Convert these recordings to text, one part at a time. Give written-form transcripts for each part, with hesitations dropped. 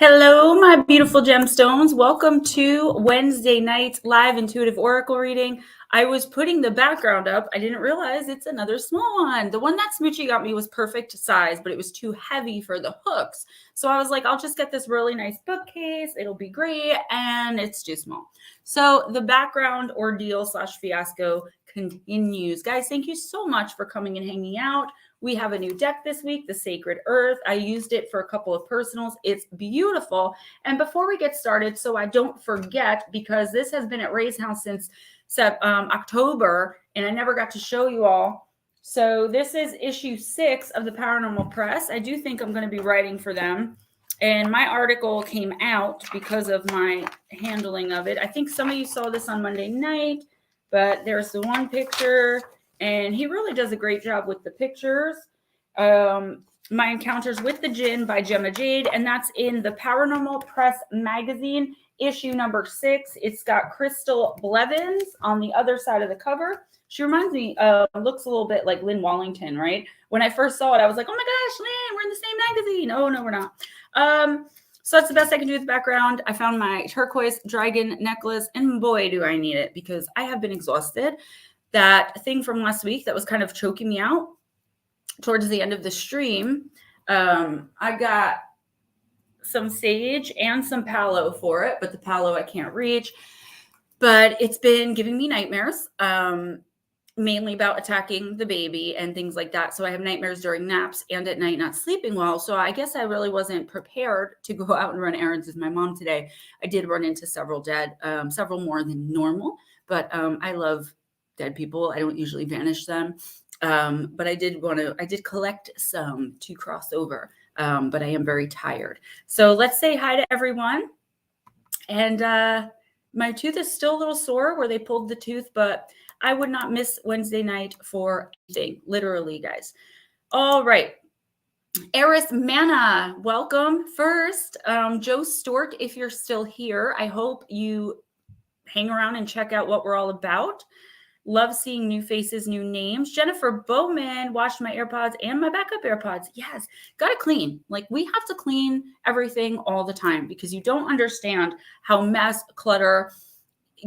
Hello, my beautiful gemstones. Welcome to Wednesday night's live intuitive oracle reading. I was putting the background up. I didn't realize it's another small one. The one that Smoochie got me was perfect size, but it was too heavy for the hooks. So I was like, I'll just get this really nice bookcase. It'll be great. And it's too small. So the background ordeal / fiasco continues. Guys, thank you so much for coming and hanging out. We have a new deck this week, the Sacred Earth. I used it for a couple of personals. It's beautiful. And before we get started, so I don't forget, because this has been at Ray's house since October, and I never got to show you all. So this is issue 6 of the Paranormal Press. I do think I'm going to be writing for them. And my article came out because of my handling of it. I think some of you saw this on Monday night, but there's the one picture. And he really does a great job with the pictures. My Encounters with the Jinn by Gemma Jade, and that's in the Paranormal Press magazine, issue number 6. It's got Crystal Blevins on the other side of the cover. She reminds me, looks a little bit like Lynn Wallington, right? When I first saw it, I was like, oh my gosh, Lynn, we're in the same magazine. Oh, no, we're not. So that's the best I can do with the background. I found my turquoise dragon necklace, and boy, do I need it, because I have been exhausted. That thing from last week that was kind of choking me out towards the end of the stream, I got some sage and some palo for it, but the palo I can't reach. But it's been giving me nightmares, mainly about attacking the baby and things like that. So I have nightmares during naps and at night not sleeping well. So I guess I really wasn't prepared to go out and run errands with my mom today. I did run into several several more than normal, but I love dead people. I don't usually vanish them. But I did collect some to cross over. But I am very tired. So let's say hi to everyone. And my tooth is still a little sore where they pulled the tooth, but I would not miss Wednesday night for anything, literally, guys. All right. Eris Manna, welcome first. Joe Stort, if you're still here, I hope you hang around and check out what we're all about. Love seeing new faces, new names. Jennifer Bowman, washed my AirPods and my backup AirPods. Yes, got to clean. Like, we have to clean everything all the time, because you don't understand how mess, clutter,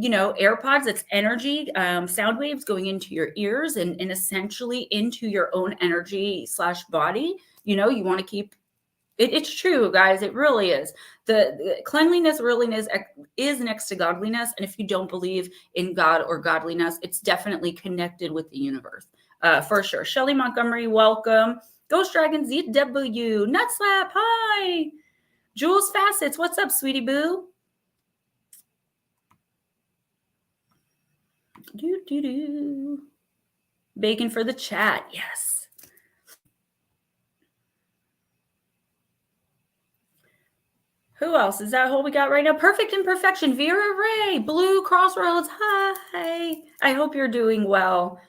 AirPods, it's energy, sound waves going into your ears and essentially into your own energy / body. You want to keep it's true, guys. It really is. The cleanliness really is next to godliness. And if you don't believe in God or godliness, it's definitely connected with the universe, for sure. Shelly Montgomery, welcome. Ghostdragonzw, Nutslap, hi. Jules Facets, what's up, sweetie boo? Bacon for the chat, yes. Who else? Is that who we got right now? Perfect Imperfection, Vera Ray, Blue Crossroads, hi. I hope you're doing well.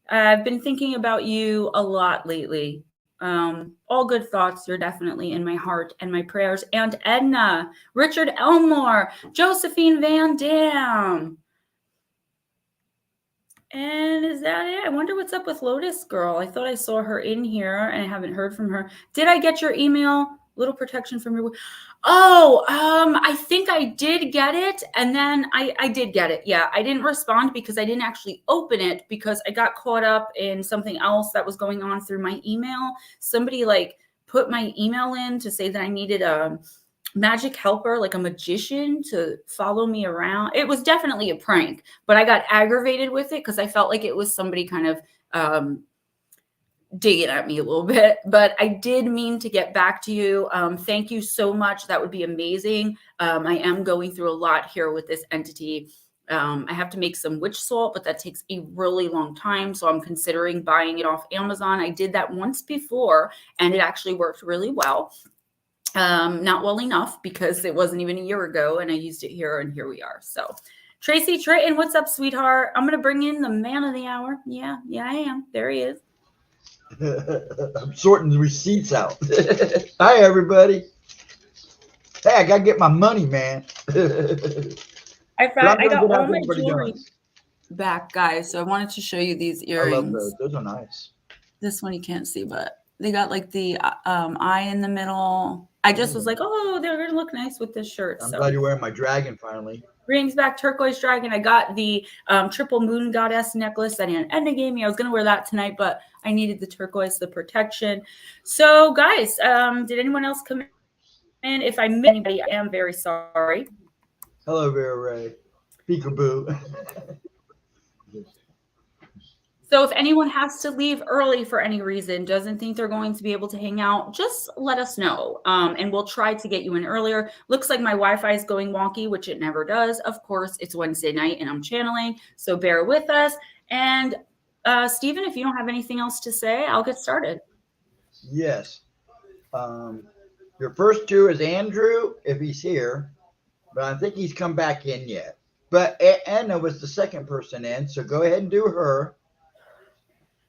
I've been thinking about you a lot lately. All good thoughts. You're definitely in my heart and my prayers. And Edna, Richard Elmore, Josephine Van Dam. And is that it? I wonder what's up with Lotus Girl. I thought I saw her in here and I haven't heard from her. Did I get your email? Little protection from your... Oh, I think I did get it. And then I did get it. Yeah, I didn't respond because I didn't actually open it, because I got caught up in something else that was going on through my email. Somebody put my email in to say that I needed a magic helper, like a magician, to follow me around. It was definitely a prank, but I got aggravated with it because I felt like it was somebody kind of digging at me a little bit. But I did mean to get back to you. Thank you so much. That would be amazing. I am going through a lot here with this entity. I have to make some witch salt, but that takes a really long time. So I'm considering buying it off Amazon. I did that once before and it actually worked really well. Not well enough, because it wasn't even a year ago and I used it here, and here we are. So Tracy Triton, what's up, sweetheart? I'm going to bring in the man of the hour. Yeah, I am. There he is. I'm sorting the receipts out. Hi, everybody. Hey, I got to get my money, man. I got all my jewelry back, guys. So I wanted to show you these earrings. I love those. Those are nice. This one you can't see, but they got like the eye in the middle. I just was like, oh, they're going to look nice with this shirt. I'm so glad you're wearing my dragon finally. Brings back turquoise dragon. I got the triple moon goddess necklace that Edna gave me. I was going to wear that tonight, but I needed the turquoise, the protection. So guys, did anyone else come in? If I missed anybody, I am very sorry. Hello, Vera Ray. Peekaboo. So if anyone has to leave early for any reason, doesn't think they're going to be able to hang out, just let us know. And we'll try to get you in earlier. Looks like my Wi-Fi is going wonky, which it never does. Of course, it's Wednesday night and I'm channeling, so bear with us. And Stephen, if you don't have anything else to say, I'll get started. Yes. Your first two is Andrew, if he's here, but I think he's come back in yet. But Anna was the second person in, so go ahead and do her.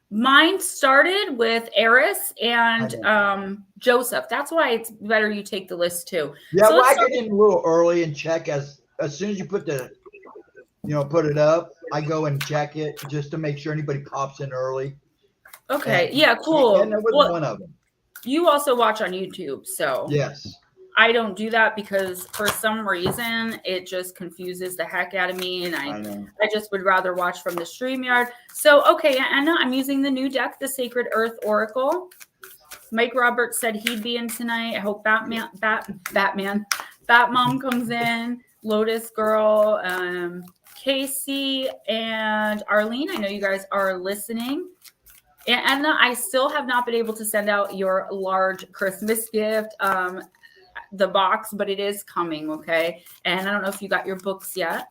Mine started with Eris and Joseph. That's why it's better you take the list too. Yeah, so well, I get in a little early and check as soon as you put the, put it up. I go and check it just to make sure anybody pops in early. Okay. Yeah. Cool. And that was one of them. You also watch on YouTube, so yes. I don't do that because for some reason it just confuses the heck out of me, and I just would rather watch from the StreamYard. So okay, Anna, I'm using the new deck, the Sacred Earth Oracle. Mike Roberts said he'd be in tonight. I hope Batmom comes in. Lotus Girl, Casey, and Arlene. I know you guys are listening. And Anna, I still have not been able to send out your large Christmas gift. The box, but it is coming, okay? And I don't know if you got your books yet.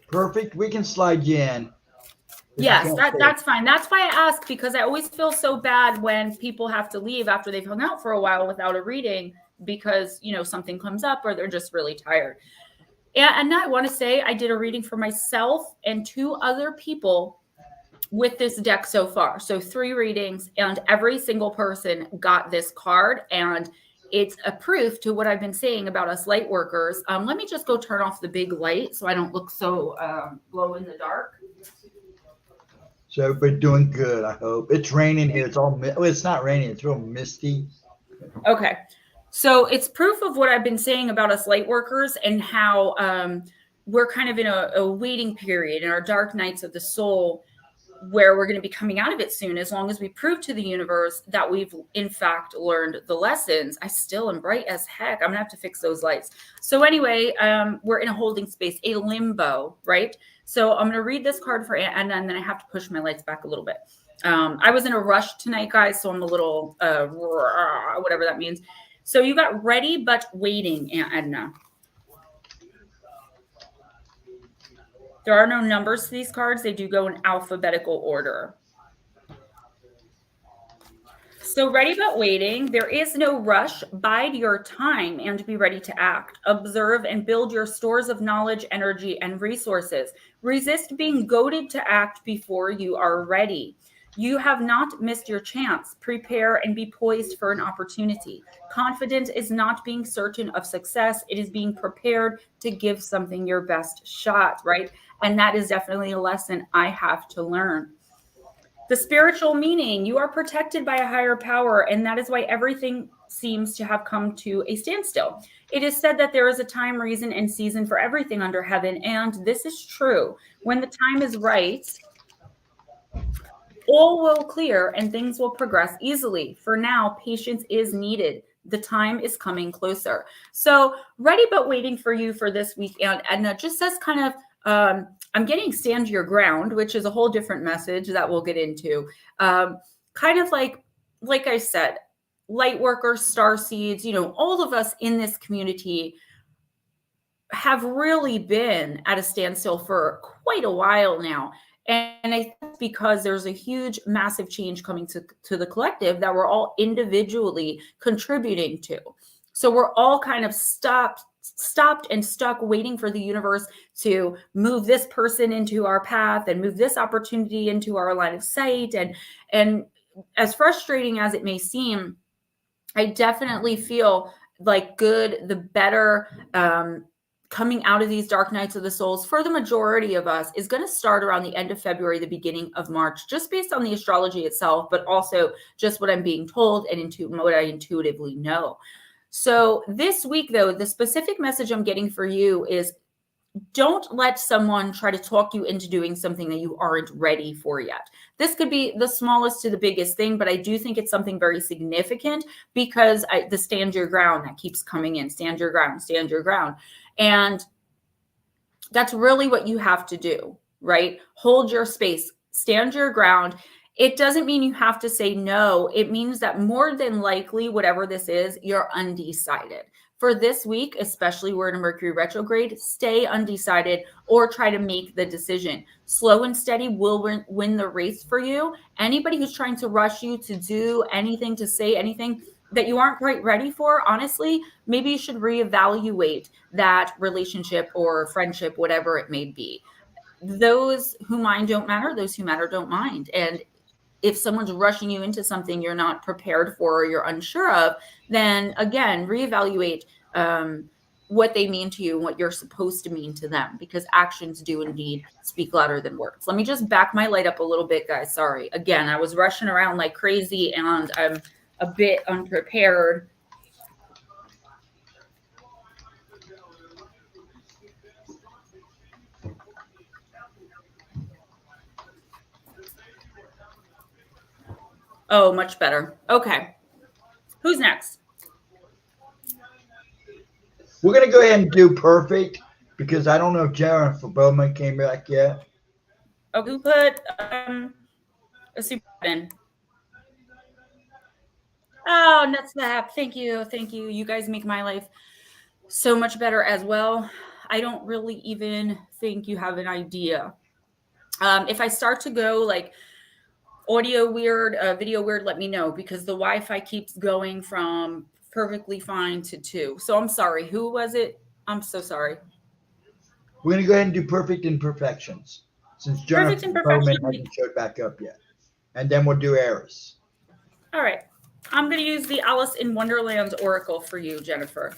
Perfect. We can slide you in. Yes, that's fine. That's why I ask, because I always feel so bad when people have to leave after they've hung out for a while without a reading because, something comes up or they're just really tired. And I want to say I did a reading for myself and 2 other people with this deck so far. So 3 readings, and every single person got this card, and it's a proof to what I've been saying about us light workers. Let me just go turn off the big light so I don't look so glow in the dark. So everybody doing good, I hope. It's raining here. It's not raining. It's real misty. Okay. So it's proof of what I've been saying about us light workers and how we're kind of in a waiting period in our dark nights of the soul, where we're going to be coming out of it soon, as long as we prove to the universe that we've in fact learned the lessons. I still am bright as heck. I'm gonna have to fix those lights. So anyway, we're in a holding space, a limbo, right? So I'm gonna read this card for Anna, and then I have to push my lights back a little bit. I was in a rush tonight, guys, so I'm a little whatever that means. So you got ready but waiting, Anna. There are no numbers to these cards. They do go in alphabetical order. So ready but waiting. There is no rush. Bide your time and be ready to act. Observe and build your stores of knowledge, energy, and resources. Resist being goaded to act before you are ready. You have not missed your chance. Prepare and be poised for an opportunity. Confident is not being certain of success. It is being prepared to give something your best shot, right? And that is definitely a lesson I have to learn. The spiritual meaning, you are protected by a higher power, and that is why everything seems to have come to a standstill. It is said that there is a time, reason, and season for everything under heaven, and this is true. When the time is right, all will clear and things will progress easily. For now, patience is needed. The time is coming closer. So ready but waiting for you for this week. And Edna just says kind of, I'm getting stand your ground, which is a whole different message that we'll get into. Kind of like I said, light workers, star seeds, all of us in this community have really been at a standstill for quite a while now. And I think because there's a huge, massive change coming to the collective that we're all individually contributing to. So we're all kind of stopped and stuck waiting for the universe to move this person into our path and move this opportunity into our line of sight. And as frustrating as it may seem, I definitely feel like the better coming out of these dark nights of the souls for the majority of us is going to start around the end of February, the beginning of March, just based on the astrology itself, but also just what I'm being told and what I intuitively know. So this week, though, the specific message I'm getting for you is don't let someone try to talk you into doing something that you aren't ready for yet. This could be the smallest to the biggest thing, but I do think it's something very significant because the stand your ground that keeps coming in, stand your ground, stand your ground. And that's really what you have to do, right? Hold your space, stand your ground. It doesn't mean you have to say no. It means that more than likely, whatever this is, you're undecided. For this week, especially we're in a Mercury retrograde, stay undecided or try to make the decision. Slow and steady will win the race for you. Anybody who's trying to rush you to do anything, to say anything that you aren't quite ready for, honestly, maybe you should reevaluate that relationship or friendship, whatever it may be. Those who mind don't matter. Those who matter don't mind. And if someone's rushing you into something you're not prepared for or you're unsure of, then again, reevaluate what they mean to you and what you're supposed to mean to them, because actions do indeed speak louder than words. Let me just back my light up a little bit, guys. Sorry. Again, I was rushing around like crazy and I'm a bit unprepared. Oh, much better. Okay. Who's next? We're going to go ahead and do perfect because I don't know if Jennifer Bowman came back yet. Okay, who put a super in? Oh, nuts that. Thank you. Thank you. You guys make my life so much better as well. I don't really even think you have an idea. If I start to go like audio weird, video weird, let me know, because the Wi-Fi keeps going from perfectly fine to 2. So I'm sorry. Who was it? I'm so sorry. We're going to go ahead and do perfect imperfections since Jennifer Bowman hasn't showed back up yet. And then we'll do Aries. All right. I'm going to use the Alice in Wonderland Oracle for you, Jennifer.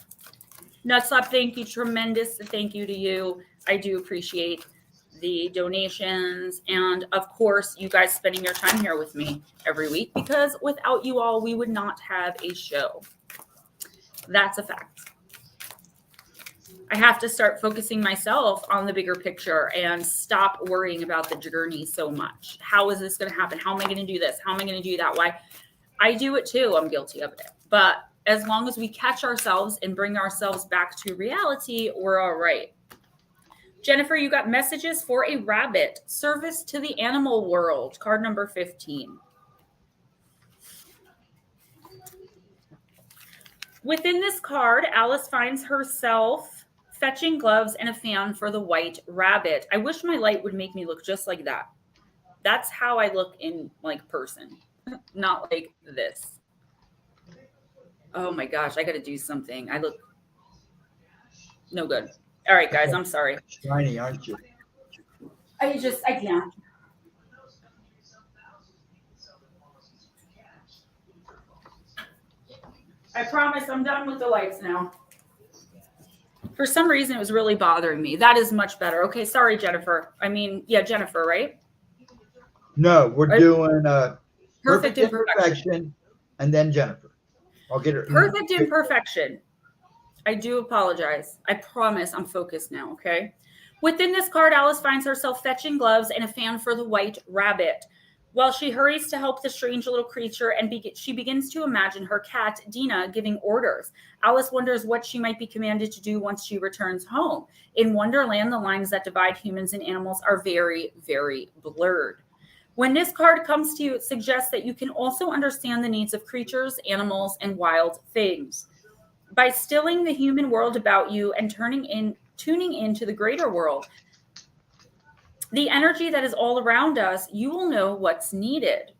Nutslap, thank you. Tremendous thank you to you. I do appreciate the donations. And of course, you guys spending your time here with me every week, because without you all, we would not have a show. That's a fact. I have to start focusing myself on the bigger picture and stop worrying about the journey so much. How is this going to happen? How am I going to do this? How am I going to do that? Why? I do it too. I'm guilty of it. But as long as we catch ourselves and bring ourselves back to reality, we're all right. Jennifer, you got messages for a rabbit. Service to the animal world. Card number 15. Within this card, Alice finds herself fetching gloves and a fan for the white rabbit. I wish my light would make me look just like that. That's how I look in like person, not like this. Oh my gosh, I got to do something. I look no good. All right, guys, I'm sorry. Shiny, aren't you? I can't. I promise I'm done with the lights now. For some reason, it was really bothering me. That is much better. Okay, sorry, Jennifer. I mean, yeah, Jennifer, right? No, we're doing perfect imperfection and then Jennifer. I'll get her. Perfect imperfection. I do apologize. I promise I'm focused now, okay? Within this card, Alice finds herself fetching gloves and a fan for the white rabbit. While she hurries to help the strange little creature and she begins to imagine her cat, Dina, giving orders. Alice wonders what she might be commanded to do once she returns home. In Wonderland, the lines that divide humans and animals are very, very blurred. When this card comes to you, it suggests that you can also understand the needs of creatures, animals, and wild things. By stilling the human world about you and tuning into the greater world, the energy that is all around us, you will know what's needed.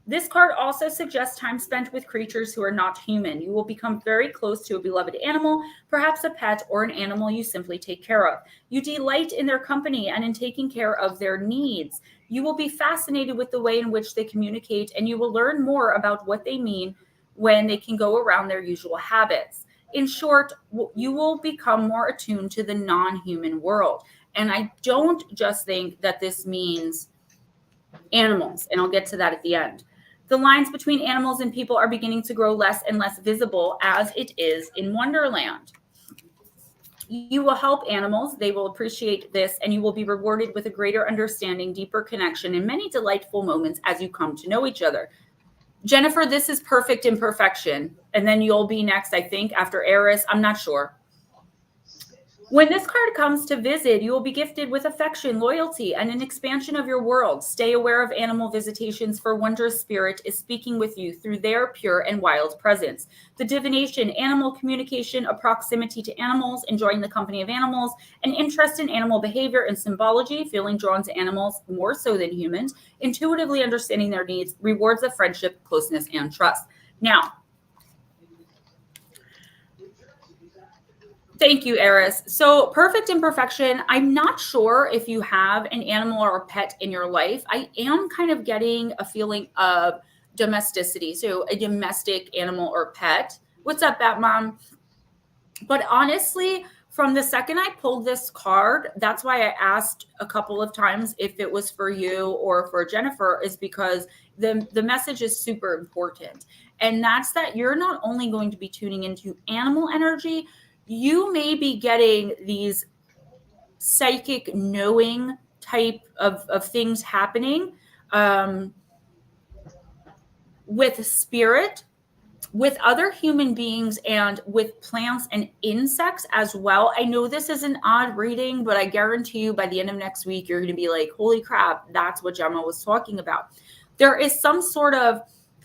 This card also suggests time spent with creatures who are not human. You will become very close to a beloved animal, perhaps a pet or an animal you simply take care of. You delight in their company and in taking care of their needs. You will be fascinated with the way in which they communicate, and you will learn more about what they mean when they can go around their usual habits. In short, you will become more attuned to the non-human world. And I don't just think that this means animals, and I'll get to that at the end. The lines between animals and people are beginning to grow less and less visible, as it is in Wonderland. You will help animals. They will appreciate this, and you will be rewarded with a greater understanding, deeper connection, and many delightful moments as you come to know each other. Jennifer, this is perfect imperfection. And then you'll be next, I think, after Eris. I'm not sure. When this card comes to visit, you will be gifted with affection, loyalty, and an expansion of your world. Stay aware of animal visitations, for Wondrous Spirit is speaking with you through their pure and wild presence. The divination, animal communication, a proximity to animals, enjoying the company of animals, an interest in animal behavior and symbology, feeling drawn to animals more so than humans, intuitively understanding their needs, rewards of friendship, closeness, and trust. Now, thank you, Eris. So perfect imperfection. I'm not sure if you have an animal or a pet in your life. I am kind of getting a feeling of domesticity. So a domestic animal or pet. What's up, Batmom? But honestly, from the second I pulled this card, that's why I asked a couple of times if it was for you or for Jennifer, is because the message is super important. And that's that you're not only going to be tuning into animal energy, you may be getting these psychic knowing type of things happening with spirit, with other human beings, and with plants and insects as well. I know this is an odd reading, but I guarantee you by the end of next week, you're going to be like, holy crap, that's what Gemma was talking about. There is some sort of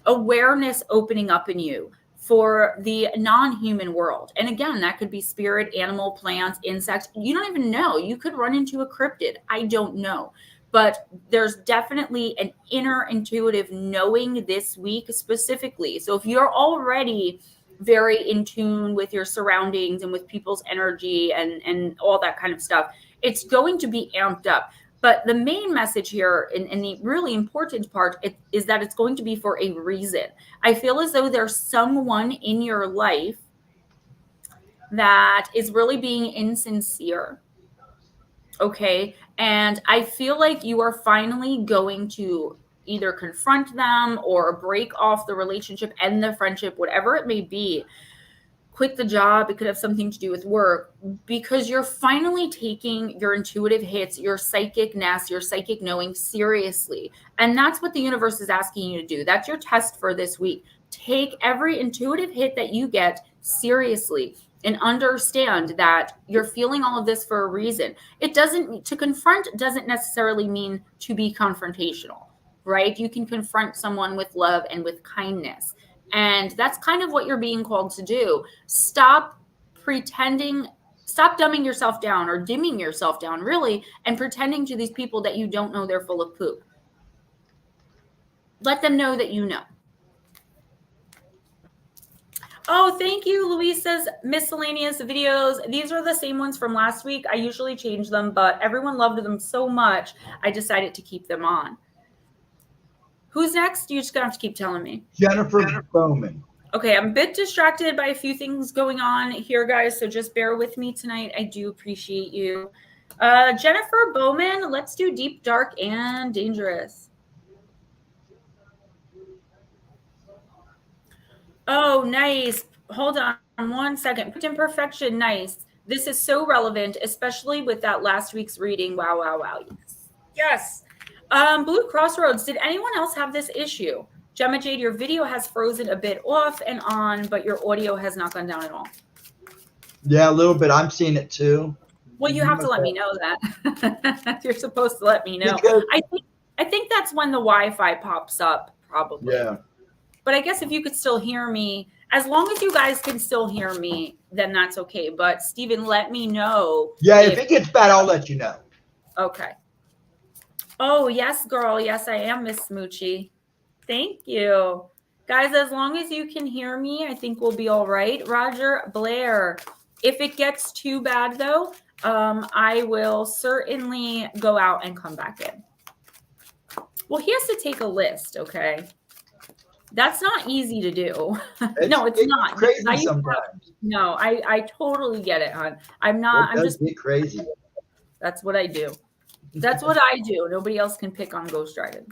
awareness opening up in you for the non-human world. And again, that could be spirit, animal, plants, insects. You don't even know. You could run into a cryptid. I don't know. But there's definitely an inner intuitive knowing this week specifically. So if you're already very in tune with your surroundings and with people's energy and all that kind of stuff, it's going to be amped up. But the main message here, and the really important part, is that it's going to be for a reason. I feel as though there's someone in your life that is really being insincere. Okay. And I feel like you are finally going to either confront them or break off the relationship, end the friendship, whatever it may be. Quit the job. It could have something to do with work, because you're finally taking your intuitive hits, your psychicness, your psychic knowing seriously. And that's what the universe is asking you to do. That's your test for this week. Take every intuitive hit that you get seriously and understand that you're feeling all of this for a reason. To confront doesn't necessarily mean to be confrontational, right? You can confront someone with love and with kindness. And that's kind of what you're being called to do. Stop pretending, stop dumbing yourself down or dimming yourself down, really, and pretending to these people that you don't know they're full of poop. Let them know that you know. Oh, thank you, Luisa's miscellaneous videos. These are the same ones from last week. I usually change them, but everyone loved them so much, I decided to keep them on. Who's next? You're just going to have to keep telling me. Jennifer Bowman. Okay, I'm a bit distracted by a few things going on here, guys, so just bear with me tonight. I do appreciate you. Jennifer Bowman, let's do Deep, Dark, and Dangerous. Oh, nice. Hold on 1 second. Imperfection, nice. This is so relevant, especially with that last week's reading. Wow, wow, wow. Yes. Blue Crossroads, did anyone else have this issue? Gemma Jade, your video has frozen a bit off and on, but your audio has not gone down at all. Yeah, a little bit. I'm seeing it too. Well, you have to let me know that. You're supposed to let me know. Because, I think that's when the Wi-Fi pops up, probably. Yeah. But I guess if you could still hear me, as long as you guys can still hear me, then that's okay. But Steven, let me know. Yeah, if it gets bad, I'll let you know. Okay. Oh, yes, girl. Yes, I am, Miss Smoochie. Thank you. Guys, as long as you can hear me, I think we'll be all right. Roger Blair. If it gets too bad, though, I will certainly go out and come back in. Well, he has to take a list, okay? That's not easy to do. No, it's not. Crazy sometimes. No, I totally get it, hon. I'm It not, I'm does just, get crazy. that's what I do. That's what I do. Nobody else can pick on Ghost Dragon.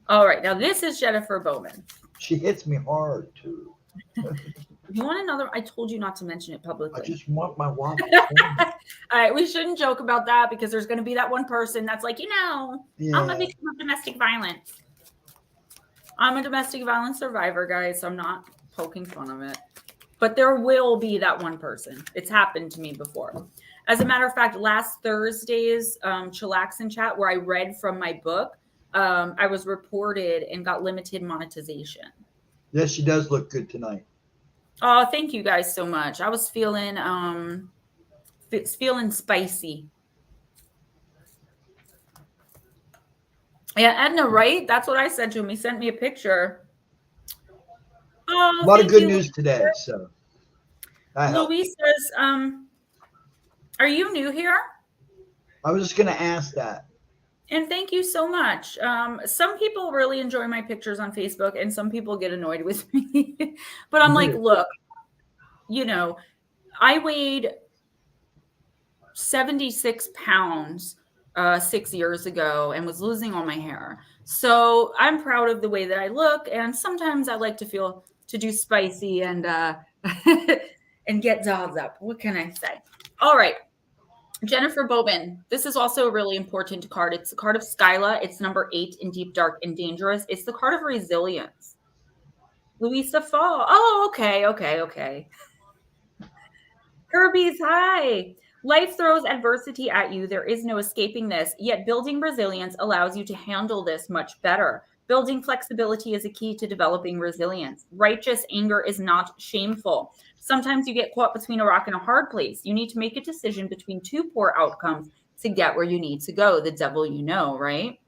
All right, now this is Jennifer Bowman. She hits me hard too. You want another? I told you not to mention it I publicly. just want my waffle. All right, we shouldn't joke about that because there's going to be that one person that's like, I'm a victim of domestic violence. I'm a domestic violence survivor, guys, so I'm not poking fun of it. But there will be that one person. It's happened to me before. As a matter of fact, last Thursday's Chillaxin chat where I read from my book, I was reported and got limited monetization. Yes, she does look good tonight. Oh, thank you guys so much. I was feeling spicy. Yeah, Edna, right? That's what I said to him. He sent me a picture. Oh, A lot of thank good you. news today. So Louise says, are you new here? I was just going to ask that. And thank you so much. Some people really enjoy my pictures on Facebook and some people get annoyed with me. But I'm like, look, I weighed 76 pounds 6 years ago and was losing all my hair. So I'm proud of the way that I look. And sometimes I like to do spicy and and get dolled up. What can I say? All right. Jennifer Bowman. This is also a really important card. It's the card of Skyla. It's number 8 in Deep, Dark, and Dangerous. It's the card of resilience. Louisa Fall. Oh, okay. Herbies, hi. Life throws adversity at you. There is no escaping this. Yet building resilience allows you to handle this much better. Building flexibility is a key to developing resilience. Righteous anger is not shameful. Sometimes you get caught between a rock and a hard place. You need to make a decision between two poor outcomes to get where you need to go. The devil you know, right?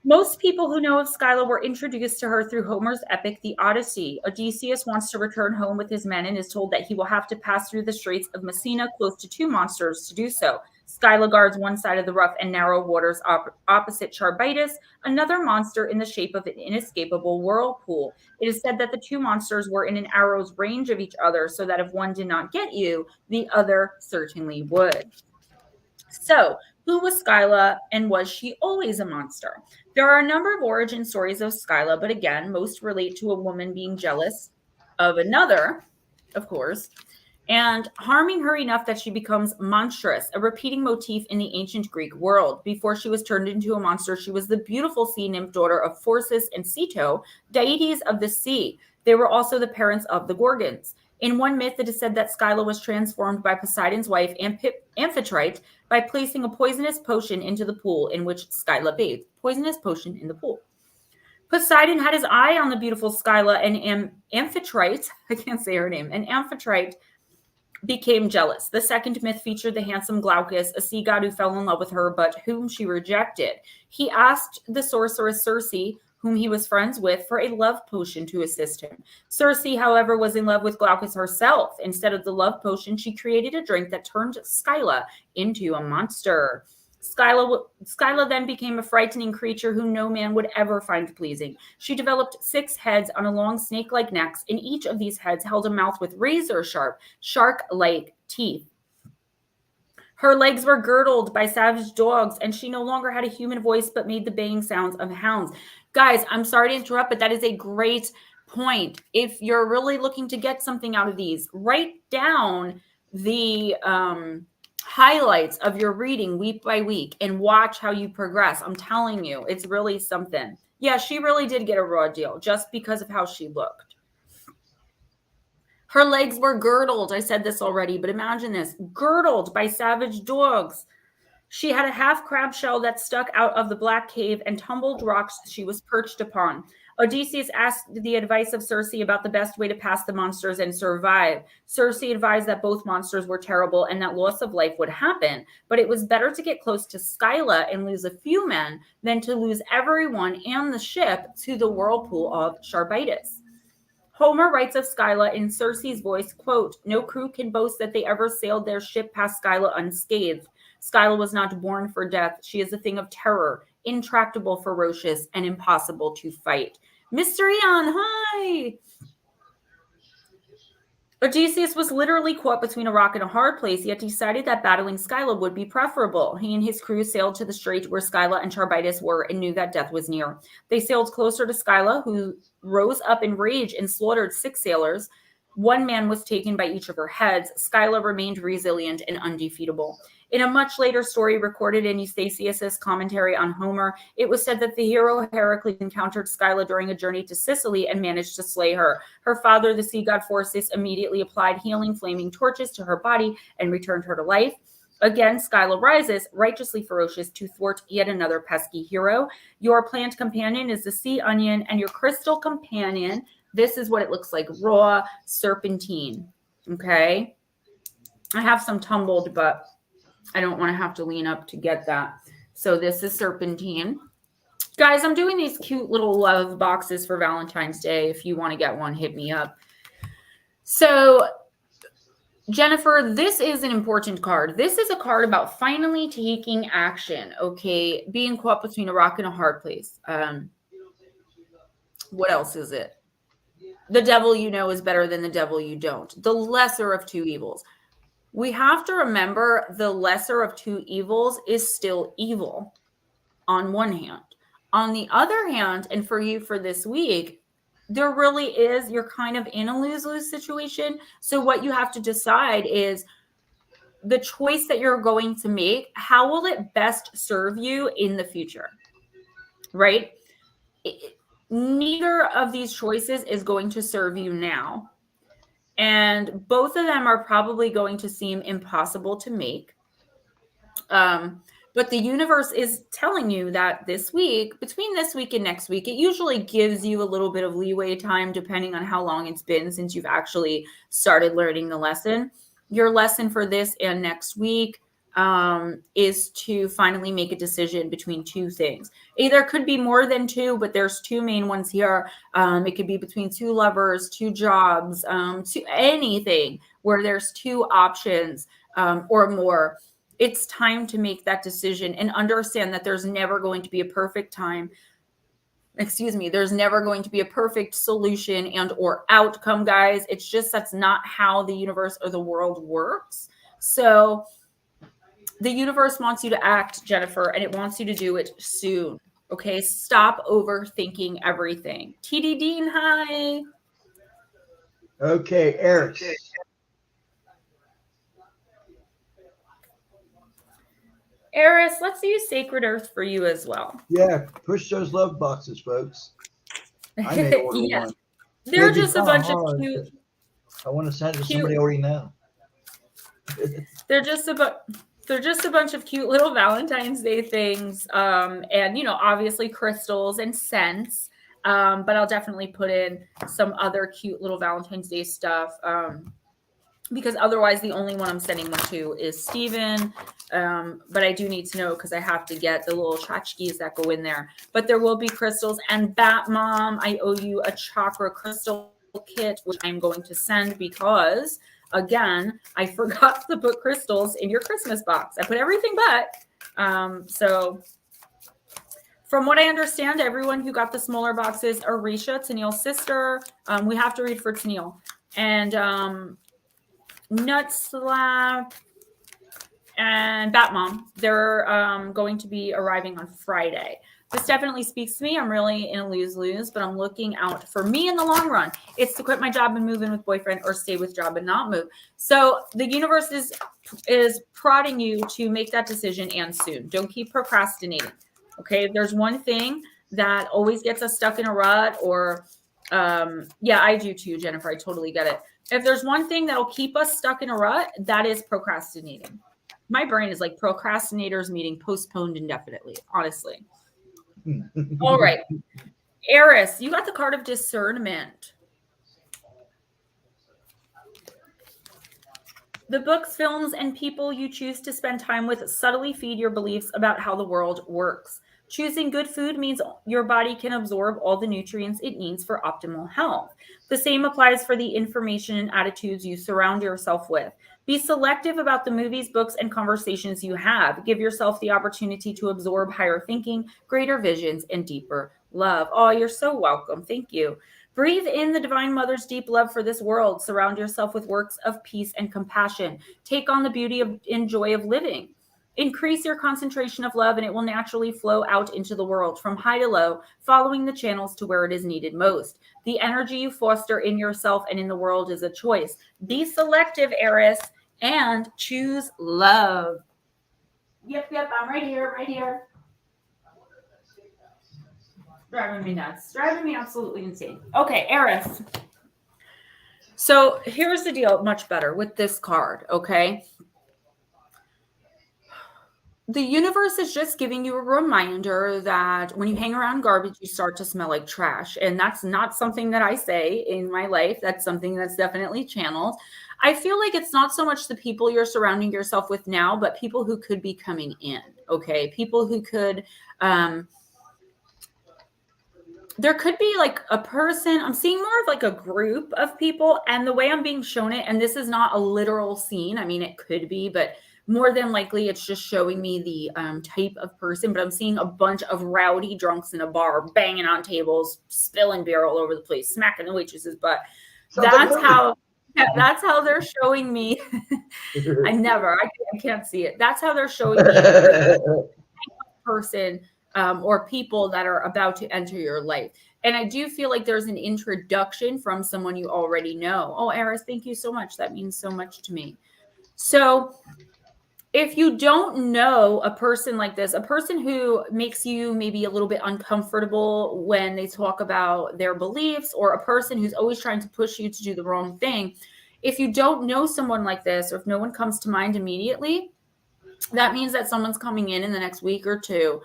Most people who know of Skyla were introduced to her through Homer's epic, The Odyssey. Odysseus wants to return home with his men and is told that he will have to pass through the straits of Messina, close to two monsters, to do so. Skyla guards one side of the rough and narrow waters opposite Charybdis, another monster in the shape of an inescapable whirlpool. It is said that the two monsters were in an arrow's range of each other, so that if one did not get you, the other certainly would. So, who was Skyla and was she always a monster? There are a number of origin stories of Skyla, but again, most relate to a woman being jealous of another, of course, and harming her enough that she becomes monstrous, a repeating motif in the ancient Greek world. Before she was turned into a monster, she was the beautiful sea nymph daughter of Phorcys and Ceto, deities of the sea. They were also the parents of the Gorgons. In one myth, it is said that Skyla was transformed by Poseidon's wife, Amphitrite, by placing a poisonous potion into the pool in which Skyla bathed. Poisonous potion in the pool. Poseidon had his eye on the beautiful Skyla, and Amphitrite, I can't say her name, and Amphitrite became jealous. The second myth featured the handsome Glaucus, a sea god who fell in love with her, but whom she rejected. He asked the sorceress Circe, whom he was friends with, for a love potion to assist him. Circe, however, was in love with Glaucus herself. Instead of the love potion, she created a drink that turned Skyla into a monster. Skyla then became a frightening creature whom no man would ever find pleasing. She developed 6 heads on a long snake-like necks, and each of these heads held a mouth with razor-sharp, shark-like teeth. Her legs were girdled by savage dogs, and she no longer had a human voice but made the baying sounds of hounds. Guys, I'm sorry to interrupt, but that is a great point. If you're really looking to get something out of these, write down the highlights of your reading week by week and watch how you progress. I'm telling you, it's really something. Yeah, she really did get a raw deal just because of how she looked. Her legs were girdled. I said this already, but imagine this, girdled by savage dogs. She had a half crab shell that stuck out of the black cave and tumbled rocks she was perched upon. Odysseus asked the advice of Circe about the best way to pass the monsters and survive. Circe advised that both monsters were terrible and that loss of life would happen, but it was better to get close to Skyla and lose a few men than to lose everyone and the ship to the whirlpool of Charybdis. Homer writes of Skyla in Circe's voice, quote, "No crew can boast that they ever sailed their ship past Skyla unscathed. Skyla was not born for death. She is a thing of terror, intractable, ferocious, and impossible to fight." Mystery on, hi! Odysseus was literally caught between a rock and a hard place, yet decided that battling Scylla would be preferable. He and his crew sailed to the strait where Scylla and Charybdis were and knew that death was near. They sailed closer to Scylla, who rose up in rage and slaughtered 6 sailors. 1 man was taken by each of her heads. Scylla remained resilient and undefeatable. In a much later story recorded in Eustathius's commentary on Homer, it was said that the hero Heracles encountered Scylla during a journey to Sicily and managed to slay her. Her father, the sea god Phorcys, immediately applied healing flaming torches to her body and returned her to life. Again, Scylla rises, righteously ferocious, to thwart yet another pesky hero. Your plant companion is the sea onion, and your crystal companion, this is what it looks like, raw serpentine. Okay? I have some tumbled, but I don't want to have to lean up to get that. So this is serpentine. Guys, I'm doing these cute little love boxes for Valentine's Day. If you want to get one, hit me up. So, Jennifer, this is an important card. This is a card about finally taking action, okay? Being caught between a rock and a hard place. What else is it? The devil you know is better than the devil you don't. The lesser of 2 evils. We have to remember the lesser of 2 evils is still evil on one hand. On the other hand, and for you for this week, there really is, you're kind of in a lose-lose situation. So what you have to decide is the choice that you're going to make, how will it best serve you in the future, right? Neither of these choices is going to serve you now. And both of them are probably going to seem impossible to make. But the universe is telling you that this week, between this week and next week, it usually gives you a little bit of leeway time depending on how long it's been since you've actually started learning the lesson. Your lesson for this and next week is to finally make a decision between 2 things. Either could be more than 2, but there's 2 main ones here. It could be between 2 lovers, 2 jobs, to anything where there's 2 options or more. It's time to make that decision and understand that there's never going to be a perfect time. There's never going to be a perfect solution and or outcome, guys. It's just that's not how the universe or the world works. So the universe wants you to act, Jennifer, and it wants you to do it soon. Okay, stop overthinking everything. TD Dean, hi. Okay, Eris. Eris, let's use Sacred Earth for you as well. Yeah, push those love boxes, folks. I may order one. They're just a bunch of cute. I want to send it to somebody already now. They're just a bunch of cute little Valentine's Day things, and obviously crystals and scents. But I'll definitely put in some other cute little Valentine's Day stuff. Because otherwise the only one I'm sending one to is Steven. But I do need to know because I have to get the little tchotchkes that go in there. But there will be crystals. And Bat Mom, I owe you a chakra crystal kit, which I'm going to send because, again, I forgot to put crystals in your Christmas box. I put everything but. So from what I understand, everyone who got the smaller boxes, Arisha, Tennille's sister, we have to read for Tennille. And Nutslap and Batmom, they're going to be arriving on Friday. This definitely speaks to me. I'm really in a lose-lose, but I'm looking out for me in the long run. It's to quit my job and move in with boyfriend or stay with job and not move. So the universe is prodding you to make that decision and soon. Don't keep procrastinating. Okay, if there's one thing that always gets us stuck in a rut or yeah, I do too, Jennifer. I totally get it. If there's one thing that'll keep us stuck in a rut, that is procrastinating. My brain is like procrastinators meeting postponed indefinitely, honestly. All right. Eris, you got the card of discernment. The books, films, and people you choose to spend time with subtly feed your beliefs about how the world works. Choosing good food means your body can absorb all the nutrients it needs for optimal health. The same applies for the information and attitudes you surround yourself with. Be selective about the movies, books, and conversations you have. Give yourself the opportunity to absorb higher thinking, greater visions, and deeper love. Oh, you're so welcome. Thank you. Breathe in the Divine Mother's deep love for this world. Surround yourself with works of peace and compassion. Take on the beauty and joy of living. Increase your concentration of love, and it will naturally flow out into the world from high to low, following the channels to where it is needed most. The energy you foster in yourself and in the world is a choice. Be selective, Eris, and choose love. Yep, I'm right here, right here. Driving me nuts. Driving me absolutely insane. Okay, Eris. So here's the deal, much better with this card, okay? The universe is just giving you a reminder that when you hang around garbage, you start to smell like trash. And that's not something that I say in my life. That's something that's definitely channeled. I feel like it's not so much the people you're surrounding yourself with now, but people who could be coming in, okay? People who could, there could be like a person, I'm seeing more of like a group of people, and the way I'm being shown it, and this is not a literal scene. I mean, it could be, but more than likely it's just showing me the type of person, but I'm seeing a bunch of rowdy drunks in a bar, banging on tables, spilling beer all over the place, smacking the waitress's butt. That's how they're showing me. I can't see it. That's how they're showing me the person or people that are about to enter your life. And I do feel like there's an introduction from someone you already know. Oh, Eris, thank you so much. That means so much to me. So if you don't know a person like this, a person who makes you maybe a little bit uncomfortable when they talk about their beliefs, or a person who's always trying to push you to do the wrong thing, if you don't know someone like this, or if no one comes to mind immediately, that means that someone's coming in the next week or two,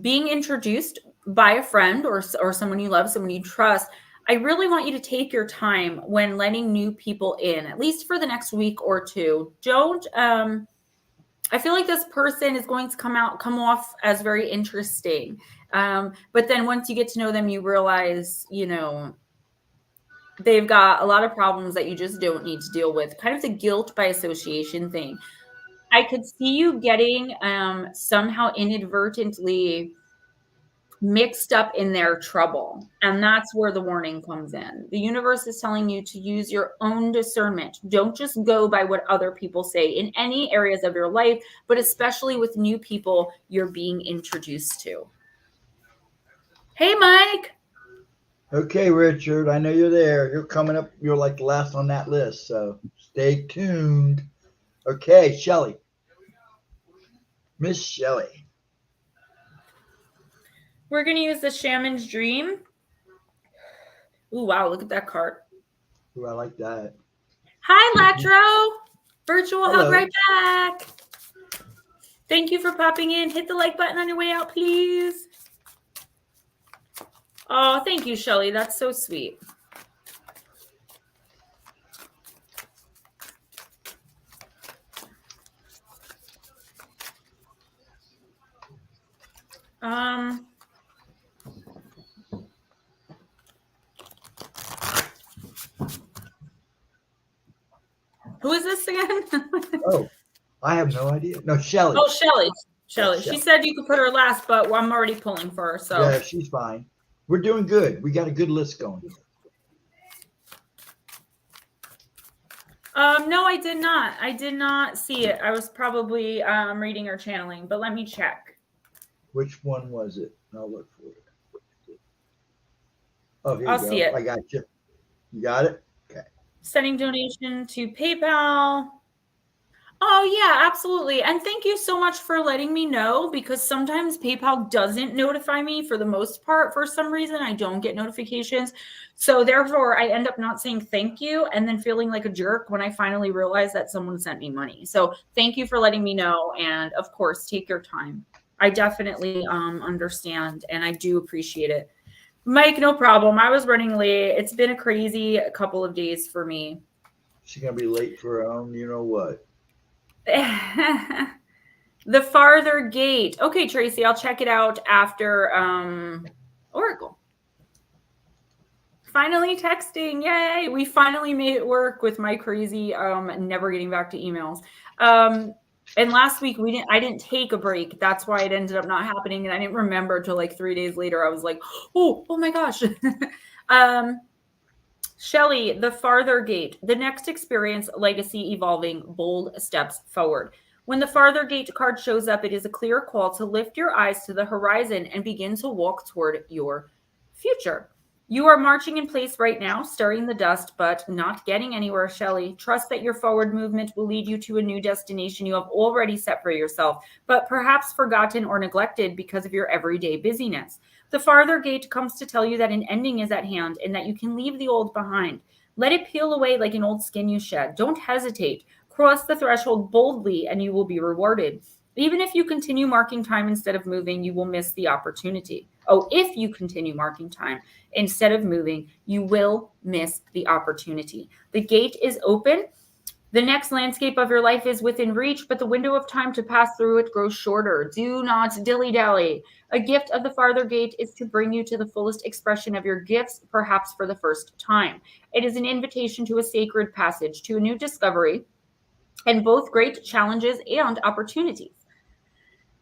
being introduced by a friend or someone you love, someone you trust. I really want you to take your time when letting new people in, at least for the next week or two. Don't, I feel like this person is going to come off as very interesting. But then once you get to know them, you realize, they've got a lot of problems that you just don't need to deal with. Kind of the guilt by association thing. I could see you getting somehow inadvertently mixed up in their trouble. And that's where the warning comes in. The universe is telling you to use your own discernment. Don't just go by what other people say in any areas of your life, but especially with new people you're being introduced to. Hey, Mike. Okay, Richard, I know you're there. You're coming up. You're like the last on that list, so stay tuned. Okay, Shelly. Miss Shelly. We're going to use the Shaman's Dream. Ooh, wow, look at that card. Ooh, I like that. Hi, Latro. Virtual Hello. hug right back. Thank you for popping in. Hit the like button on your way out, please. Oh, thank you, Shelly. That's so sweet. Who is this again? Oh, I have no idea. No, Shelly. Oh, Shelly. Shelly. Yeah, She said you could put her last, but I'm already pulling for her. So yeah, she's fine. We're doing good. We got a good list going. No, I did not. I did not see it. I was probably reading or channeling, but let me check. Which one was it? I'll look for it. Oh, here I'll you go. see it. I got you. You got it? Okay. Sending donation to PayPal. Oh, yeah, absolutely. And thank you so much for letting me know, because sometimes PayPal doesn't notify me for the most part. For some reason, I don't get notifications. So therefore, I end up not saying thank you and then feeling like a jerk when I finally realize that someone sent me money. So thank you for letting me know. And of course, take your time. I definitely understand, and I do appreciate it. Mike, no problem. I was running late. It's been a crazy couple of days for me. She's going to be late for her own, you know what? The Farther Gate. Okay, Tracy, I'll check it out after Oracle. Finally texting. Yay. We finally made it work with my crazy never getting back to emails. And last week I didn't take a break. That's why it ended up not happening. And I didn't remember until like 3 days later. I was like, oh my gosh. Shelley, the farther gate, the next experience, legacy, evolving, bold steps forward. When the farther gate card shows up, it is a clear call to lift your eyes to the horizon and begin to walk toward your future. You are marching in place right now, stirring the dust, but not getting anywhere, Shelley. Trust that your forward movement will lead you to a new destination you have already set for yourself, but perhaps forgotten or neglected because of your everyday busyness. The farther gate comes to tell you that an ending is at hand and that you can leave the old behind. Let it peel away like an old skin you shed. Don't hesitate. Cross the threshold boldly and you will be rewarded. Even if you continue marking time instead of moving, you will miss the opportunity. Oh, if you continue marking time instead of moving, you will miss the opportunity. The gate is open. The next landscape of your life is within reach, but the window of time to pass through it grows shorter. Do not dilly-dally. A gift of the farther gate is to bring you to the fullest expression of your gifts, perhaps for the first time. It is an invitation to a sacred passage, to a new discovery, and both great challenges and opportunities.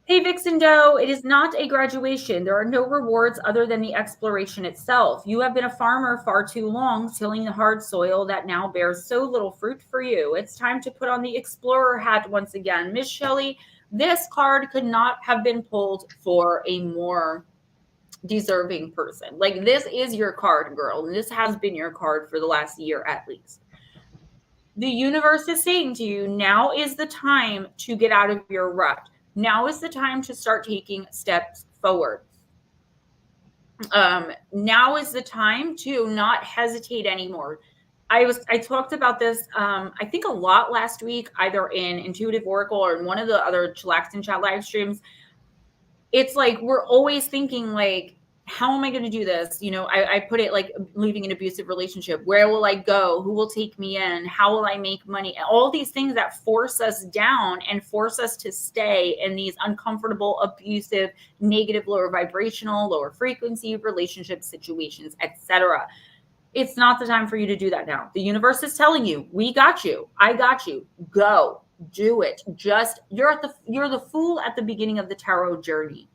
Hey, Vixen Doe, it is not a graduation. There are no rewards other than the exploration itself. You have been a farmer far too long, tilling the hard soil that now bears so little fruit for you. It's time to put on the explorer hat once again. Miss Shelley, this card could not have been pulled for a more deserving person. Like, this is your card, girl. And this has been your card for the last year at least. The universe is saying to you, now is the time to get out of your rut. Now is the time to start taking steps forward. Now is the time to not hesitate anymore. I talked about this, I think a lot last week, either in Intuitive Oracle or in one of the other Chillax and Chat live streams. It's like, we're always thinking like, how am I going to do this? You know, I put it like leaving an abusive relationship. Where will I go? Who will take me in? How will I make money? All these things that force us down and force us to stay in these uncomfortable, abusive, negative, lower vibrational, lower frequency relationship situations, etc. It's not the time for you to do that now. The universe is telling you, we got you. I got you. Go. Do it. Just you're the fool at the beginning of the tarot journey.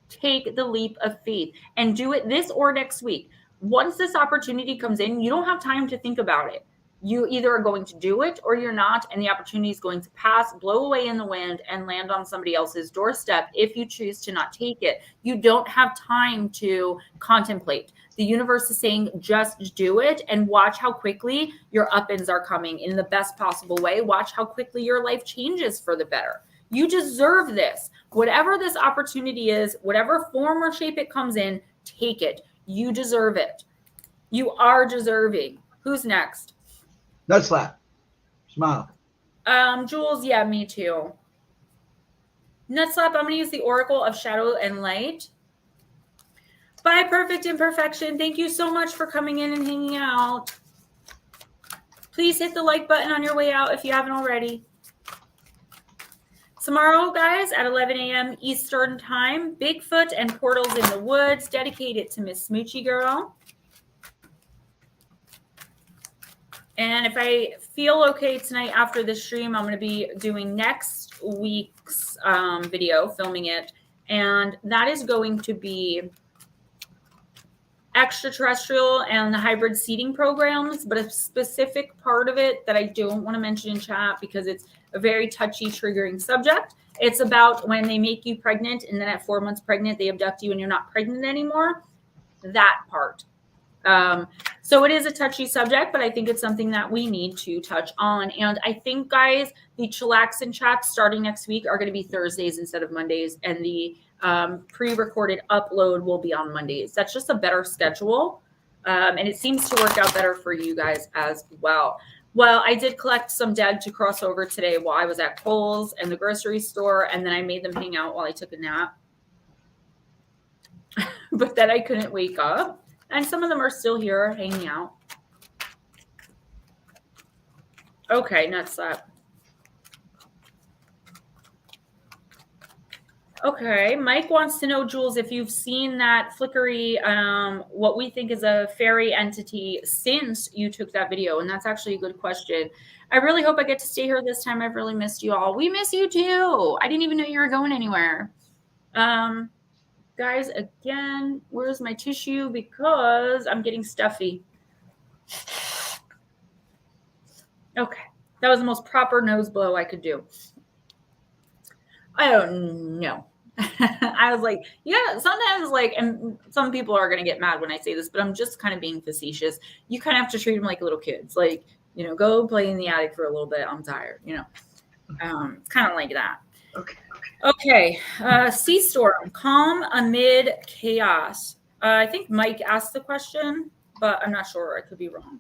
Take the leap of faith and do it this or next week. Once this opportunity comes in, you don't have time to think about it. You either are going to do it or you're not, and the opportunity is going to pass, blow away in the wind, and land on somebody else's doorstep if you choose to not take it. You don't have time to contemplate. The universe is saying, just do it and watch how quickly your up-ins are coming in the best possible way. Watch how quickly your life changes for the better. You deserve this. Whatever this opportunity is, whatever form or shape it comes in, take it. You deserve it. You are deserving. Who's next? Nut slap. Smile. Jules, yeah, me too. Nut slap, I'm going to use the Oracle of Shadow and Light. Bye, Perfect Imperfection. Thank you so much for coming in and hanging out. Please hit the like button on your way out if you haven't already. Tomorrow, guys, at 11 a.m. Eastern Time, Bigfoot and Portals in the Woods, dedicated to Miss Smoochie Girl. And if I feel okay tonight after the stream, I'm going to be doing next week's video, filming it. And that is going to be extraterrestrial and the hybrid seeding programs, but a specific part of it that I don't want to mention in chat because it's a very touchy, triggering subject. It's about when they make you pregnant and then at 4 months pregnant, they abduct you and you're not pregnant anymore. That part. So it is a touchy subject, but I think it's something that we need to touch on. And I think, guys, the Chillax and chats starting next week are going to be Thursdays instead of Mondays, and the pre-recorded upload will be on Mondays. That's just a better schedule, and it seems to work out better for you guys as well. Well, I did collect some dead to cross over today while I was at Kohl's and the grocery store, and then I made them hang out while I took a nap. But then I couldn't wake up. And some of them are still here hanging out. Okay, nut slap. Okay, Mike wants to know, Jules, if you've seen that flickery, what we think is a fairy entity since you took that video, and that's actually a good question. I really hope I get to stay here this time. I've really missed you all. We miss you too. I didn't even know you were going anywhere. Guys, again, where's my tissue? Because I'm getting stuffy. Okay, that was the most proper nose blow I could do. I don't know. I was like, yeah, sometimes like, and some people are going to get mad when I say this, but I'm just kind of being facetious. You kind of have to treat them like little kids. Like, go play in the attic for a little bit. I'm tired, it's kind of like that. Okay. Sea storm, calm amid chaos. I think Mike asked the question, but I'm not sure. I could be wrong.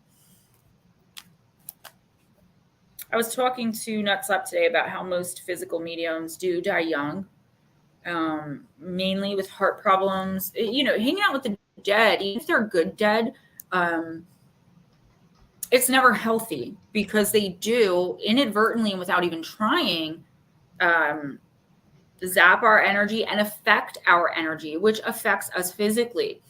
I was talking to Nutslap today about how most physical mediums do die young, mainly with heart problems. Hanging out with the dead, even if they're good dead, it's never healthy because they do inadvertently and without even trying zap our energy and affect our energy, which affects us physically.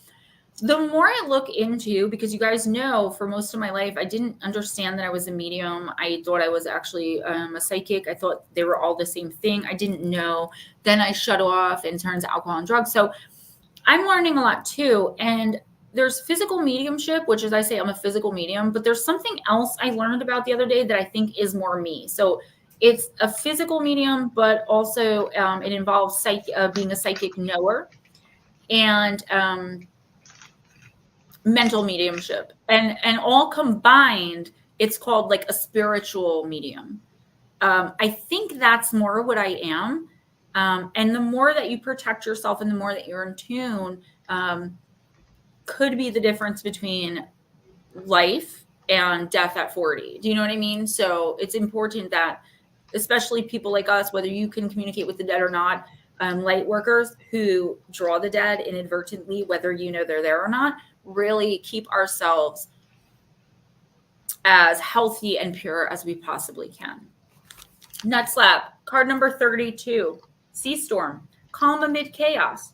The more I look into, because you guys know for most of my life, I didn't understand that I was a medium. I thought I was actually a psychic. I thought they were all the same thing. I didn't know. Then I shut off and turned to alcohol and drugs. So I'm learning a lot too. And there's physical mediumship, which is, I say I'm a physical medium, but there's something else I learned about the other day that I think is more me. So it's a physical medium, but also it involves being a psychic knower and mental mediumship, and all combined, it's called like a spiritual medium. I think that's more what I am. And the more that you protect yourself and the more that you're in tune, could be the difference between life and death at 40. Do you know what I mean? So it's important that, especially people like us, whether you can communicate with the dead or not, light workers who draw the dead inadvertently, whether you know they're there or not, really keep ourselves as healthy and pure as we possibly can. Nutslap, card number 32, Sea Storm, calm amid chaos.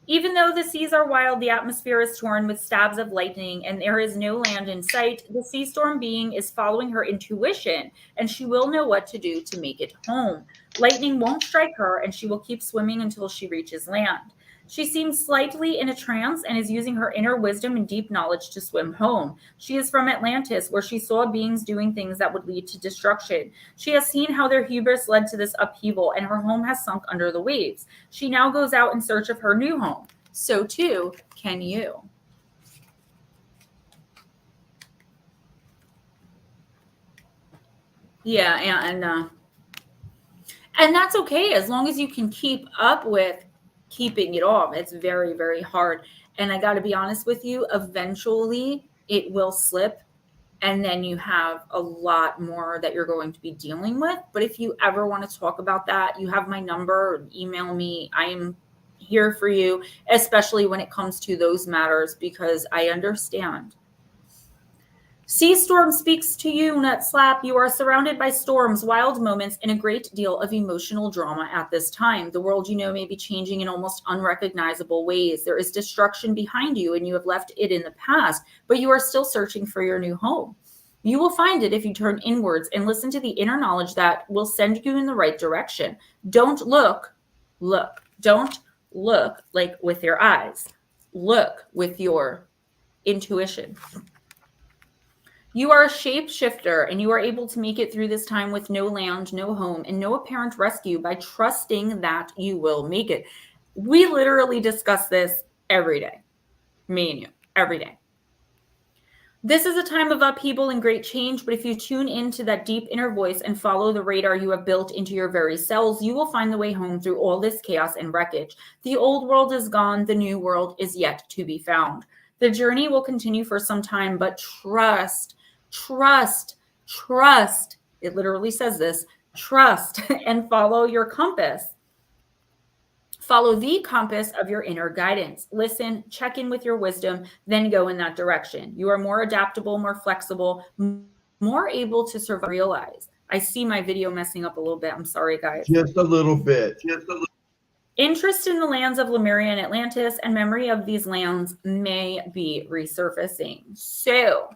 Even though the seas are wild, the atmosphere is torn with stabs of lightning, and there is no land in sight, the sea storm being is following her intuition, and she will know what to do to make it home. Lightning won't strike her, and she will keep swimming until she reaches land. She seems slightly in a trance and is using her inner wisdom and deep knowledge to swim home. She is from Atlantis, where she saw beings doing things that would lead to destruction. She has seen how their hubris led to this upheaval, and her home has sunk under the waves. She now goes out in search of her new home. So too can you. Yeah, and that's okay as long as you can keep up with keeping it off. It's very, very hard. And I got to be honest with you, eventually it will slip. And then you have a lot more that you're going to be dealing with. But if you ever want to talk about that, you have my number, email me. I am here for you, especially when it comes to those matters, because I understand. Sea Storm speaks to you, Nutslap. You are surrounded by storms, wild moments, and a great deal of emotional drama at this time. The world you know may be changing in almost unrecognizable ways. There is destruction behind you, and you have left it in the past, but you are still searching for your new home. You will find it if you turn inwards and listen to the inner knowledge that will send you in the right direction. Don't look. Don't look like with your eyes. Look with your intuition. You are a shapeshifter, and you are able to make it through this time with no land, no home, and no apparent rescue by trusting that you will make it. We literally discuss this every day, me and you, every day. This is a time of upheaval and great change, but if you tune into that deep inner voice and follow the radar you have built into your very cells, you will find the way home through all this chaos and wreckage. The old world is gone. The new world is yet to be found. The journey will continue for some time, but trust. It literally says this, trust and follow your compass. Follow the compass of your inner guidance. Listen, check in with your wisdom, then go in that direction. You are more adaptable, more flexible, more able to survive. Realize. I see my video messing up a little bit. I'm sorry, guys. Just a little bit. Interest in the lands of Lemuria and Atlantis and memory of these lands may be resurfacing. So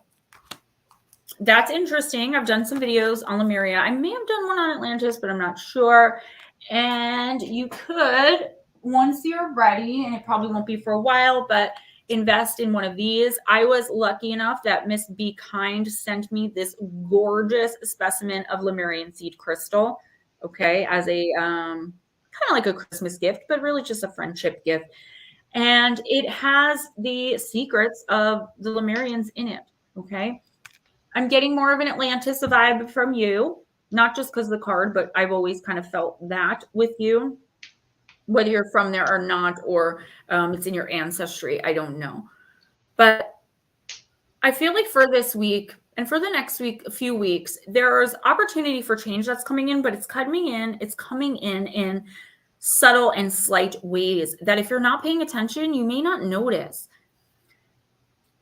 that's interesting. I've done some videos on Lemuria. I may have done one on Atlantis, but I'm not sure. And you could, once you're ready, and it probably won't be for a while, but invest in one of these. I was lucky enough that Miss Be Kind sent me this gorgeous specimen of Lemurian seed crystal, okay, as a kind of like a Christmas gift, but really just a friendship gift. And it has the secrets of the Lemurians in it, okay? I'm getting more of an Atlantis vibe from you, not just because of the card, but I've always kind of felt that with you, whether you're from there or not, or it's in your ancestry. I don't know. But I feel like for this week and for the next week, a few weeks, there's opportunity for change that's coming in, but it's coming in subtle and slight ways that if you're not paying attention, you may not notice.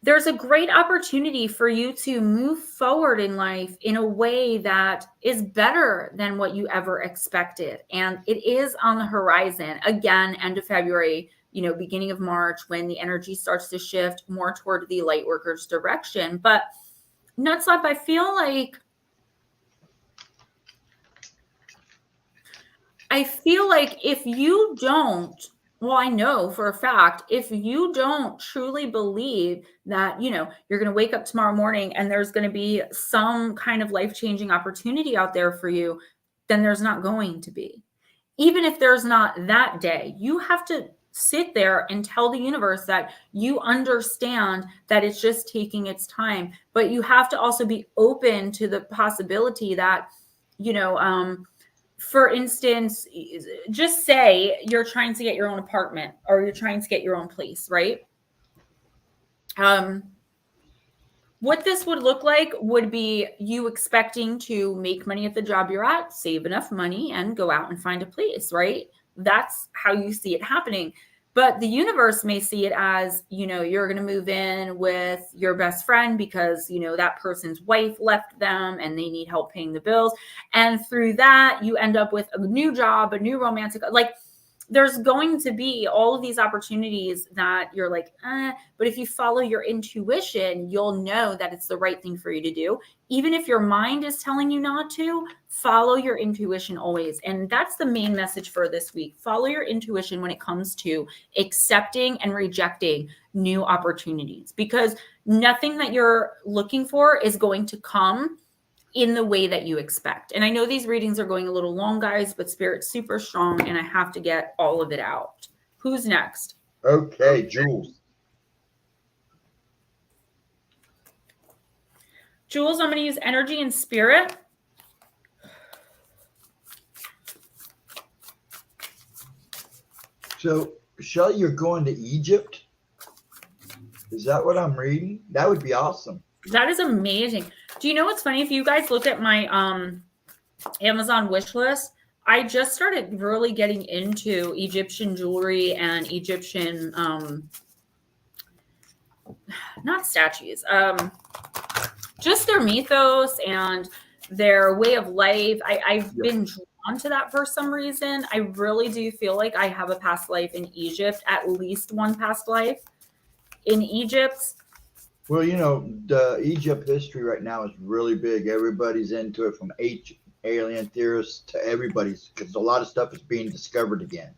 There's a great opportunity for you to move forward in life in a way that is better than what you ever expected. And it is on the horizon. Again, end of February, beginning of March, when the energy starts to shift more toward the light workers direction. But Nutslap, I feel like if you don't, well, I know for a fact, if you don't truly believe that, you're going to wake up tomorrow morning and there's going to be some kind of life-changing opportunity out there for you, then there's not going to be. Even if there's not that day, you have to sit there and tell the universe that you understand that it's just taking its time. But you have to also be open to the possibility that, for instance, just say you're trying to get your own apartment or you're trying to get your own place, right? What this would look like would be you expecting to make money at the job you're at, save enough money, and go out and find a place, right? That's how you see it happening. But the universe may see it as, you're going to move in with your best friend because, that person's wife left them and they need help paying the bills. And through that, you end up with a new job, a new romantic, there's going to be all of these opportunities that you're like, but if you follow your intuition, you'll know that it's the right thing for you to do. Even if your mind is telling you not to, follow your intuition always. And that's the main message for this week. Follow your intuition when it comes to accepting and rejecting new opportunities, because nothing that you're looking for is going to come in the way that you expect. And I know these readings are going a little long, guys, but Spirit's super strong and I have to get all of it out. Who's next? Okay, Jules. Jules, I'm going to use energy and spirit. So, Shelly, you're going to Egypt? Is that what I'm reading? That would be awesome. That is amazing. Do you know what's funny? If you guys look at my Amazon wish list, I just started really getting into Egyptian jewelry and Egyptian, not statues, just their mythos and their way of life. I've been drawn to that for some reason. I really do feel like I have a past life in Egypt, at least one past life in Egypt. Well, the Egypt history right now is really big. Everybody's into it, from alien theorists to everybody's, because a lot of stuff is being discovered again.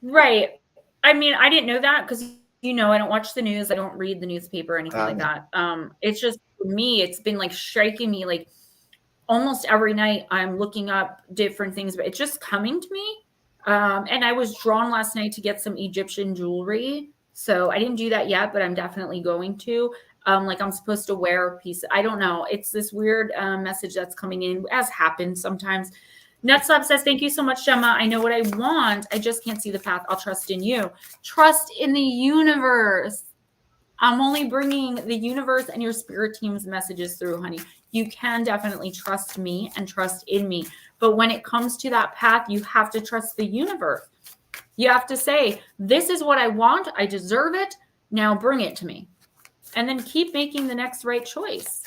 Right. I mean, I didn't know that because, I don't watch the news. I don't read the newspaper or anything like that. It's just, for me, it's been like striking me, like almost every night I'm looking up different things, but it's just coming to me. And I was drawn last night to get some Egyptian jewelry. So I didn't do that yet, but I'm definitely going to. I'm supposed to wear a piece. I don't know. It's this weird message that's coming in, as happens sometimes. Nutslab says, thank you so much, Gemma. I know what I want. I just can't see the path. I'll trust in you. Trust in the universe. I'm only bringing the universe and your spirit team's messages through, honey. You can definitely trust me and trust in me. But when it comes to that path, you have to trust the universe. You have to say, this is what I want. I deserve it. Now bring it to me. And then keep making the next right choice.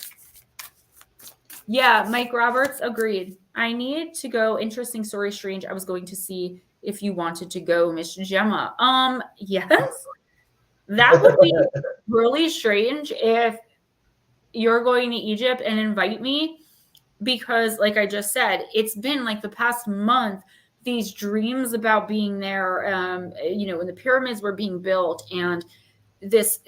Yeah, Mike Roberts agreed. I need to go. Interesting story, strange. I was going to see if you wanted to go, Miss Gemma. Yes, that would be really strange if you're going to Egypt and invite me, because like I just said, it's been like the past month, these dreams about being there, when the pyramids were being built, and this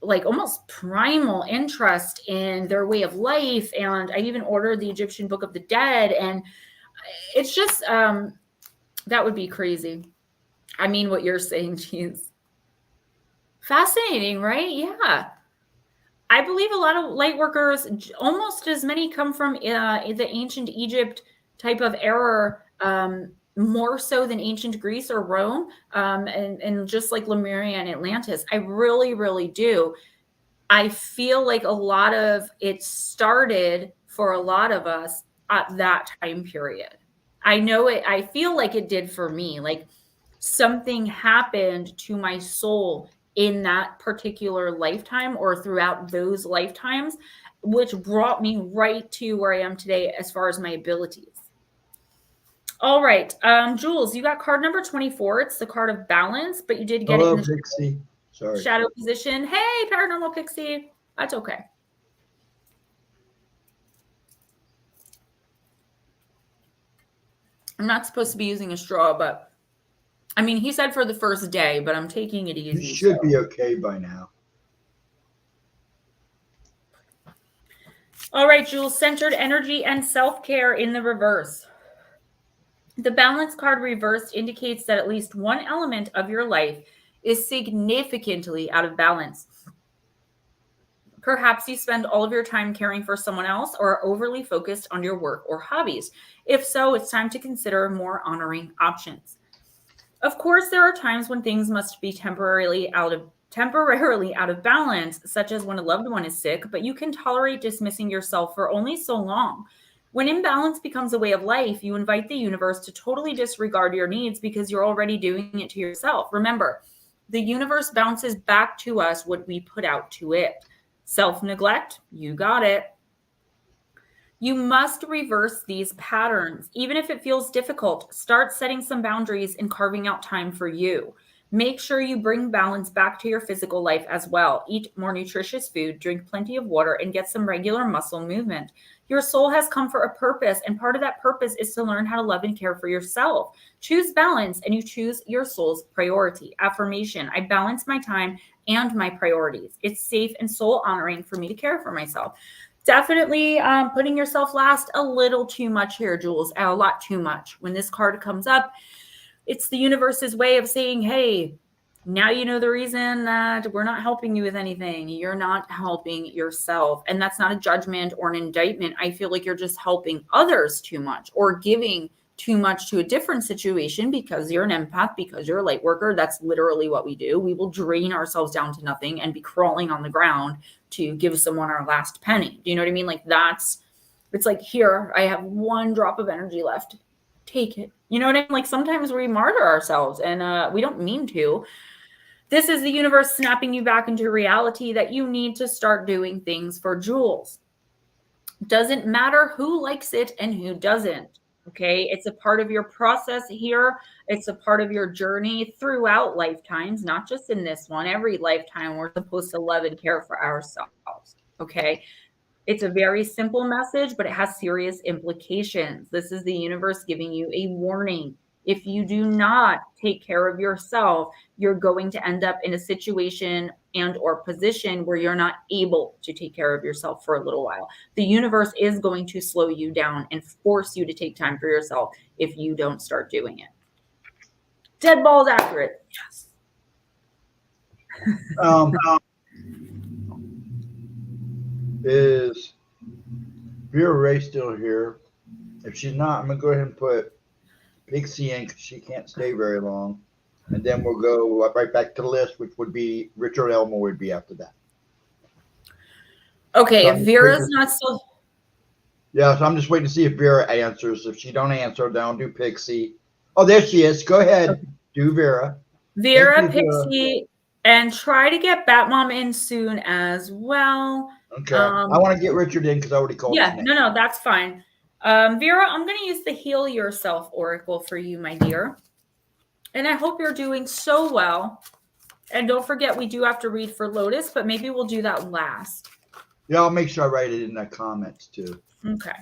like almost primal interest in their way of life. And I even ordered the Egyptian Book of the Dead, and it's just that would be crazy. I mean, what you're saying, geez. Fascinating, right? Yeah. I believe a lot of light workers, almost as many, come from the ancient Egypt type of era, more so than ancient Greece or Rome, and just like Lemuria and Atlantis. I really, really do. I feel like a lot of it started for a lot of us at that time period. I know it, I feel like it did for me. Like something happened to my soul in that particular lifetime or throughout those lifetimes, which brought me right to where I am today as far as my abilities. All right. Jules, you got card number 24. It's the card of balance, but you did get it in the Pixie. Sorry. shadow position. Hey, paranormal Pixie. That's okay. I'm not supposed to be using a straw, but I mean, he said for the first day, but I'm taking it easy. You should be okay by now. All right, Jules, centered energy and self-care in the reverse. The balance card reversed indicates that at least one element of your life is significantly out of balance. Perhaps you spend all of your time caring for someone else or are overly focused on your work or hobbies. If so, it's time to consider more honoring options. Of course, there are times when things must be temporarily out of balance, such as when a loved one is sick, but you can tolerate dismissing yourself for only so long. When imbalance becomes a way of life, you invite the universe to totally disregard your needs because you're already doing it to yourself. Remember, the universe bounces back to us what we put out to it. Self-neglect, you got it. You must reverse these patterns. Even if it feels difficult, start setting some boundaries and carving out time for you. Make sure you bring balance back to your physical life as well. Eat more nutritious food, drink plenty of water, and get some regular muscle movement. Your soul has come for a purpose, and part of that purpose is to learn how to love and care for yourself. Choose balance, and you choose your soul's priority. Affirmation: I balance my time and my priorities. It's safe and soul honoring for me to care for myself. Definitely putting yourself last a little too much here, Jules, a lot too much. When this card comes up, it's the universe's way of saying, hey, now you know the reason that we're not helping you with anything. You're not helping yourself. And that's not a judgment or an indictment. I feel like you're just helping others too much or giving too much to a different situation because you're an empath, because you're a light worker. That's literally what we do. We will drain ourselves down to nothing and be crawling on the ground to give someone our last penny. Do you know what I mean? Like it's like, here, I have one drop of energy left. Take it. You know what I mean? Like sometimes we martyr ourselves and we don't mean to. This is the universe snapping you back into reality that you need to start doing things for Jules. Doesn't matter who likes it and who doesn't. Okay. It's a part of your process here. It's a part of your journey throughout lifetimes, not just in this one. Every lifetime, we're supposed to love and care for ourselves. Okay. It's a very simple message, but it has serious implications. This is the universe giving you a warning. If you do not take care of yourself, you're going to end up in a situation and or position where you're not able to take care of yourself for a little while. The universe is going to slow you down and force you to take time for yourself if you don't start doing it. Dead balls accurate. Yes. Is Vera Ray still here? If she's not, I'm going to go ahead and put Pixie in because she can't stay very long. And then we'll go right back to the list, which would be Richard Elmore would be after that. Okay, so if Vera's not still... Yeah, so I'm just waiting to see if Vera answers. If she don't answer, then I'll do Pixie. Oh, there she is. Go ahead. Okay. Do Vera. Vera, Pixie, and try to get Batmom in soon as well. Okay. I want to get Richard in because I already called his name. No, that's fine. Vera, I'm going to use the Heal Yourself Oracle for you, my dear. And I hope you're doing so well. And don't forget, we do have to read for Lotus, but maybe we'll do that last. Yeah, I'll make sure I write it in the comments too. Okay.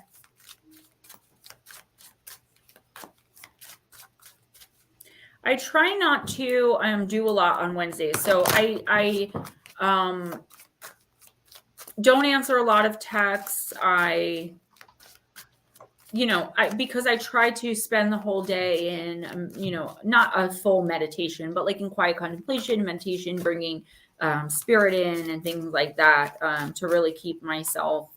I try not to do a lot on Wednesdays. So I don't answer a lot of texts. Because I try to spend the whole day in, not a full meditation, but like in quiet contemplation, meditation, bringing spirit in and things like that, to really keep myself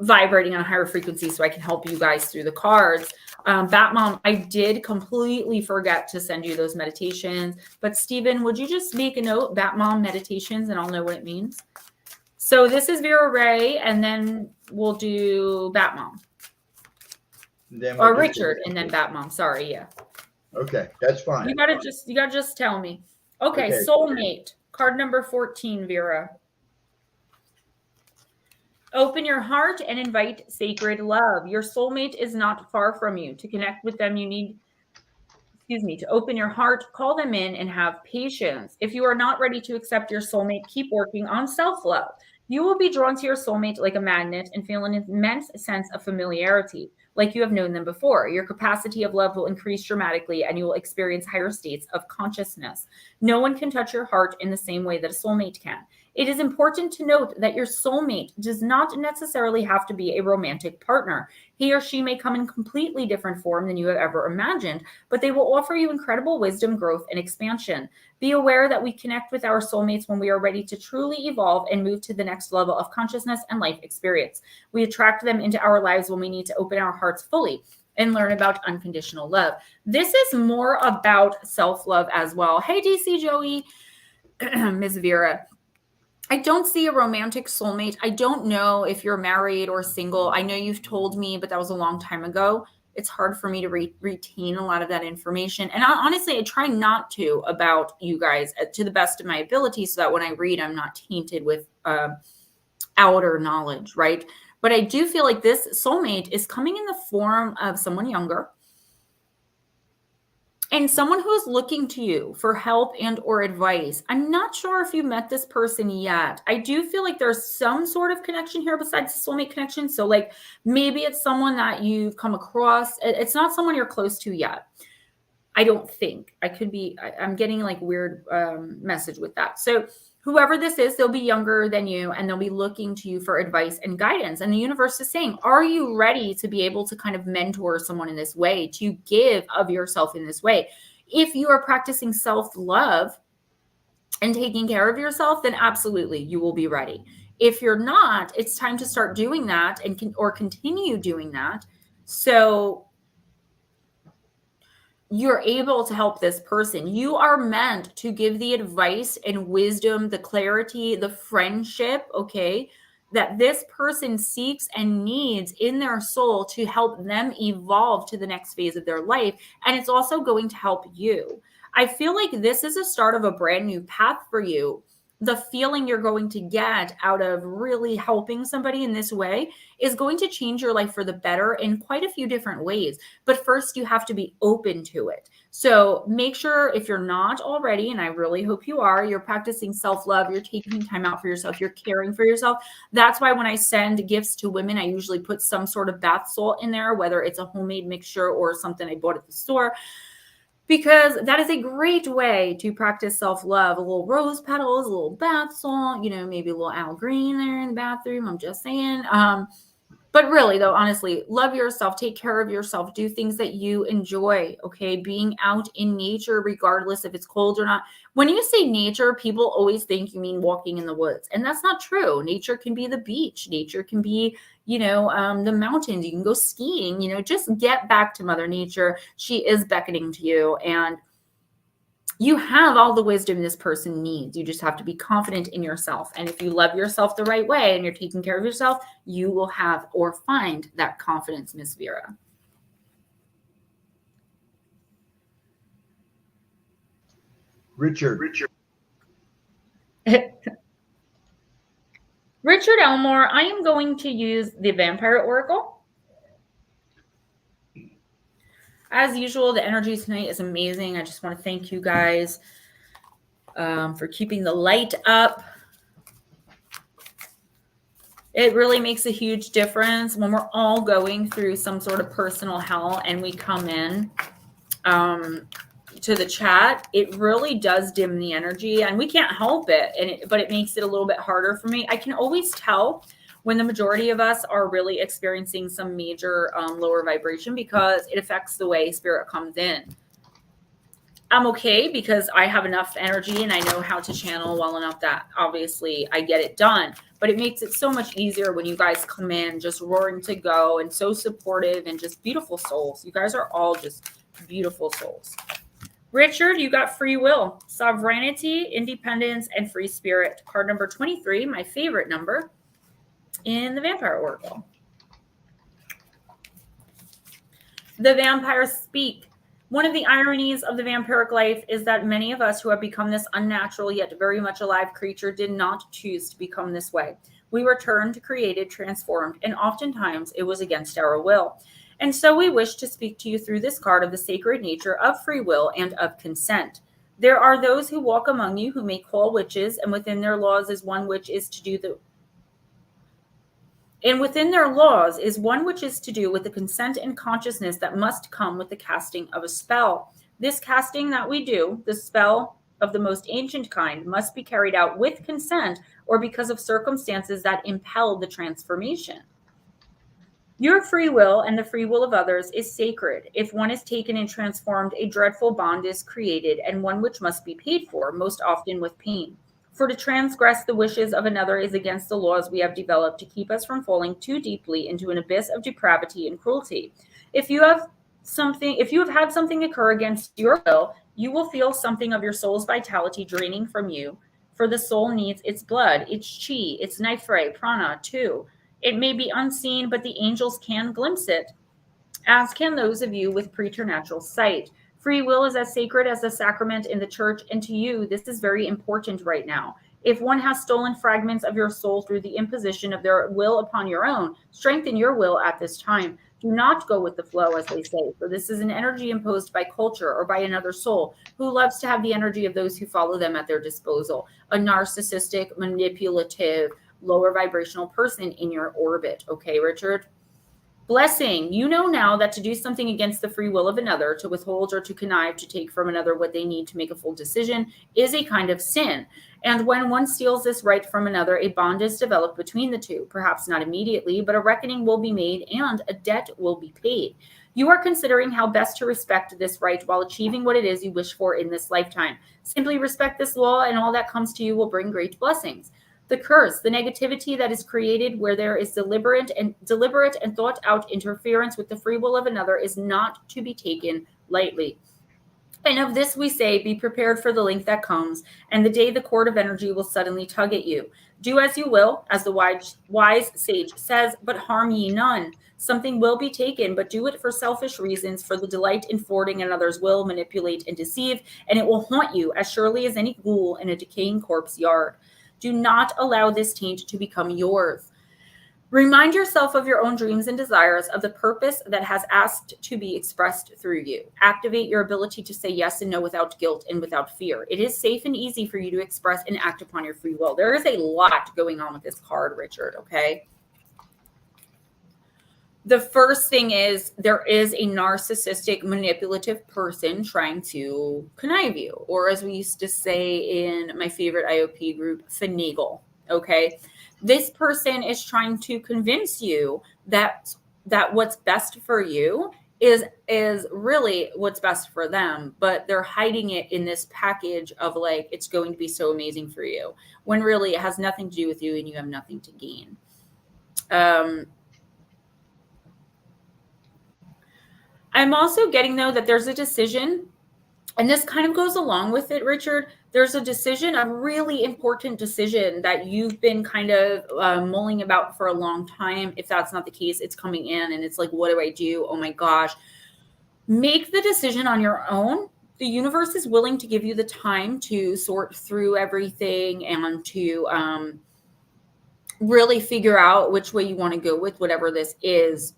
vibrating on a higher frequency so I can help you guys through the cards. Bat Mom, I did completely forget to send you those meditations, but Stephen, would you just make a note, Bat Mom meditations, and I'll know what it means? So this is Vera Ray, and then we'll do Bat Mom. Or Richard, and then Bat Mom. Sorry, yeah. Okay, that's fine. You gotta just tell me. Okay, soulmate, card number 14, Vera. Open your heart and invite sacred love. Your soulmate is not far from you. To connect with them, you need, to open your heart, call them in, and have patience. If you are not ready to accept your soulmate, keep working on self-love. You will be drawn to your soulmate like a magnet and feel an immense sense of familiarity, like you have known them before. Your capacity of love will increase dramatically, and you will experience higher states of consciousness. No one can touch your heart in the same way that a soulmate can. It is important to note that your soulmate does not necessarily have to be a romantic partner. He or she may come in completely different form than you have ever imagined, but they will offer you incredible wisdom, growth, and expansion. Be aware that we connect with our soulmates when we are ready to truly evolve and move to the next level of consciousness and life experience. We attract them into our lives when we need to open our hearts fully and learn about unconditional love. This is more about self-love as well. Hey, DC Joey, Ms. Vera. I don't see a romantic soulmate. I don't know if you're married or single. I know you've told me, but that was a long time ago. It's hard for me to retain a lot of that information. And honestly, I try not to about you guys to the best of my ability so that when I read, I'm not tainted with outer knowledge, right? But I do feel like this soulmate is coming in the form of someone younger, and someone who is looking to you for help and or advice. I'm not sure if you met this person yet. I do feel like there's some sort of connection here besides the soulmate connection. So like maybe it's someone that you've come across. It's not someone you're close to yet. I don't think. I'm getting like weird message with that. So whoever this is, they'll be younger than you and they'll be looking to you for advice and guidance. And the universe is saying, are you ready to be able to kind of mentor someone in this way, to give of yourself in this way? If you are practicing self-love and taking care of yourself, then absolutely you will be ready. If you're not, it's time to start doing that and continue doing that. So you're able to help this person. You are meant to give the advice and wisdom, the clarity, the friendship, okay, that this person seeks and needs in their soul to help them evolve to the next phase of their life. And it's also going to help you. I feel like this is a start of a brand new path for you. The feeling you're going to get out of really helping somebody in this way is going to change your life for the better in quite a few different ways. But first, you have to be open to it. So make sure if you're not already, and I really hope you are, you're practicing self-love, you're taking time out for yourself, you're caring for yourself. That's why when I send gifts to women, I usually put some sort of bath salt in there, whether it's a homemade mixture or something I bought at the store, because that is a great way to practice self-love. A little rose petals, a little bath salt, maybe a little Al Green there in the bathroom. I'm just saying. But really, though, honestly, love yourself, take care of yourself, do things that you enjoy, okay? Being out in nature, regardless if it's cold or not. When you say nature, people always think you mean walking in the woods. And that's not true. Nature can be the beach. Nature can be, the mountains. You can go skiing, just get back to Mother Nature. She is beckoning to you. And you have all the wisdom this person needs. You just have to be confident in yourself. And if you love yourself the right way and you're taking care of yourself, you will have or find that confidence, Miss Vera. Richard. Richard, Richard Elmore, I am going to use the Vampire Oracle. As usual, the energy tonight is amazing. I just want to thank you guys for keeping the light up. It really makes a huge difference when we're all going through some sort of personal hell and we come in to the chat. It really does dim the energy, and we can't help it, but it makes it a little bit harder for me. I can always tell when the majority of us are really experiencing some major lower vibration because it affects the way spirit comes in. I'm okay because I have enough energy and I know how to channel well enough that obviously I get it done. But it makes it so much easier when you guys come in just roaring to go and so supportive and just beautiful souls. You guys are all just beautiful souls. Richard, you got free will, sovereignty, independence, and free spirit. Card number 23, my favorite number in the Vampire Oracle. The vampires speak. One of the ironies of the vampiric life is that many of us who have become this unnatural yet very much alive creature did not choose to become this way. We were turned, created, transformed, and oftentimes it was against our will. And so we wish to speak to you through this card of the sacred nature of free will and of consent. There are those who walk among you who may call witches, and within their laws is one which is to do with the consent and consciousness that must come with the casting of a spell. This casting that we do, the spell of the most ancient kind, must be carried out with consent or because of circumstances that impel the transformation. Your free will and the free will of others is sacred. If one is taken and transformed, a dreadful bond is created, and one which must be paid for, most often with pain. For to transgress the wishes of another is against the laws we have developed to keep us from falling too deeply into an abyss of depravity and cruelty. If you have had something occur against your will, you will feel something of your soul's vitality draining from you, for the soul needs its blood, its chi, its nifre, prana, too. It may be unseen, but the angels can glimpse it, as can those of you with preternatural sight. Free will is as sacred as the sacrament in the church, and to you, this is very important right now. If one has stolen fragments of your soul through the imposition of their will upon your own, strengthen your will at this time. Do not go with the flow, as they say, for this is an energy imposed by culture or by another soul who loves to have the energy of those who follow them at their disposal. A narcissistic, manipulative, lower vibrational person in your orbit. Okay, Richard? Blessing, you know now that to do something against the free will of another, to withhold or to connive to take from another what they need to make a full decision, is a kind of sin. And when one steals this right from another, a bond is developed between the two. Perhaps not immediately, but a reckoning will be made and a debt will be paid. You are considering how best to respect this right while achieving what it is you wish for in this lifetime. Simply respect this law, and all that comes to you will bring great blessings. The curse, the negativity that is created where there is deliberate and thought out interference with the free will of another, is not to be taken lightly. And of this we say, be prepared for the length that comes, and the day the cord of energy will suddenly tug at you. Do as you will, as the wise sage says, but harm ye none. Something will be taken, but do it for selfish reasons, for the delight in thwarting another's will, manipulate and deceive, and it will haunt you as surely as any ghoul in a decaying corpse yard. Do not allow this taint to become yours. Remind yourself of your own dreams and desires, of the purpose that has asked to be expressed through you. Activate your ability to say yes and no without guilt and without fear. It is safe and easy for you to express and act upon your free will. There is a lot going on with this card, Richard, okay? The first thing is there is a narcissistic, manipulative person trying to connive you, or as we used to say in my favorite IOP group, finagle, okay? This person is trying to convince you that what's best for you is really what's best for them, but they're hiding it in this package of like, it's going to be so amazing for you, when really it has nothing to do with you and you have nothing to gain. I'm also getting, though, that there's a decision, and this kind of goes along with it, Richard. There's a decision, a really important decision that you've been kind of mulling about for a long time. If that's not the case, it's coming in and it's like, what do I do? Oh my gosh. Make the decision on your own. The universe is willing to give you the time to sort through everything and to really figure out which way you want to go with whatever this is.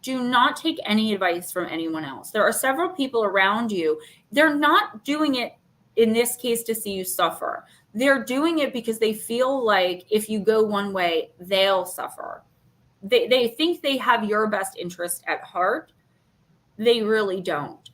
Do not take any advice from anyone else. There are several people around you. They're not doing it in this case to see you suffer. They're doing it because they feel like if you go one way, they'll suffer. They think they have your best interest at heart. They really don't.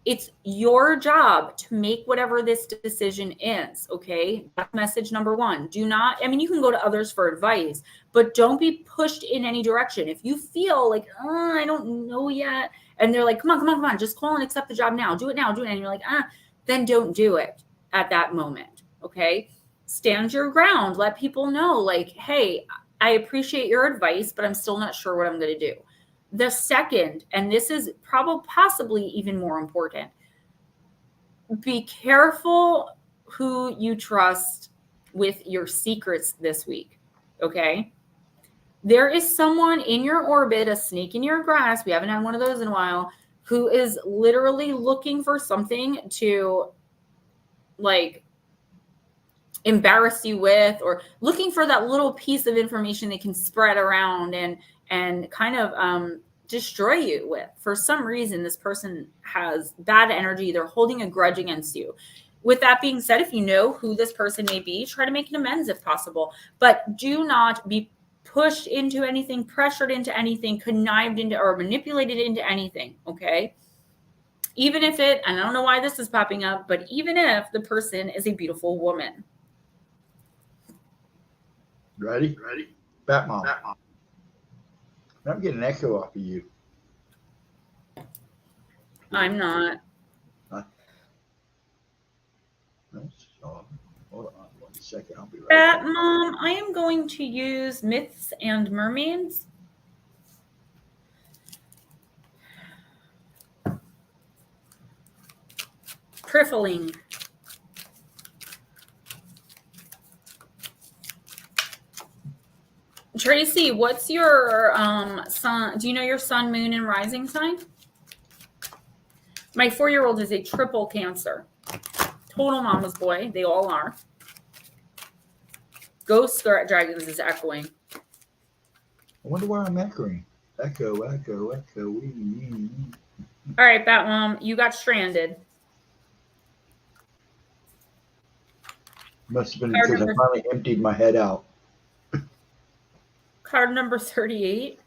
It's your job to make whatever this decision is, okay? That's message number one. Do not, I mean, you can go to others for advice, but don't be pushed in any direction. If you feel like, oh, I don't know yet, and they're like, come on, just call and accept the job now. Do it now, and you're like, then don't do it at that moment, okay? Stand your ground. Let people know, like, hey, I appreciate your advice, but I'm still not sure what I'm going to do. The second, and this is probably possibly even more important, be careful who you trust with your secrets this week, okay? There is someone in your orbit, a snake in your grass, we haven't had one of those in a while, who is literally looking for something to, like, embarrass you with, or looking for that little piece of information they can spread around and kind of destroy you with. For some reason, this person has bad energy. They're holding a grudge against you. With that being said, if you know who this person may be, try to make an amends if possible. But do not be pushed into anything, pressured into anything, connived into, or manipulated into anything, okay? Even if it, and I don't know why this is popping up, but even if the person is a beautiful woman. Ready? Batmom. I'm getting an echo off of you. I'm not. Hold on 1 second. I'll be right back. Batmom, I am going to use Myths and Mermaids. Crippling. Tracy, what's your sun? Do you know your sun, moon, and rising sign? My 4-year-old is a triple Cancer. Total mama's boy. They all are. Ghostdragonzw is echoing. I wonder why I'm echoing. Echo. All right, Batmom, you got stranded. Must have been because I finally emptied my head out. Card number 38.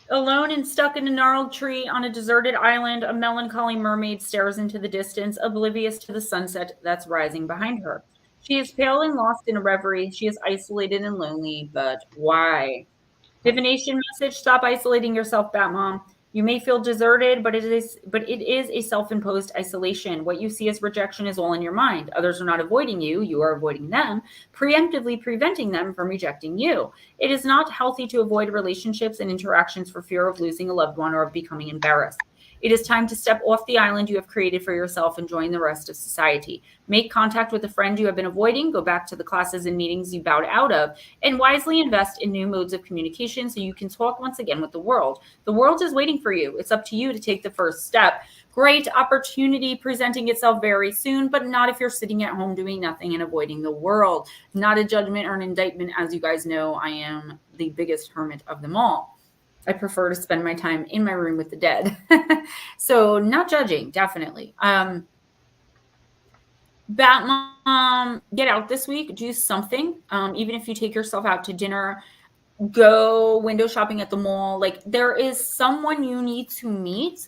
Alone and stuck in a gnarled tree on a deserted island, a melancholy mermaid stares into the distance, oblivious to the sunset that's rising behind her. She is pale and lost in a reverie. She is isolated and lonely, but why? Divination message: stop isolating yourself, Batmom. You may feel deserted, but it is a self-imposed isolation. What you see as rejection is all in your mind. Others are not avoiding you. You are avoiding them, preemptively preventing them from rejecting you. It is not healthy to avoid relationships and interactions for fear of losing a loved one or of becoming embarrassed. It is time to step off the island you have created for yourself and join the rest of society. Make contact with a friend you have been avoiding, go back to the classes and meetings you bowed out of, and wisely invest in new modes of communication so you can talk once again with the world. The world is waiting for you. It's up to you to take the first step. Great opportunity presenting itself very soon, but not if you're sitting at home doing nothing and avoiding the world. Not a judgment or an indictment. As you guys know, I am the biggest hermit of them all. I prefer to spend my time in my room with the dead. So not judging, definitely. Batmom, get out this week, do something. Even if you take yourself out to dinner, go window shopping at the mall. Like, there is someone you need to meet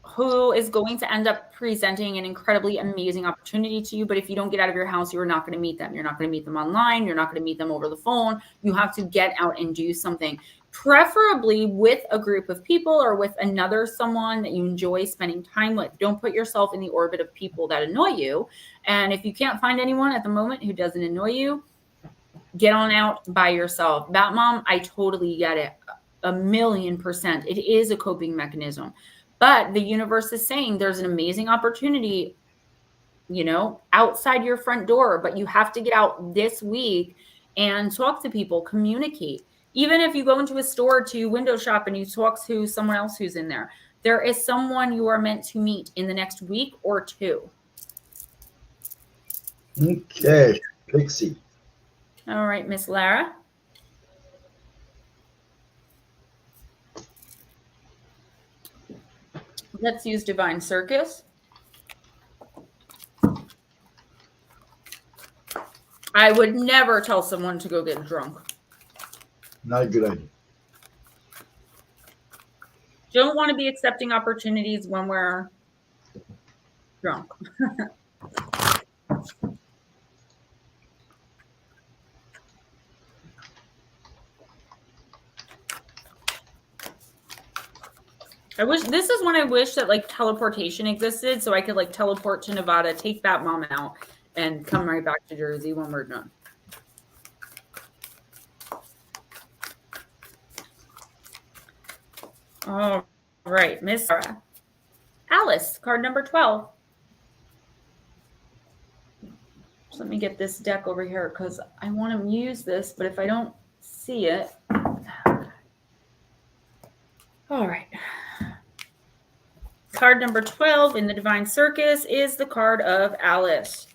who is going to end up presenting an incredibly amazing opportunity to you. But if you don't get out of your house, you're not going to meet them. You're not going to meet them online. You're not going to meet them over the phone. You have to get out and do something, preferably with a group of people or with another someone that you enjoy spending time with. Don't put yourself in the orbit of people that annoy you. And if you can't find anyone at the moment who doesn't annoy you, get on out by yourself. Batmom, I totally get it. 1,000,000%. It is a coping mechanism. But the universe is saying there's an amazing opportunity, you know, outside your front door, but you have to get out this week and talk to people, communicate. Even if you go into a store to window shop and you talk to someone else who's in there, there is someone you are meant to meet in the next week or two. Okay, Pixie. All right, Miss Lara. Let's use Divine Circus. I would never tell someone to go get drunk. Not a good idea. Don't want to be accepting opportunities when we're drunk. This is when I wish that like teleportation existed so I could like teleport to Nevada, take that mom out, and come right back to Jersey when we're done. All right, Miss Sarah. Alice, card number 12. So let me get this deck over here because I want to use this, but if I don't see it. All right. Card number 12 in the Divine Circus is the card of Alice.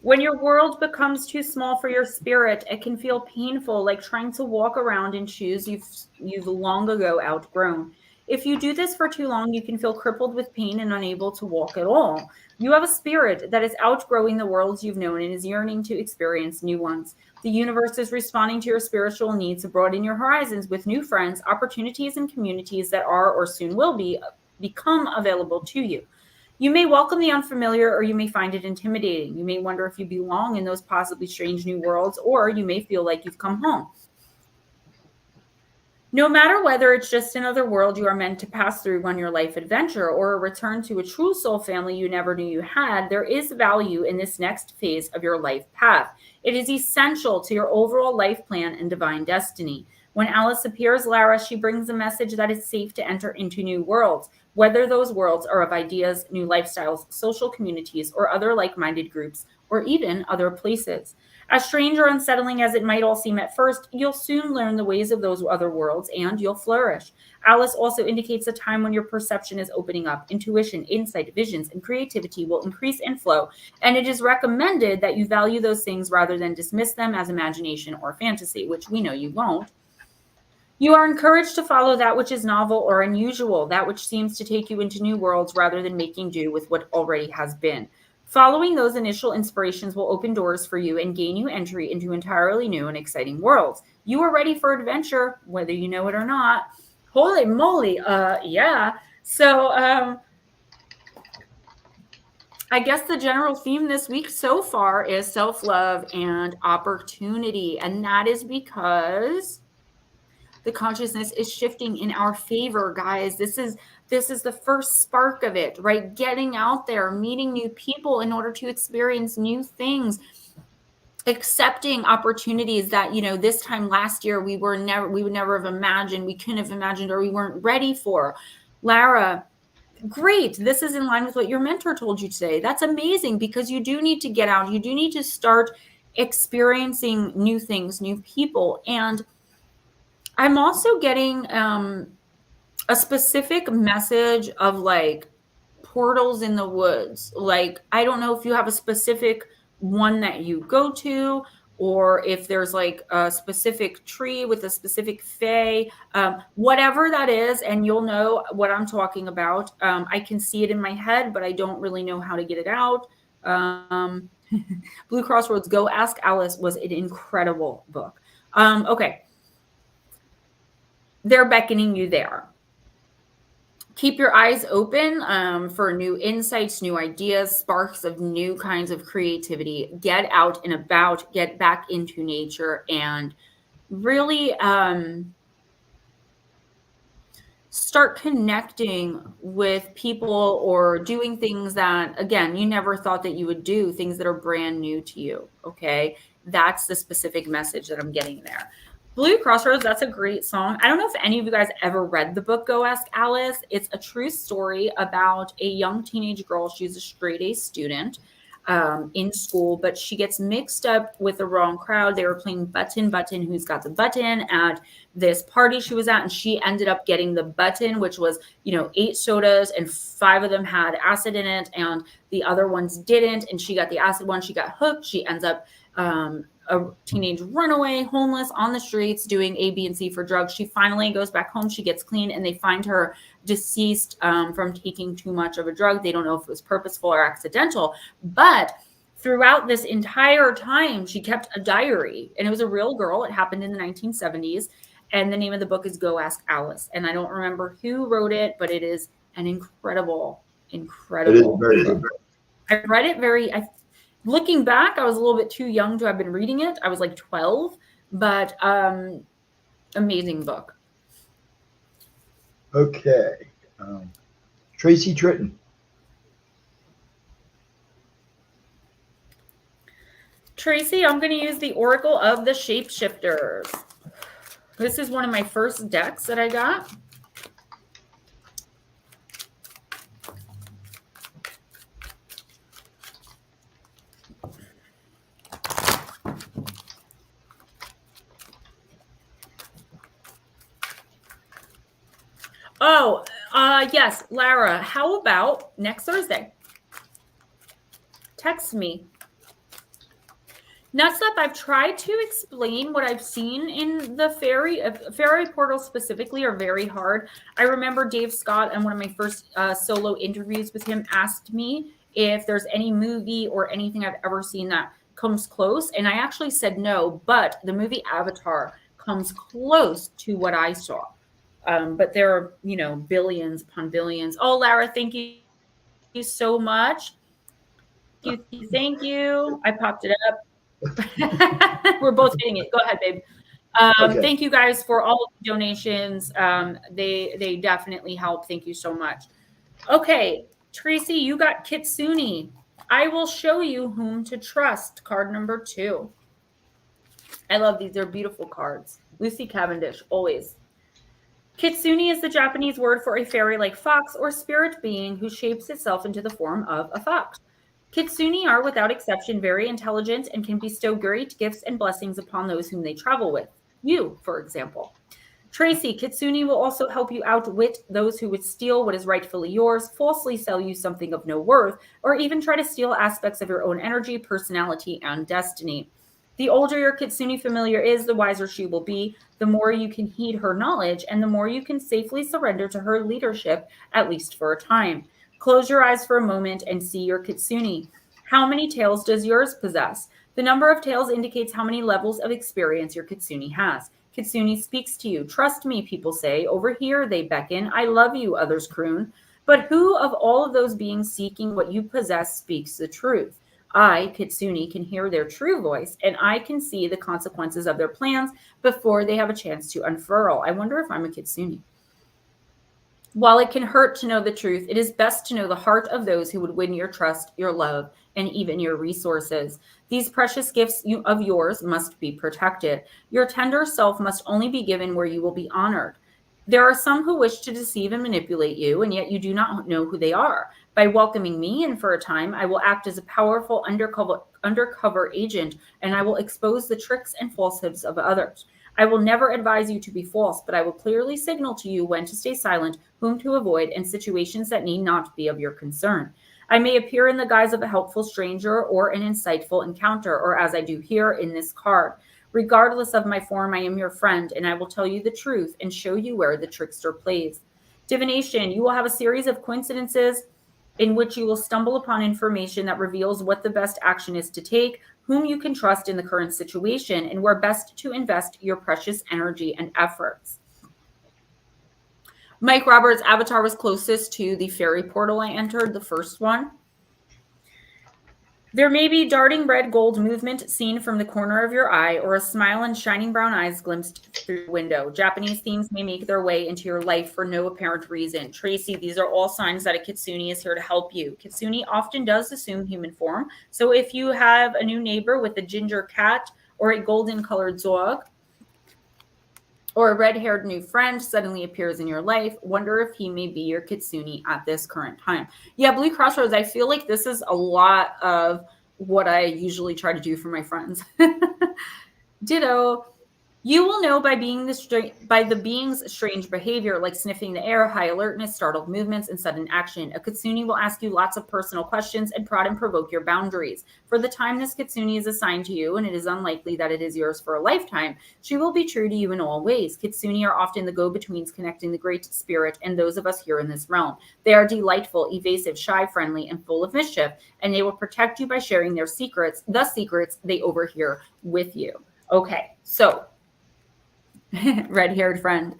When your world becomes too small for your spirit, it can feel painful, like trying to walk around in shoes you've long ago outgrown. If you do this for too long, you can feel crippled with pain and unable to walk at all. You have a spirit that is outgrowing the worlds you've known and is yearning to experience new ones. The universe is responding to your spiritual needs to broaden your horizons with new friends, opportunities, and communities that are or soon will become available to you. You may welcome the unfamiliar or you may find it intimidating. You may wonder if you belong in those possibly strange new worlds, or you may feel like you've come home. No matter whether it's just another world you are meant to pass through on your life adventure or a return to a true soul family you never knew you had, there is value in this next phase of your life path. It is essential to your overall life plan and divine destiny. When Alice appears, Lara, she brings a message that it's safe to enter into new worlds, whether those worlds are of ideas, new lifestyles, social communities, or other like-minded groups, or even other places. As strange or unsettling as it might all seem at first, you'll soon learn the ways of those other worlds and you'll flourish. Alice also indicates a time when your perception is opening up. Intuition, insight, visions, and creativity will increase and flow, and it is recommended that you value those things rather than dismiss them as imagination or fantasy, which we know you won't. You are encouraged to follow that which is novel or unusual, that which seems to take you into new worlds rather than making do with what already has been. Following those initial inspirations will open doors for you and gain you entry into entirely new and exciting worlds. You are ready for adventure, whether you know it or not. Holy moly, yeah. So, I guess the general theme this week so far is self-love and opportunity, and that is because the consciousness is shifting in our favor, guys. This is the first spark of it, right? Getting out there, meeting new people in order to experience new things, accepting opportunities that, this time last year we would never have imagined, we couldn't have imagined, or we weren't ready for. Lara, great. This is in line with what your mentor told you today. That's amazing, because you do need to get out. You do need to start experiencing new things, new people. And I'm also getting a specific message of like portals in the woods. Like, I don't know if you have a specific one that you go to, or if there's like a specific tree with a specific fae, whatever that is, and you'll know what I'm talking about. I can see it in my head, but I don't really know how to get it out. Blue Crossroads, Go Ask Alice was an incredible book. Okay. They're beckoning you there. Keep your eyes open for new insights, new ideas, sparks of new kinds of creativity. Get out and about, get back into nature, and really start connecting with people or doing things that, again, you never thought that you would do, things that are brand new to you, okay? That's the specific message that I'm getting there. Blue Crossroads, that's a great song. I don't know if any of you guys ever read the book Go Ask Alice. It's a true story about a young teenage girl. She's a straight A student. in school, but she gets mixed up with the wrong crowd. They were playing Button, Who's Got the Button at this party she was at, and she ended up getting the button, which was, 8 sodas, and 5 of them had acid in it, and the other ones didn't, and she got the acid one. She got hooked. She ends up a teenage runaway, homeless on the streets, doing A, B, and C for drugs. She finally goes back home. She gets clean, and they find her deceased from taking too much of a drug. They don't know if it was purposeful or accidental, but throughout this entire time, she kept a diary, and it was a real girl. It happened in the 1970s, and the name of the book is Go Ask Alice. And I don't remember who wrote it, but it is an incredible It is very good. I read it looking back, I was a little bit too young to have been reading it. I was like 12, but amazing book. Okay. Tracy Tritton. Tracy, I'm going to use the Oracle of the Shapeshifters. This is one of my first decks that I got. Oh, yes, Lara, how about next Thursday? Text me. Next up, I've tried to explain what I've seen in the fairy portals specifically are very hard. I remember Dave Scott in one of my first solo interviews with him asked me if there's any movie or anything I've ever seen that comes close. And I actually said no, but the movie Avatar comes close to what I saw. But there are, billions upon billions. Oh, Lara, thank you so much. Thank you. I popped it up. We're both hitting it. Go ahead, babe. Okay. Thank you guys for all of the donations. They definitely help. Thank you so much. Okay, Tracy, you got Kitsune. I will show you whom to trust. Card number 2. I love these. They're beautiful cards. Lucy Cavendish, always. Kitsune is the Japanese word for a fairy-like fox or spirit being who shapes itself into the form of a fox. Kitsune are, without exception, very intelligent and can bestow great gifts and blessings upon those whom they travel with. You, for example. Tracy, Kitsune will also help you outwit those who would steal what is rightfully yours, falsely sell you something of no worth, or even try to steal aspects of your own energy, personality, and destiny. The older your Kitsune familiar is, the wiser she will be, the more you can heed her knowledge, and the more you can safely surrender to her leadership, at least for a time. Close your eyes for a moment and see your Kitsune. How many tails does yours possess? The number of tails indicates how many levels of experience your Kitsune has. Kitsune speaks to you. Trust me, people say. Over here, they beckon. I love you, others croon. But who of all of those beings seeking what you possess speaks the truth? I, Kitsune, can hear their true voice, and I can see the consequences of their plans before they have a chance to unfurl. I wonder if I'm a Kitsune. While it can hurt to know the truth, it is best to know the heart of those who would win your trust, your love, and even your resources. These precious gifts of yours must be protected. Your tender self must only be given where you will be honored. There are some who wish to deceive and manipulate you, and yet you do not know who they are. By welcoming me in for a time, I will act as a powerful undercover agent, and I will expose the tricks and falsehoods of others. I will never advise you to be false, but I will clearly signal to you when to stay silent, whom to avoid, and situations that need not be of your concern. I may appear in the guise of a helpful stranger or an insightful encounter, or as I do here in this card. Regardless of my form, I am your friend, and I will tell you the truth and show you where the trickster plays. Divination, you will have a series of coincidences in which you will stumble upon information that reveals what the best action is to take, whom you can trust in the current situation, and where best to invest your precious energy and efforts. Mike Roberts' avatar was closest to the fairy portal I entered, the first one. There may be darting red gold movement seen from the corner of your eye, or a smile and shining brown eyes glimpsed through the window. Japanese themes may make their way into your life for no apparent reason. Tracy, these are all signs that a Kitsune is here to help you. Kitsune often does assume human form. So if you have a new neighbor with a ginger cat or a golden colored dog, or a red-haired new friend suddenly appears in your life. Wonder if he may be your kitsune at this current time. Yeah, Blue Crossroads, I feel like this is a lot of what I usually try to do for my friends. Ditto. You will know by the being's strange behavior, like sniffing the air, high alertness, startled movements, and sudden action. A kitsune will ask you lots of personal questions and prod and provoke your boundaries. For the time this kitsune is assigned to you, and it is unlikely that it is yours for a lifetime, she will be true to you in all ways. Kitsune are often the go-betweens connecting the great spirit and those of us here in this realm. They are delightful, evasive, shy, friendly, and full of mischief, and they will protect you by sharing their secrets, the secrets they overhear with you. Okay, so red-haired friend.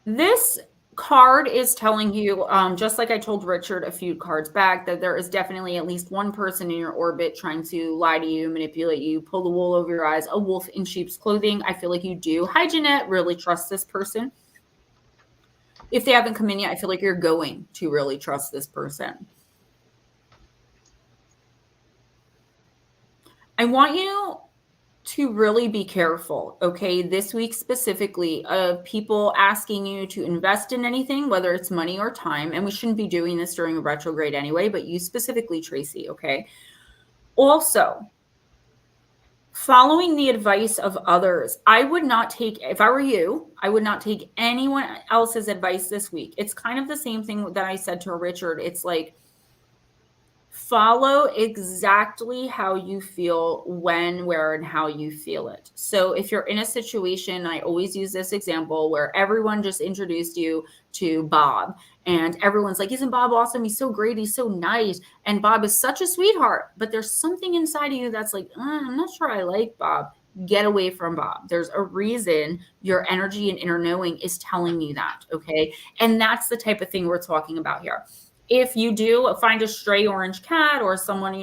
This card is telling you, just like I told Richard a few cards back, that there is definitely at least one person in your orbit trying to lie to you, manipulate you, pull the wool over your eyes, a wolf in sheep's clothing. I feel like you do. Hi, Jeanette. Really trust this person. If they haven't come in yet, I feel like you're going to really trust this person. I want you to really be careful, okay, this week specifically, of people asking you to invest in anything, whether it's money or time. And we shouldn't be doing this during a retrograde anyway, but you specifically, Tracy, okay? Also, following the advice of others. I would not take, if I were you, I would not take anyone else's advice this week. It's kind of the same thing that I said to Richard. It's like, follow exactly how you feel, when, where, and how you feel it. So if you're in a situation, I always use this example where everyone just introduced you to Bob and everyone's like, isn't Bob awesome? He's so great. He's so nice. And Bob is such a sweetheart, but there's something inside of you that's like, I'm not sure I like Bob. Get away from Bob. There's a reason your energy and inner knowing is telling you that. Okay. And that's the type of thing we're talking about here. If you do find a stray orange cat or someone,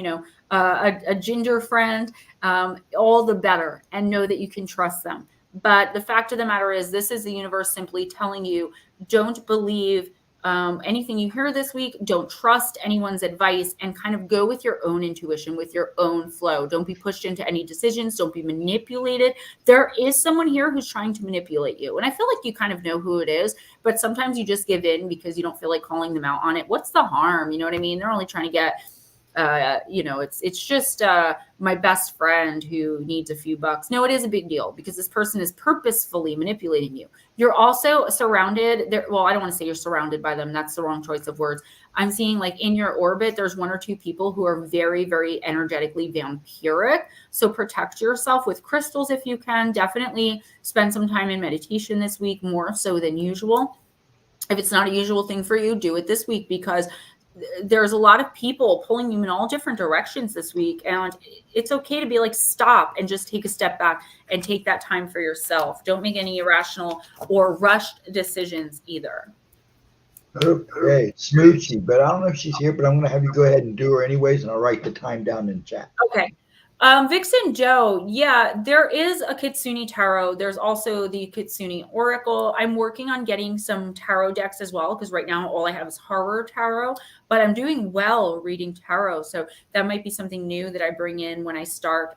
a ginger friend, all the better, and know that you can trust them. But the fact of the matter is, this is the universe simply telling you, don't believe anything you hear this week. Don't trust anyone's advice, and kind of go with your own intuition, with your own flow. Don't be pushed into any decisions. Don't be manipulated. There is someone here who's trying to manipulate you. And I feel like you kind of know who it is, but sometimes you just give in because you don't feel like calling them out on it. What's the harm? You know what I mean? They're only trying to get, it's just my best friend who needs a few bucks. No, it is a big deal because this person is purposefully manipulating you. You're also surrounded there. Well, I don't want to say you're surrounded by them. That's the wrong choice of words. I'm seeing like in your orbit, there's one or two people who are very, very energetically vampiric. So protect yourself with crystals if you can. Definitely spend some time in meditation this week, more so than usual. If it's not a usual thing for you, do it this week, because there's a lot of people pulling you in all different directions this week. And it's okay to be like, stop and just take a step back and take that time for yourself. Don't make any irrational or rushed decisions either. Okay, Smoochy, but I don't know if she's here, but I'm going to have you go ahead and do her anyways, and I'll write the time down in chat. Okay. Vixen Joe, yeah, there is a Kitsune Tarot. There's also the Kitsune Oracle. I'm working on getting some tarot decks as well, because right now all I have is horror tarot, but I'm doing well reading tarot. So that might be something new that I bring in when I start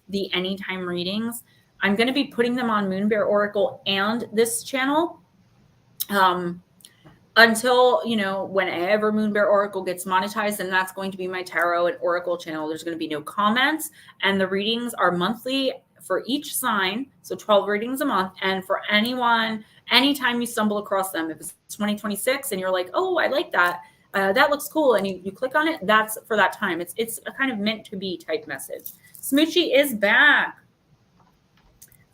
the anytime readings. I'm going to be putting them on Moon Bear Oracle and this channel. Until, whenever Moon Bear Oracle gets monetized, and that's going to be my tarot and oracle channel. There's going to be no comments, and the readings are monthly for each sign. So 12 readings a month. And for anyone, anytime you stumble across them, if it's 2026 and you're like, oh, I like that. That looks cool. And you click on it, that's for that time. It's a kind of meant to be type message. Smoochy is back.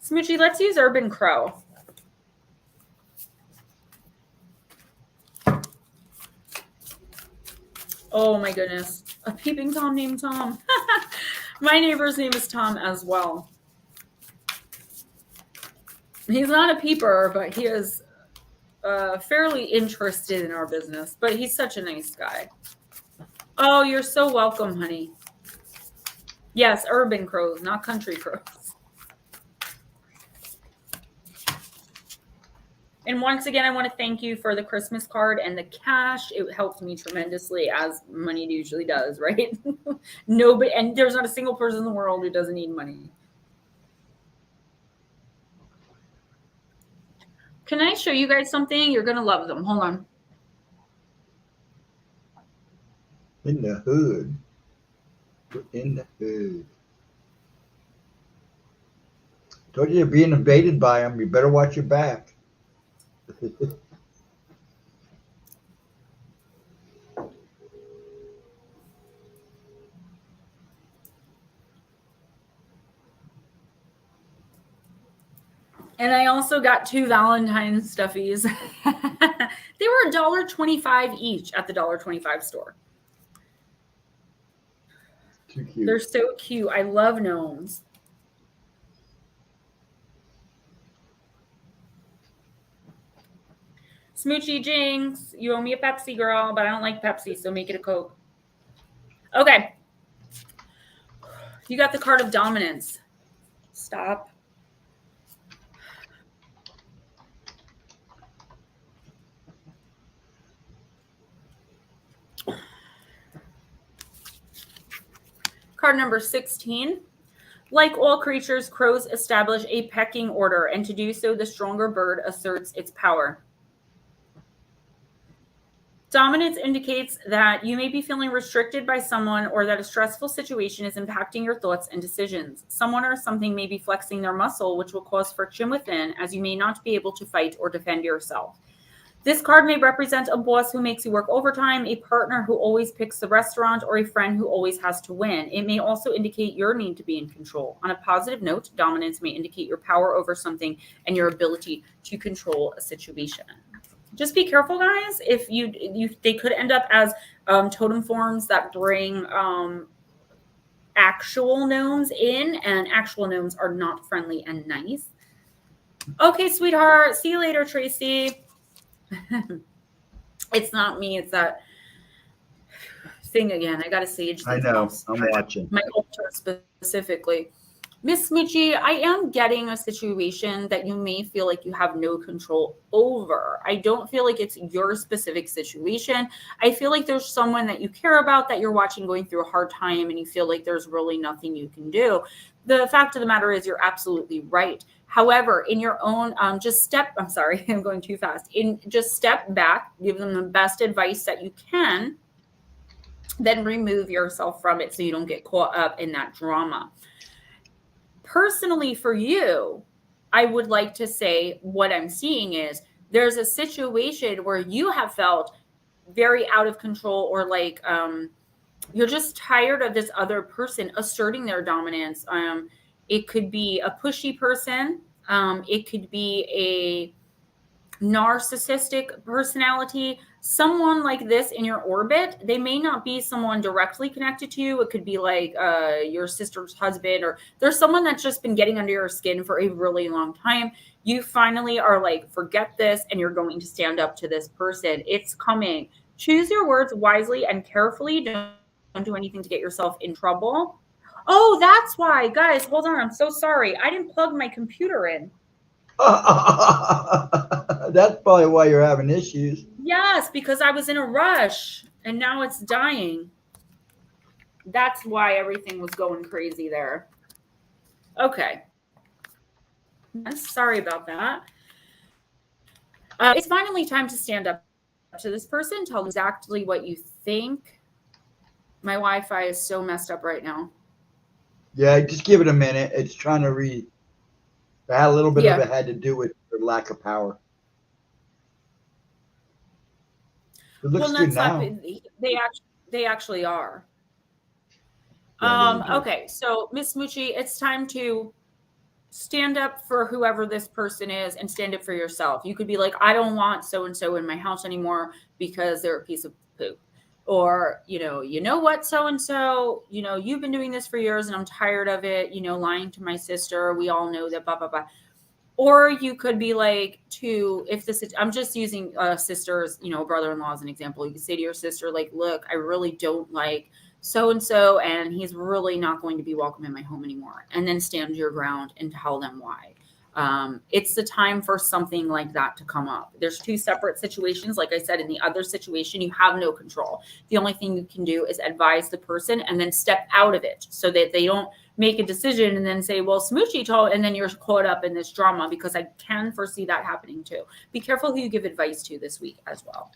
Smoochy, let's use Urban Crow. Oh my goodness. A peeping Tom named Tom. My neighbor's name is Tom as well. He's not a peeper, but he is fairly interested in our business. But he's such a nice guy. Oh, you're so welcome, honey. Yes, urban crows, not country crows. And once again, I want to thank you for the Christmas card and the cash. It helped me tremendously, as money usually does, right? Nobody, and there's not a single person in the world who doesn't need money. Can I show you guys something? You're going to love them. Hold on. In the hood. In the hood. Told you you're being invaded by them. You better watch your back. And I also got 2 Valentine stuffies. They were $1.25 each at the $1.25 store. Too cute. They're so cute. I love gnomes. Smoochy Jinx, you owe me a Pepsi, girl, but I don't like Pepsi, so make it a Coke. Okay. You got the card of dominance. Stop. Card number 16. Like all creatures, crows establish a pecking order, and to do so, the stronger bird asserts its power. Dominance indicates that you may be feeling restricted by someone or that a stressful situation is impacting your thoughts and decisions. Someone or something may be flexing their muscle, which will cause friction within, as you may not be able to fight or defend yourself. This card may represent a boss who makes you work overtime, a partner who always picks the restaurant, or a friend who always has to win. It may also indicate your need to be in control. On a positive note, dominance may indicate your power over something and your ability to control a situation. Just be careful, guys. If they could end up as totem forms that bring actual gnomes in, and actual gnomes are not friendly and nice. Okay, sweetheart. See you later, Tracy. It's not me. It's that thing again. I got to sage. I know. I'm watching. My altar specifically. Miss Smoochy, I am getting a situation that you may feel like you have no control over. I don't feel like it's your specific situation. I feel like there's someone that you care about that you're watching going through a hard time, and you feel like there's really nothing you can do. The fact of the matter is you're absolutely right. However, in your own, I'm sorry, I'm going too fast. Just step back, give them the best advice that you can, then remove yourself from it so you don't get caught up in that drama. Personally, for you, I would like to say what I'm seeing is there's a situation where you have felt very out of control, or like you're just tired of this other person asserting their dominance. It could be a pushy person. It could be a narcissistic personality. Someone like this in your orbit, they may not be someone directly connected to you. It could be like your sister's husband, or there's someone that's just been getting under your skin for a really long time. You finally are like, forget this, and you're going to stand up to this person. It's coming. Choose your words wisely and carefully. Don't do anything to get yourself in trouble. Oh, that's why. Guys, hold on. I'm so sorry. I didn't plug my computer in. That's probably why you're having issues. Yes, because I was in a rush and now it's dying. That's why everything was going crazy there. Okay. I'm sorry about that. It's finally time to stand up to this person. Tell them exactly what you think. My Wi-Fi is so messed up right now. Yeah, just give it a minute. It's trying to read. A little bit of it had to do with the lack of power. It looks good now. They actually are. Okay, so Miss Smoochy, it's time to stand up for whoever this person is and stand up for yourself. You could be like, I don't want so-and-so in my house anymore because they're a piece of poop. Or, you know what, so-and-so, you've been doing this for years and I'm tired of it, lying to my sister. We all know that, blah, blah, blah. Or you could be like, I'm just using sisters, brother-in-law as an example. You could say to your sister, like, look, I really don't like so-and-so, and he's really not going to be welcome in my home anymore. And then stand your ground and tell them why. It's the time for something like that to come up. There's two separate situations. Like I said, in the other situation, you have no control. The only thing you can do is advise the person and then step out of it so that they don't make a decision and then say, well, Smoochie told, and then you're caught up in this drama, because I can foresee that happening too. Be careful who you give advice to this week as well.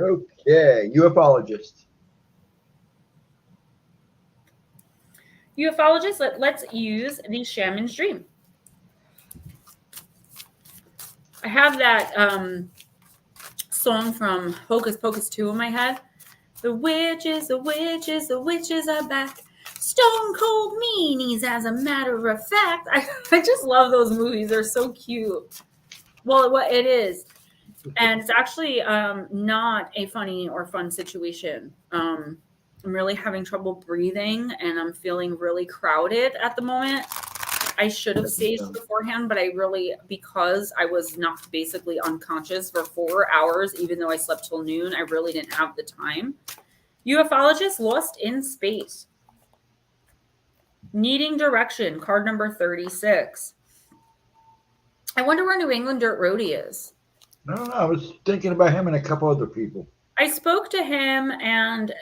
Okay, ufologist. Ufologist, let's use the Shaman's Dream. I have that song from Hocus Pocus 2 in my head. The witches, the witches, the witches are back. Stone cold meanies, as a matter of fact. I just love those movies. They're so cute. Well, it is. And it's actually not a funny or fun situation. I'm really having trouble breathing, and I'm feeling really crowded at the moment. I should have staged beforehand, but I really, because I was knocked basically unconscious for 4 hours, even though I slept till noon, I really didn't have the time. Ufologist, lost in space. Needing direction, card number 36. I wonder where New England Dirt Roadie is. I don't know. I was thinking about him and a couple other people. I spoke to him, and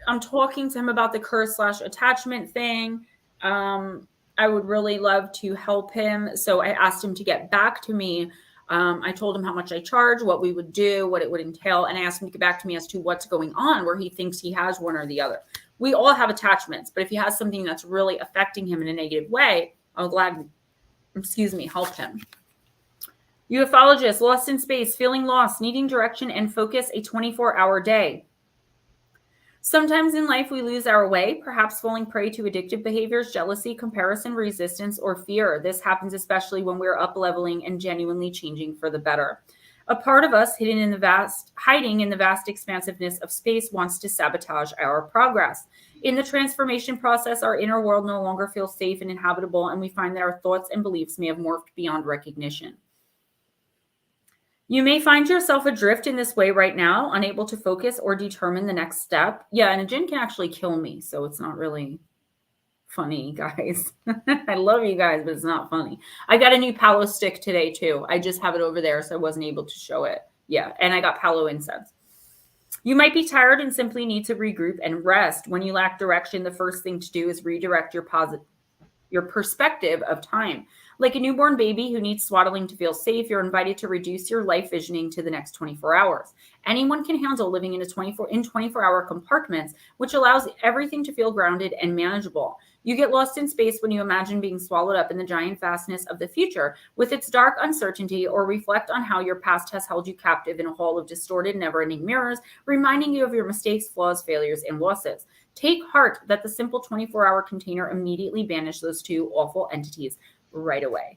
I'm talking to him about the curse/attachment thing. I would really love to help him. So I asked him to get back to me. I told him how much I charge, what we would do, what it would entail. And I asked him to get back to me as to what's going on, where he thinks he has one or the other. We all have attachments, but if he has something that's really affecting him in a negative way, I'll gladly, help him. Ufologist, lost in space, feeling lost, needing direction and focus, a 24-hour day. Sometimes in life we lose our way, perhaps falling prey to addictive behaviors, jealousy, comparison, resistance, or fear. This happens especially when we're up-leveling and genuinely changing for the better. A part of us hiding in the vast expansiveness of space wants to sabotage our progress. In the transformation process, our inner world no longer feels safe and inhabitable, and we find that our thoughts and beliefs may have morphed beyond recognition. You may find yourself adrift in this way right now, unable to focus or determine the next step. Yeah, and a djinn can actually kill me, so it's not really funny, guys. I love you guys, but it's not funny. I got a new Palo stick today, too. I just have it over there, so I wasn't able to show it. Yeah, and I got Palo incense. You might be tired and simply need to regroup and rest. When you lack direction, the first thing to do is redirect your perspective of time. Like a newborn baby who needs swaddling to feel safe, you're invited to reduce your life visioning to the next 24 hours. Anyone can handle living in 24-hour compartments, which allows everything to feel grounded and manageable. You get lost in space when you imagine being swallowed up in the giant vastness of the future with its dark uncertainty, or reflect on how your past has held you captive in a hall of distorted, never-ending mirrors, reminding you of your mistakes, flaws, failures, and losses. Take heart that the simple 24-hour container immediately banished those two awful entities right away.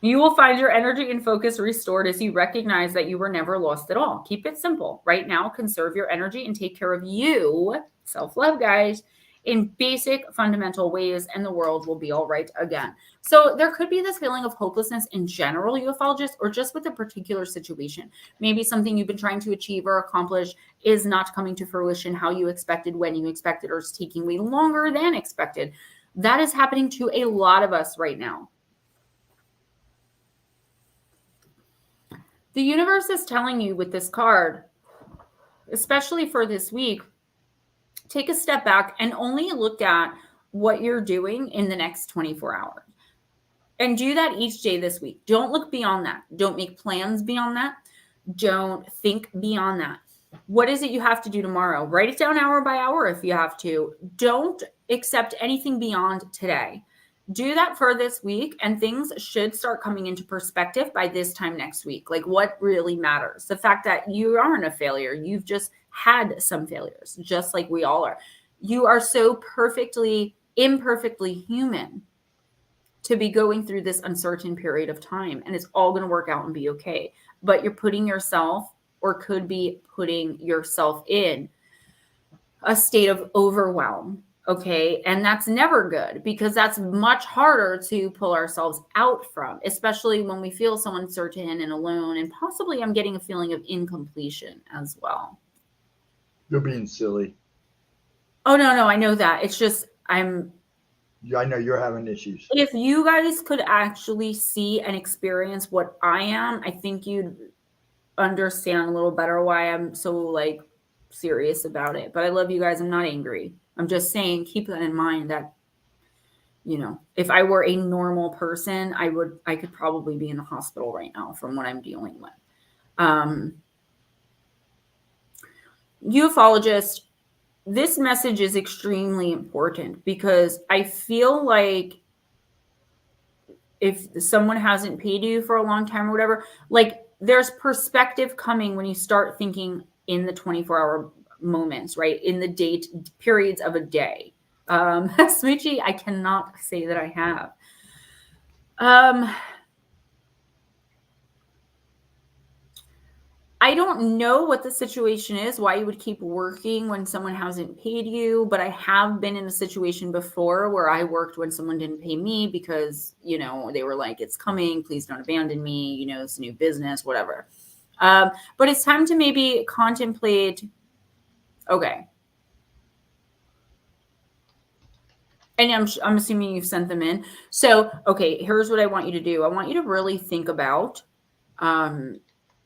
You will find your energy and focus restored as you recognize that you were never lost at all. Keep it simple. Right now, conserve your energy and take care of you, self-love, guys, in basic, fundamental ways, and the world will be all right again. So there could be this feeling of hopelessness in general, ufologists, or just with a particular situation. Maybe something you've been trying to achieve or accomplish is not coming to fruition how you expected, when you expected, or is taking way longer than expected. That is happening to a lot of us right now. The universe is telling you with this card, especially for this week, take a step back and only look at what you're doing in the next 24 hours. And do that each day this week. Don't look beyond that. Don't make plans beyond that. Don't think beyond that. What is it you have to do tomorrow? Write it down hour by hour if you have to. Don't accept anything beyond today. Do that for this week, and things should start coming into perspective by this time next week. Like, what really matters? The fact that you aren't a failure. You've just had some failures, just like we all are. You are so imperfectly human to be going through this uncertain period of time, and it's all going to work out and be okay. But you're putting yourself, or could be putting yourself, in a state of overwhelm. Okay. And that's never good, because that's much harder to pull ourselves out from, especially when we feel so uncertain and alone. And possibly I'm getting a feeling of incompletion as well. You're being silly. Oh, no, I know that. It's just, I'm I know you're having issues. If you guys could actually see and experience what I am, I think you'd understand a little better why I'm so like serious about it. But I love you guys. I'm not angry. I'm just saying, keep that in mind that, you know, if I were a normal person, I could probably be in the hospital right now from what I'm dealing with. Ufologist, this message is extremely important because I feel like if someone hasn't paid you for a long time or whatever, like there's perspective coming when you start thinking in the 24-hour moments, right? In the date periods of a day. Smoochie, I cannot say that I have. I don't know what the situation is, why you would keep working when someone hasn't paid you, but I have been in a situation before where I worked when someone didn't pay me because, you know, they were like, it's coming, please don't abandon me, you know, it's a new business, whatever. But it's time to maybe contemplate, okay. And I'm assuming you've sent them in. So, okay, here's what I want you to do. I want you to really think about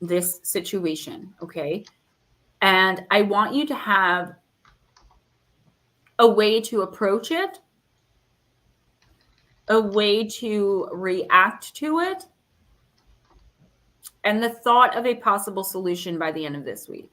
this situation, okay? And I want you to have a way to approach it, a way to react to it, and the thought of a possible solution by the end of this week.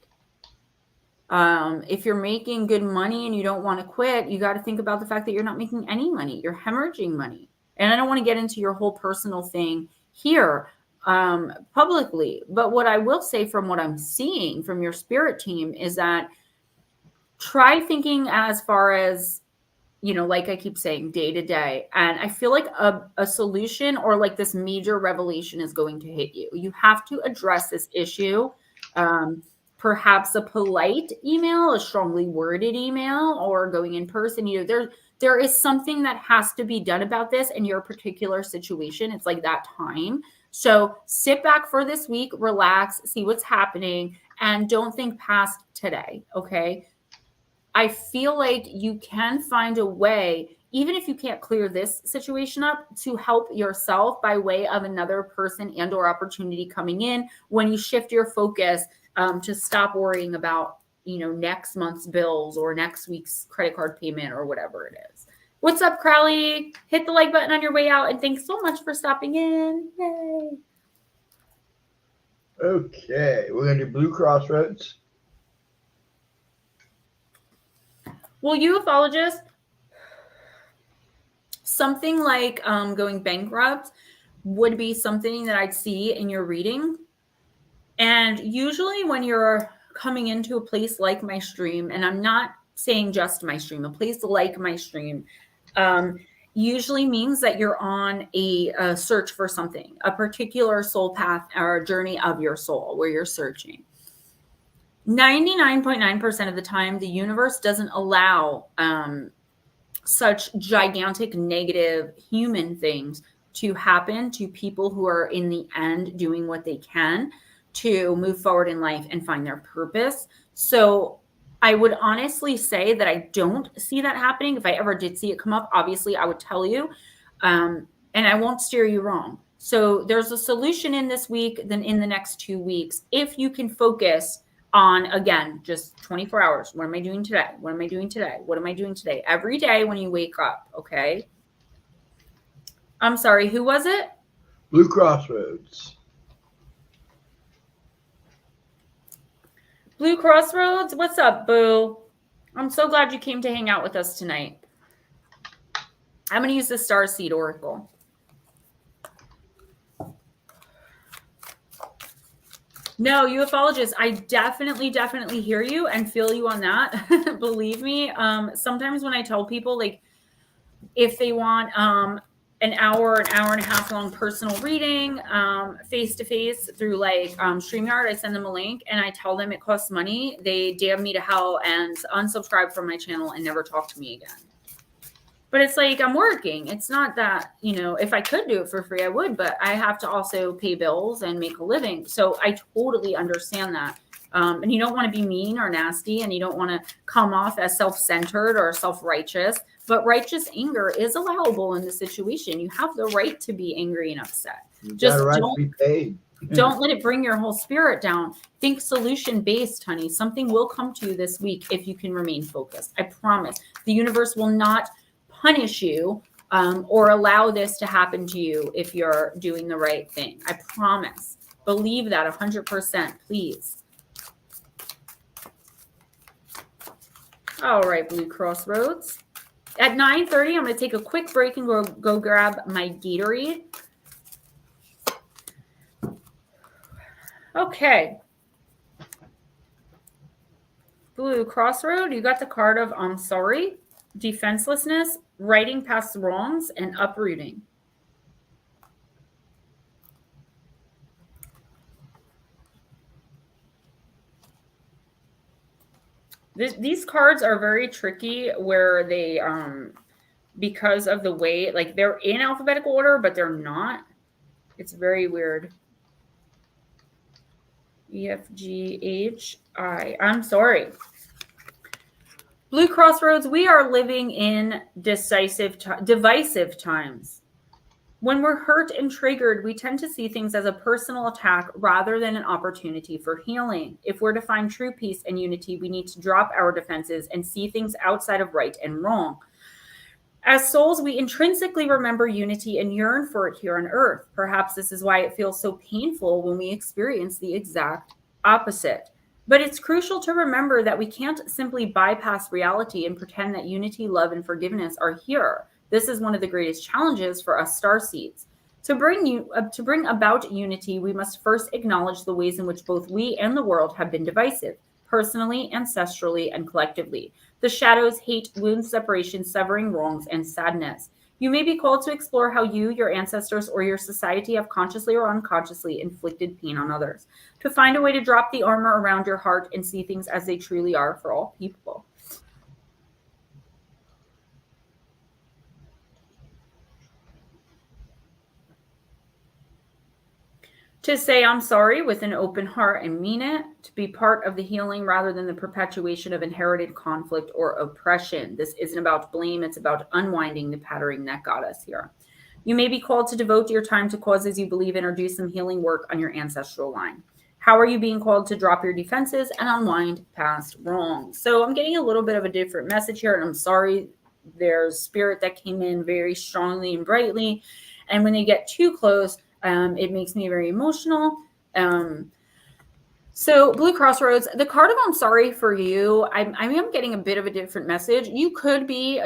If you're making good money and you don't want to quit, you got to think about the fact that you're not making any money. You're hemorrhaging money. And I don't want to get into your whole personal thing here publicly. But what I will say from what I'm seeing from your spirit team is that try thinking as far as, you know, like I keep saying, day to day. And I feel like a solution or like this major revelation is going to hit you. You have to address this issue. Perhaps a polite email, a strongly worded email, or going in person. You know, there is something that has to be done about this in your particular situation. It's like that time. So sit back for this week, relax, see what's happening, and don't think past today, okay? I feel like you can find a way, even if you can't clear this situation up, to help yourself by way of another person and or opportunity coming in when you shift your focus to stop worrying about, you know, next month's bills or next week's credit card payment or whatever it is. What's up, Crowley? Hit the like button on your way out, and thanks so much for stopping in. Yay. Okay, we're going to do Blue Crossroads. Well, ufologist, something like going bankrupt would be something that I'd see in your reading. And usually when you're coming into a place like my stream, and I'm not saying just my stream, a place like my stream, usually means that you're on a search for something, a particular soul path or journey of your soul where you're searching. 99.9% of the time, the universe doesn't allow such gigantic negative human things to happen to people who are in the end doing what they can to move forward in life and find their purpose. So I would honestly say that I don't see that happening. If I ever did see it come up, obviously I would tell you, and I won't steer you wrong. So there's a solution in this week, then in the next 2 weeks, if you can focus on, again, just 24 hours. What am I doing today? What am I doing today? What am I doing today? Every day when you wake up, okay? I'm sorry, who was it? Blue Crossroads. Blue Crossroads, what's up, boo? I'm so glad you came to hang out with us tonight. I'm going to use the Starseed Oracle. No, ufologist, I definitely hear you and feel you on that. Believe me, sometimes when I tell people, like, if they want an hour and a half long personal reading face-to-face through like StreamYard, I send them a link and I tell them it costs money. They damn me to hell and unsubscribe from my channel and never talk to me again. But it's like, I'm working. It's not that, you know, if I could do it for free, I would, but I have to also pay bills and make a living. So I totally understand that. And you don't want to be mean or nasty, and you don't want to come off as self-centered or self-righteous. But righteous anger is allowable in the situation. You have the right to be angry and upset. You Just got a right don't to be paid. don't let it bring your whole spirit down. Think solution based, honey. Something will come to you this week if you can remain focused. I promise. The universe will not punish you or allow this to happen to you if you're doing the right thing. I promise. Believe that 100%, please. All right, Blue Crossroads. At 9:30, I'm going to take a quick break and go grab my Gatorade. Okay. Blue Crossroad, you got the card of I'm sorry, defenselessness, righting past wrongs, and uprooting. These cards are very tricky where they, because of the way, like they're in alphabetical order, but they're not. It's very weird. E, F, G, H, I. I'm sorry. Blue Crossroads, we are living in divisive times. When we're hurt and triggered, we tend to see things as a personal attack rather than an opportunity for healing. If we're to find true peace and unity, we need to drop our defenses and see things outside of right and wrong. As souls, we intrinsically remember unity and yearn for it here on earth. Perhaps this is why it feels so painful when we experience the exact opposite. But it's crucial to remember that we can't simply bypass reality and pretend that unity, love, and forgiveness are here. This is one of the greatest challenges for us starseeds. To bring about unity, we must first acknowledge the ways in which both we and the world have been divisive, personally, ancestrally, and collectively. The shadows, hate, wounds, separation, severing wrongs, and sadness. You may be called to explore how you, your ancestors, or your society have consciously or unconsciously inflicted pain on others. To find a way to drop the armor around your heart and see things as they truly are for all people. To say I'm sorry with an open heart and mean it, to be part of the healing rather than the perpetuation of inherited conflict or oppression. This isn't about blame, it's about unwinding the pattern that got us here. You may be called to devote your time to causes you believe in or do some healing work on your ancestral line. How are you being called to drop your defenses and unwind past wrongs? So I'm getting a little bit of a different message here, and I'm sorry. There's spirit that came in very strongly and brightly, and when they get too close, it makes me very emotional. So Blue Crossroads, the card of I'm sorry for you, I am getting a bit of a different message. You could be,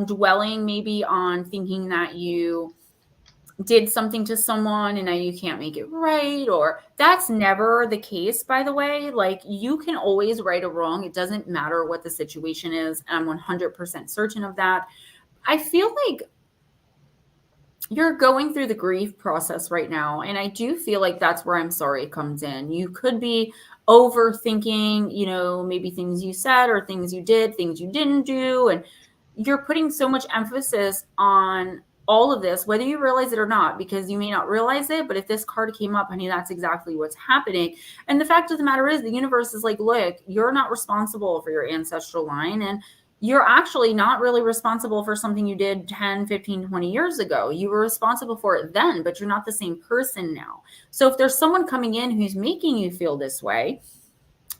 dwelling maybe on thinking that you did something to someone and now you can't make it right, or that's never the case, by the way. Like, you can always right a wrong. It doesn't matter what the situation is. I'm 100% certain of that. I feel like you're going through the grief process right now. And I do feel like that's where I'm sorry comes in. You could be overthinking, maybe things you said or things you did, things you didn't do. And you're putting so much emphasis on all of this, whether you realize it or not, because you may not realize it. But if this card came up, honey, that's exactly what's happening. And the fact of the matter is, the universe is like, look, you're not responsible for your ancestral line. And you're actually not really responsible for something you did 10, 15, 20 years ago. You were responsible for it then, but you're not the same person now. So if there's someone coming in who's making you feel this way,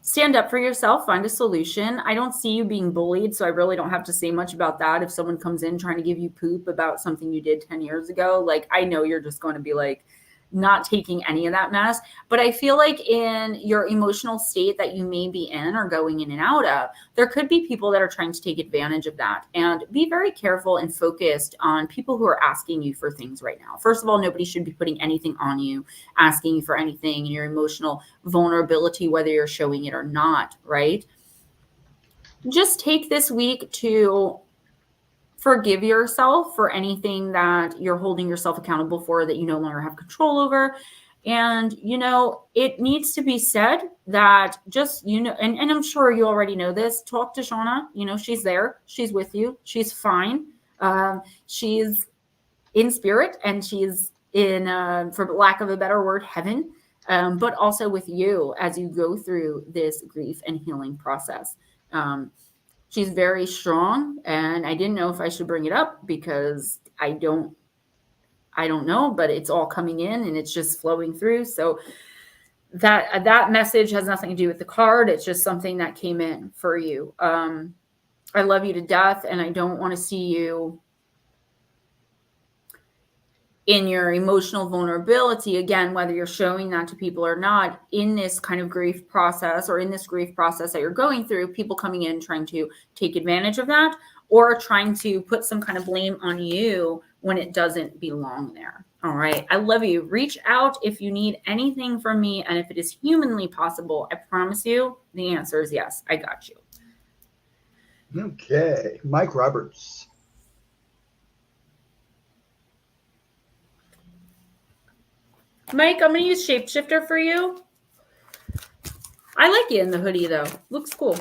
stand up for yourself, find a solution. I don't see you being bullied, so I really don't have to say much about that. If someone comes in trying to give you poop about something you did 10 years ago, like, I know you're just going to be like, not taking any of that mess. But I feel like in your emotional state that you may be in or going in and out of, there could be people that are trying to take advantage of that. And be very careful and focused on people who are asking you for things right now. First of all, nobody should be putting anything on you, asking you for anything, and your emotional vulnerability, whether you're showing it or not, right? Just take this week to forgive yourself for anything that you're holding yourself accountable for that you no longer have control over. And, it needs to be said that just, and I'm sure you already know this, talk to Shauna. She's there. She's with you. She's fine. She's in spirit, and she's in, for lack of a better word, heaven, but also with you as you go through this grief and healing process. She's very strong, and I didn't know if I should bring it up because I don't know, but it's all coming in and it's just flowing through. So that message has nothing to do with the card. It's just something that came in for you. I love you to death, and I don't want to see you in your emotional vulnerability, again, whether you're showing that to people or not, in this kind of grief process or in this grief process that you're going through, people coming in trying to take advantage of that or trying to put some kind of blame on you when it doesn't belong there. All right. I love you. Reach out if you need anything from me. And if it is humanly possible, I promise you the answer is yes. I got you. Okay. Mike Roberts. Mike, I'm going to use Shapeshifter for you. I like it in the hoodie, though. Looks cool.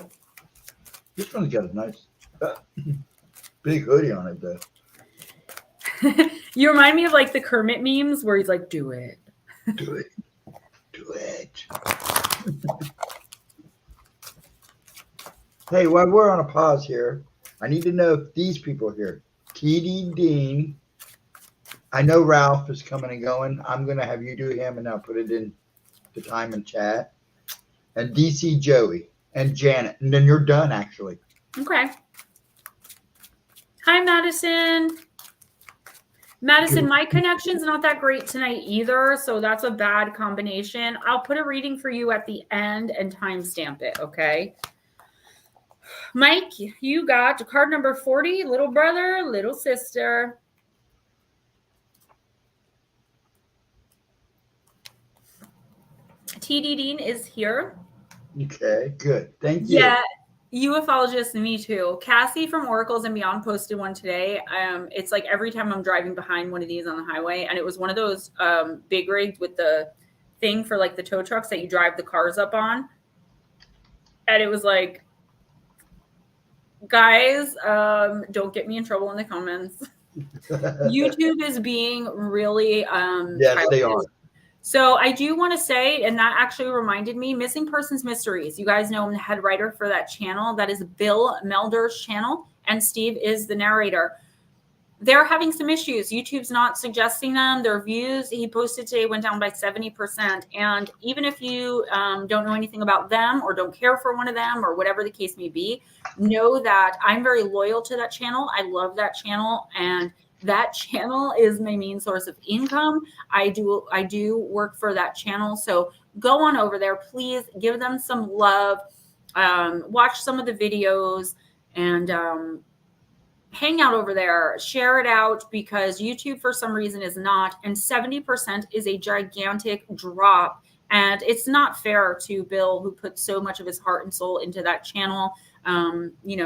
This one's got a nice big hoodie on it, though. You remind me of like the Kermit memes where he's like, do it. Do it. Do it. Hey, while we're on a pause here, I need to know if these people here, TD Dean, I know Ralph is coming and going. I'm going to have you do him, and I'll put it in the time and chat. And DC Joey and Janet. And then you're done, actually. Okay. Hi, Madison. Madison, my connection's not that great tonight either, so that's a bad combination. I'll put a reading for you at the end and timestamp it, okay? Mike, you got card number 40, little brother, little sister. TD Dean is here. Okay, good. Thank you. Yeah, ufologist, me too. Cassie from Oracles and Beyond posted one today. It's like every time I'm driving behind one of these on the highway, and it was one of those big rigs with the thing for like the tow trucks that you drive the cars up on. And it was like, guys, don't get me in trouble in the comments. YouTube is being really yes, they are. So I do want to say, and that actually reminded me, Missing Persons Mysteries. You guys know I'm the head writer for that channel. That is Bill Melder's channel, and Steve is the narrator. They're having some issues. YouTube's not suggesting them. Their views, he posted today, went down by 70%. And even if you don't know anything about them or don't care for one of them or whatever the case may be, know that I'm very loyal to that channel. I love that channel, and that channel is my main source of income. I do work for that channel. So go on over there. Please give them some love. Watch some of the videos and hang out over there. Share it out, because YouTube for some reason is not. And 70% is a gigantic drop. And it's not fair to Bill, who put so much of his heart and soul into that channel.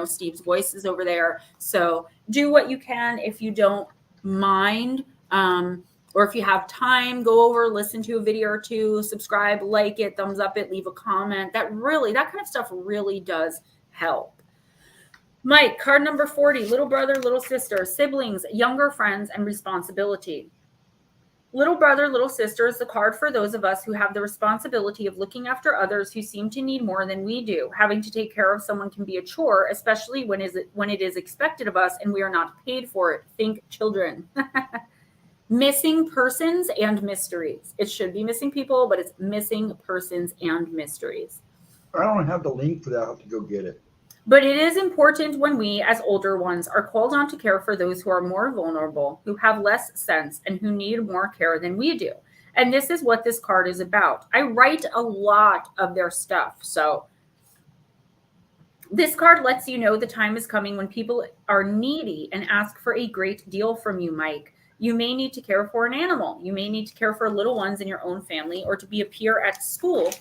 Steve's voice is over there. So do what you can if you don't mind. Or if you have time, go over, listen to a video or two, subscribe, like it, thumbs up it, leave a comment. That kind of stuff really does help. Mike, card number 40, little brother, little sister, siblings, younger friends, and responsibility. Little brother, little sister is the card for those of us who have the responsibility of looking after others who seem to need more than we do. Having to take care of someone can be a chore, especially when it is expected of us and we are not paid for it. Think children. Missing persons and mysteries. It should be missing people, but it's missing persons and mysteries. I don't have the link for that. I'll have to go get it. But it is important when we, as older ones, are called on to care for those who are more vulnerable, who have less sense, and who need more care than we do. And this is what this card is about. I write a lot of their stuff. So this card lets you know the time is coming when people are needy and ask for a great deal from you, Mike. You may need to care for an animal. You may need to care for little ones in your own family, or to be a peer at school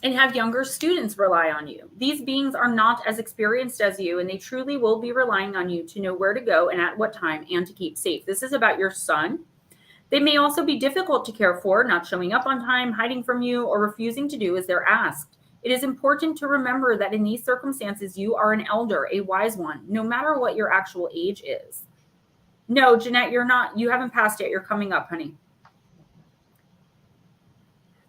and have younger students rely on you. These beings are not as experienced as you, and they truly will be relying on you to know where to go and at what time, and to keep safe. This is about your son. They may also be difficult to care for, not showing up on time, hiding from you, or refusing to do as they're asked. It is important to remember that in these circumstances, you are an elder, a wise one, no matter what your actual age is. No, Jeanette, you're not. You haven't passed yet. You're coming up, honey.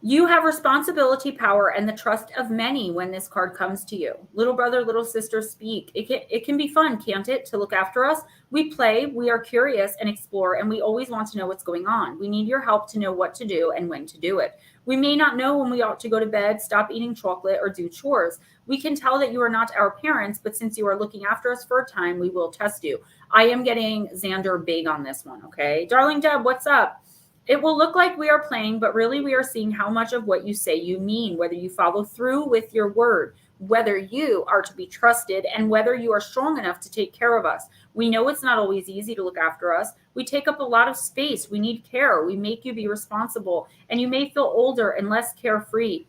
You have responsibility, power, and the trust of many when this card comes to you. Little brother, little sister, speak. It can be fun, can't it, to look after us? We play, we are curious and explore, and we always want to know what's going on. We need your help to know what to do and when to do it. We may not know when we ought to go to bed, stop eating chocolate, or do chores. We can tell that you are not our parents, but since you are looking after us for a time, we will test you. I am getting Xander big on this one, okay? Darling Deb, what's up? It will look like we are playing, but really we are seeing how much of what you say you mean, whether you follow through with your word, whether you are to be trusted, and whether you are strong enough to take care of us. We know it's not always easy to look after us. We take up a lot of space. We need care. We make you be responsible, and you may feel older and less carefree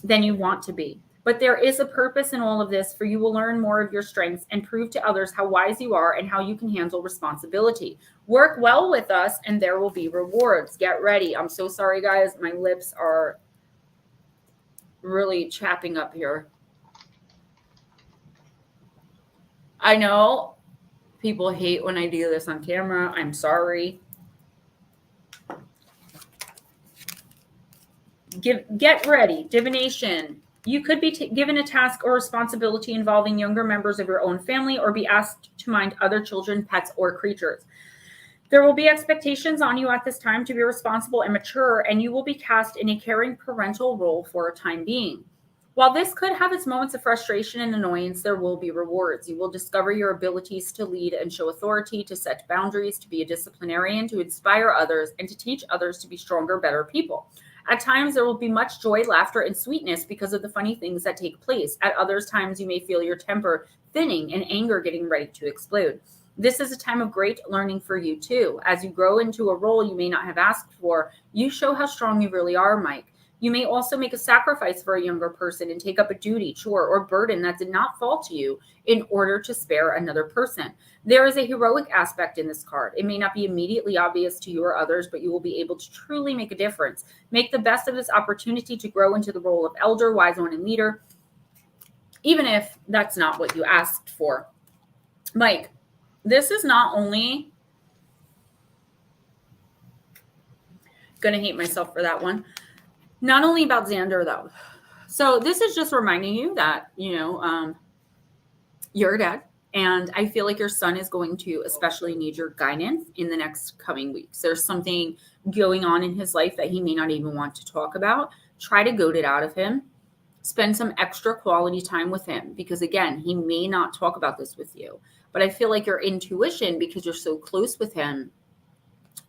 than you want to be. But there is a purpose in all of this, for you will learn more of your strengths and prove to others how wise you are and how you can handle responsibility. Work well with us and there will be rewards. Get ready. I'm so sorry, guys. My lips are really chapping up here. I know people hate when I do this on camera. I'm sorry. Get ready. Divination. You could be given a task or responsibility involving younger members of your own family, or be asked to mind other children, pets, or creatures. There will be expectations on you at this time to be responsible and mature, and you will be cast in a caring parental role for a time being. While this could have its moments of frustration and annoyance, there will be rewards. You will discover your abilities to lead and show authority, to set boundaries, to be a disciplinarian, to inspire others, and to teach others to be stronger, better people. At times, there will be much joy, laughter, and sweetness because of the funny things that take place. At other times, you may feel your temper thinning and anger getting ready to explode. This is a time of great learning for you, too. As you grow into a role you may not have asked for, you show how strong you really are, Mike. You may also make a sacrifice for a younger person and take up a duty, chore, or burden that did not fall to you in order to spare another person. There is a heroic aspect in this card. It may not be immediately obvious to you or others, but you will be able to truly make a difference. Make the best of this opportunity to grow into the role of elder, wise one, and leader, even if that's not what you asked for. Mike, this is not only going to hate myself for that one. Not only about Xander, though. So this is just reminding you that, you're a dad. And I feel like your son is going to especially need your guidance in the next coming weeks. There's something going on in his life that he may not even want to talk about. Try to goad it out of him. Spend some extra quality time with him, because, again, he may not talk about this with you. But I feel like your intuition, because you're so close with him,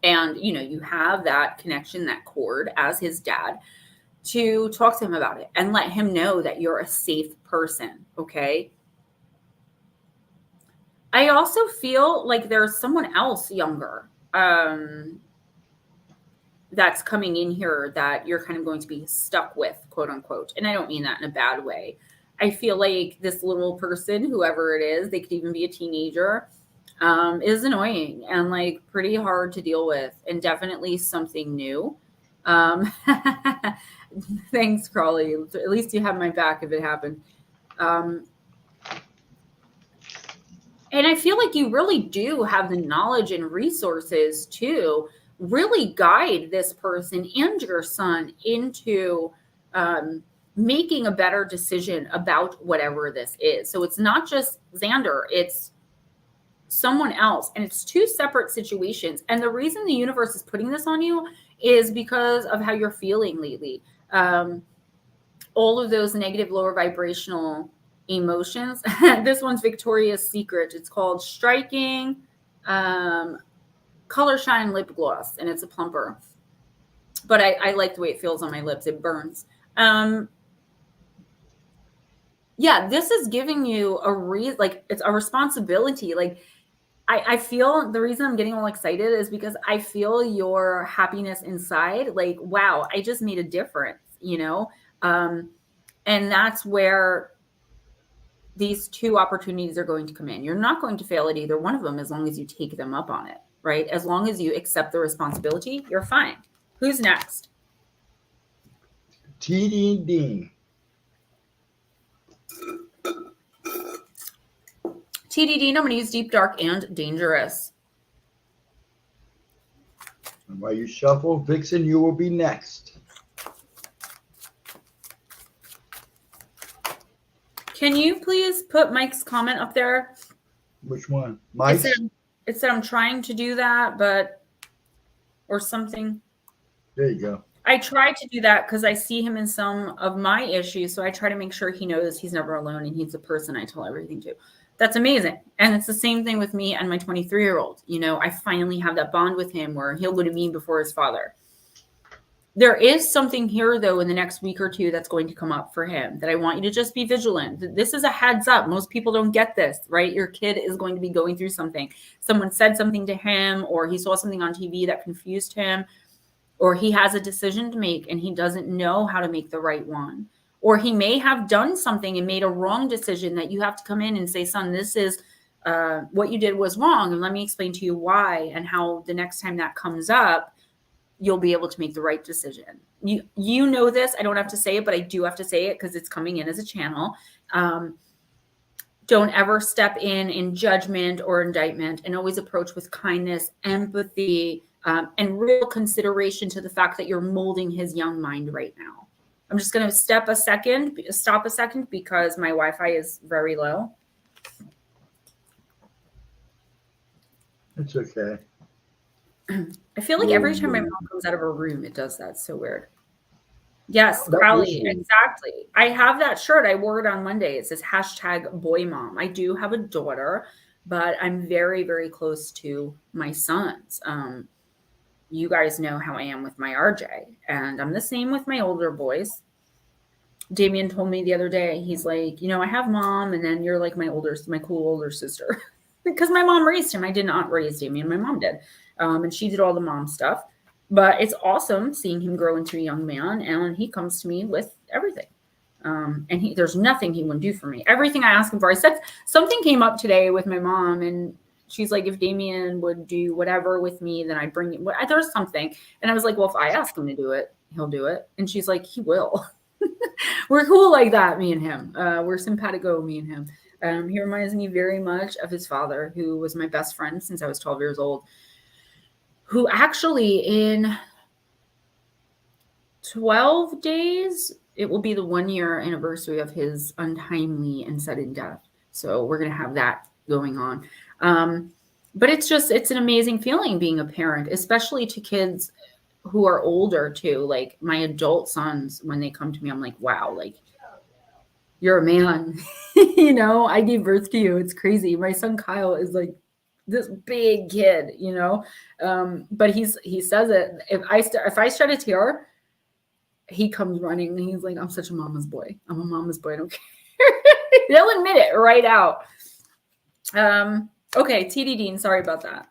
and, you have that connection, that cord as his dad, to talk to him about it and let him know that you're a safe person, okay? I also feel like there's someone else younger that's coming in here that you're kind of going to be stuck with, quote unquote. And I don't mean that in a bad way. I feel like this little person, whoever it is, they could even be a teenager, is annoying and like pretty hard to deal with, and definitely something new. Thanks, Crawley. At least you have my back if it happened. And I feel like you really do have the knowledge and resources to really guide this person and your son into making a better decision about whatever this is. So it's not just Xander, it's someone else. And it's two separate situations. And the reason the universe is putting this on you is because of how you're feeling lately. All of those negative, lower vibrational emotions. This one's Victoria's Secret. It's called Striking Color Shine Lip Gloss, and it's a plumper. But I like the way it feels on my lips. It burns. Yeah, this is giving you it's a responsibility. Like, I feel the reason I'm getting all excited is because I feel your happiness inside. Like, wow, I just made a difference, and that's where these two opportunities are going to come in. You're not going to fail at either one of them as long as you take them up on it, right? As long as you accept the responsibility, you're fine. Who's next? TD Dean. TDD, I'm going to use Deep, Dark, and Dangerous. And while you shuffle, Vixen, you will be next. Can you please put Mike's comment up there? Which one? Mike's? It said I'm trying to do that, but or something. There you go. I try to do that because I see him in some of my issues. So I try to make sure he knows he's never alone and he's the person I tell everything to. That's amazing. And it's the same thing with me and my 23-year-old. You know, I finally have that bond with him where he'll go to me before his father. There is something here, though, in the next week or two that's going to come up for him that I want you to just be vigilant. This is a heads up. Most people don't get this, right? Your kid is going to be going through something. Someone said something to him, or he saw something on TV that confused him, or he has a decision to make and he doesn't know how to make the right one. Or he may have done something and made a wrong decision that you have to come in and say, son, this is what you did was wrong. And let me explain to you why and how the next time that comes up, you'll be able to make the right decision. You know this. I don't have to say it, but I do have to say it because it's coming in as a channel. Don't ever step in judgment or indictment, and always approach with kindness, empathy, and real consideration to the fact that you're molding his young mind right now. I'm just going to stop a second because my Wi-Fi is very low. It's okay. I feel like every time my mom comes out of her room, it does that. It's so weird. Yes, Crowley, exactly. I have that shirt. I wore it on Monday. It says #BoyMom. I do have a daughter, but I'm very, very close to my sons. You guys know how I am with my RJ, and I'm the same with my older boys. Damien told me the other day, he's like, you know, I have mom, and then you're like my cool older sister. Because my mom raised him. I did not raise Damien. My mom did. And she did all the mom stuff. But it's awesome seeing him grow into a young man. And he comes to me with everything. And there's nothing he wouldn't do for me. Everything I ask him for. I said something came up today with my mom. And she's like, if Damien would do whatever with me, then I'd bring it. There's something. And I was like, well, if I ask him to do it, he'll do it. And she's like, he will. We're cool like that, me and him. We're simpatico, me and him. He reminds me very much of his father, who was my best friend since I was 12 years old, who actually in 12 days, it will be the 1-year anniversary of his untimely and sudden death. So we're going to have that going on. But it's an amazing feeling being a parent, especially to kids who are older too. Like my adult sons, when they come to me, I'm like, wow, like, you're a man. You know, I gave birth to you. It's crazy. My son Kyle is like this big kid, you know. But he says it. If I shed a tear, he comes running and he's like, I'm such a mama's boy. I'm a mama's boy. I don't care. They'll admit it right out. Okay, TD Dean, sorry about that.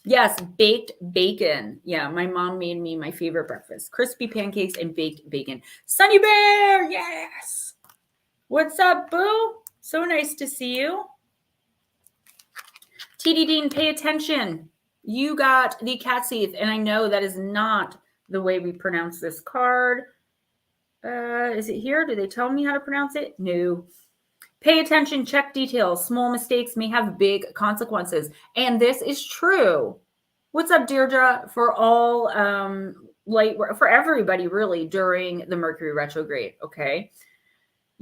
Yes, baked bacon. Yeah, my mom made me my favorite breakfast. Crispy pancakes and baked bacon. Sunny Bear, yes. What's up, boo? So nice to see you. TD Dean, pay attention. You got the cat teeth, and I know that is not the way we pronounce this card. Is it here? Do they tell me how to pronounce it? No. Pay attention, check details. Small mistakes may have big consequences. And this is true. What's up, Deirdre? For all for everybody really during the Mercury retrograde, okay?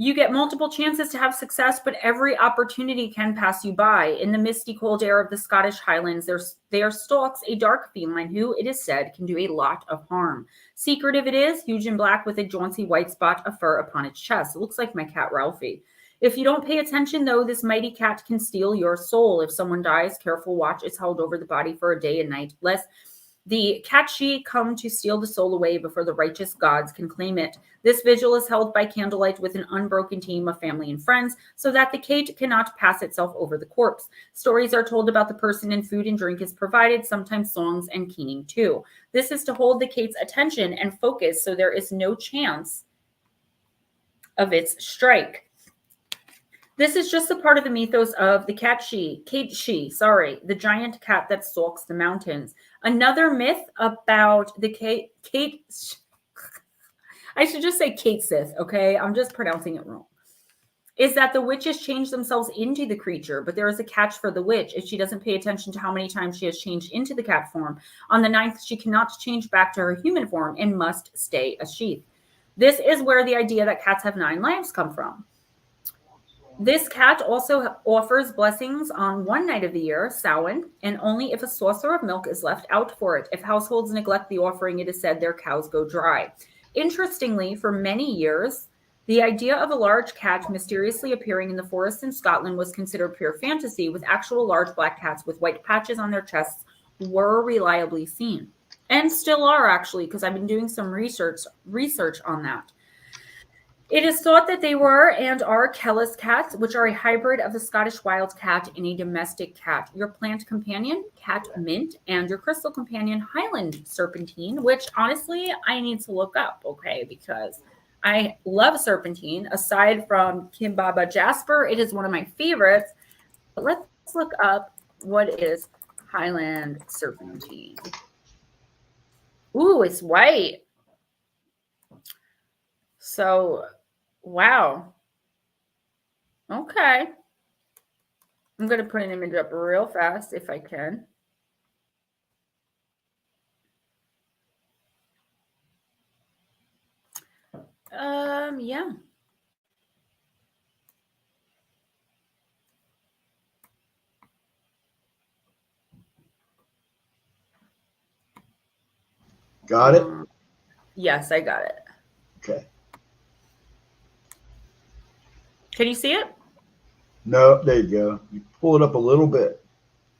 You get multiple chances to have success, but every opportunity can pass you by. In the misty cold air of the Scottish Highlands, there stalks a dark feline who, it is said, can do a lot of harm. Secretive it is, huge and black with a jaunty white spot of fur upon its chest. It looks like my cat Ralphie. If you don't pay attention, though, this mighty cat can steal your soul. If someone dies, careful watch is held over the body for a day and night, lest the catchy come to steal the soul away before the righteous gods can claim it. This vigil is held by candlelight with an unbroken team of family and friends so that the Kate cannot pass itself over the corpse. Stories are told about the person and food and drink is provided, sometimes songs and keening too. This is to hold the Kate's attention and focus so there is no chance of its strike. This is just a part of the mythos of the the giant cat that stalks the mountains. Another myth about the Kate, I should just say Kate Sith, okay? I'm just pronouncing it wrong. Is that the witches change themselves into the creature, but there is a catch for the witch. If she doesn't pay attention to how many times she has changed into the cat form, on the 9th, she cannot change back to her human form and must stay a sheath. This is where the idea that cats have 9 lives come from. This cat also offers blessings on one night of the year, Samhain, and only if a saucer of milk is left out for it. If households neglect the offering, it is said their cows go dry. Interestingly, for many years, the idea of a large cat mysteriously appearing in the forest in Scotland was considered pure fantasy, with actual large black cats with white patches on their chests were reliably seen. And still are, actually, because I've been doing some research on that. It is thought that they were and are Kellis cats, which are a hybrid of the Scottish wild cat and a domestic cat. Your plant companion, cat mint, and your crystal companion, Highland serpentine, which honestly I need to look up, okay, because I love serpentine. Aside from Kimbaba Jasper, it is one of my favorites. But let's look up what is Highland serpentine. Ooh, it's white. So, wow. Okay. I'm going to put an image up real fast if I can. Yeah. Got it? Yes, I got it. Okay. Can you see it? No, there you go. You pull it up a little bit.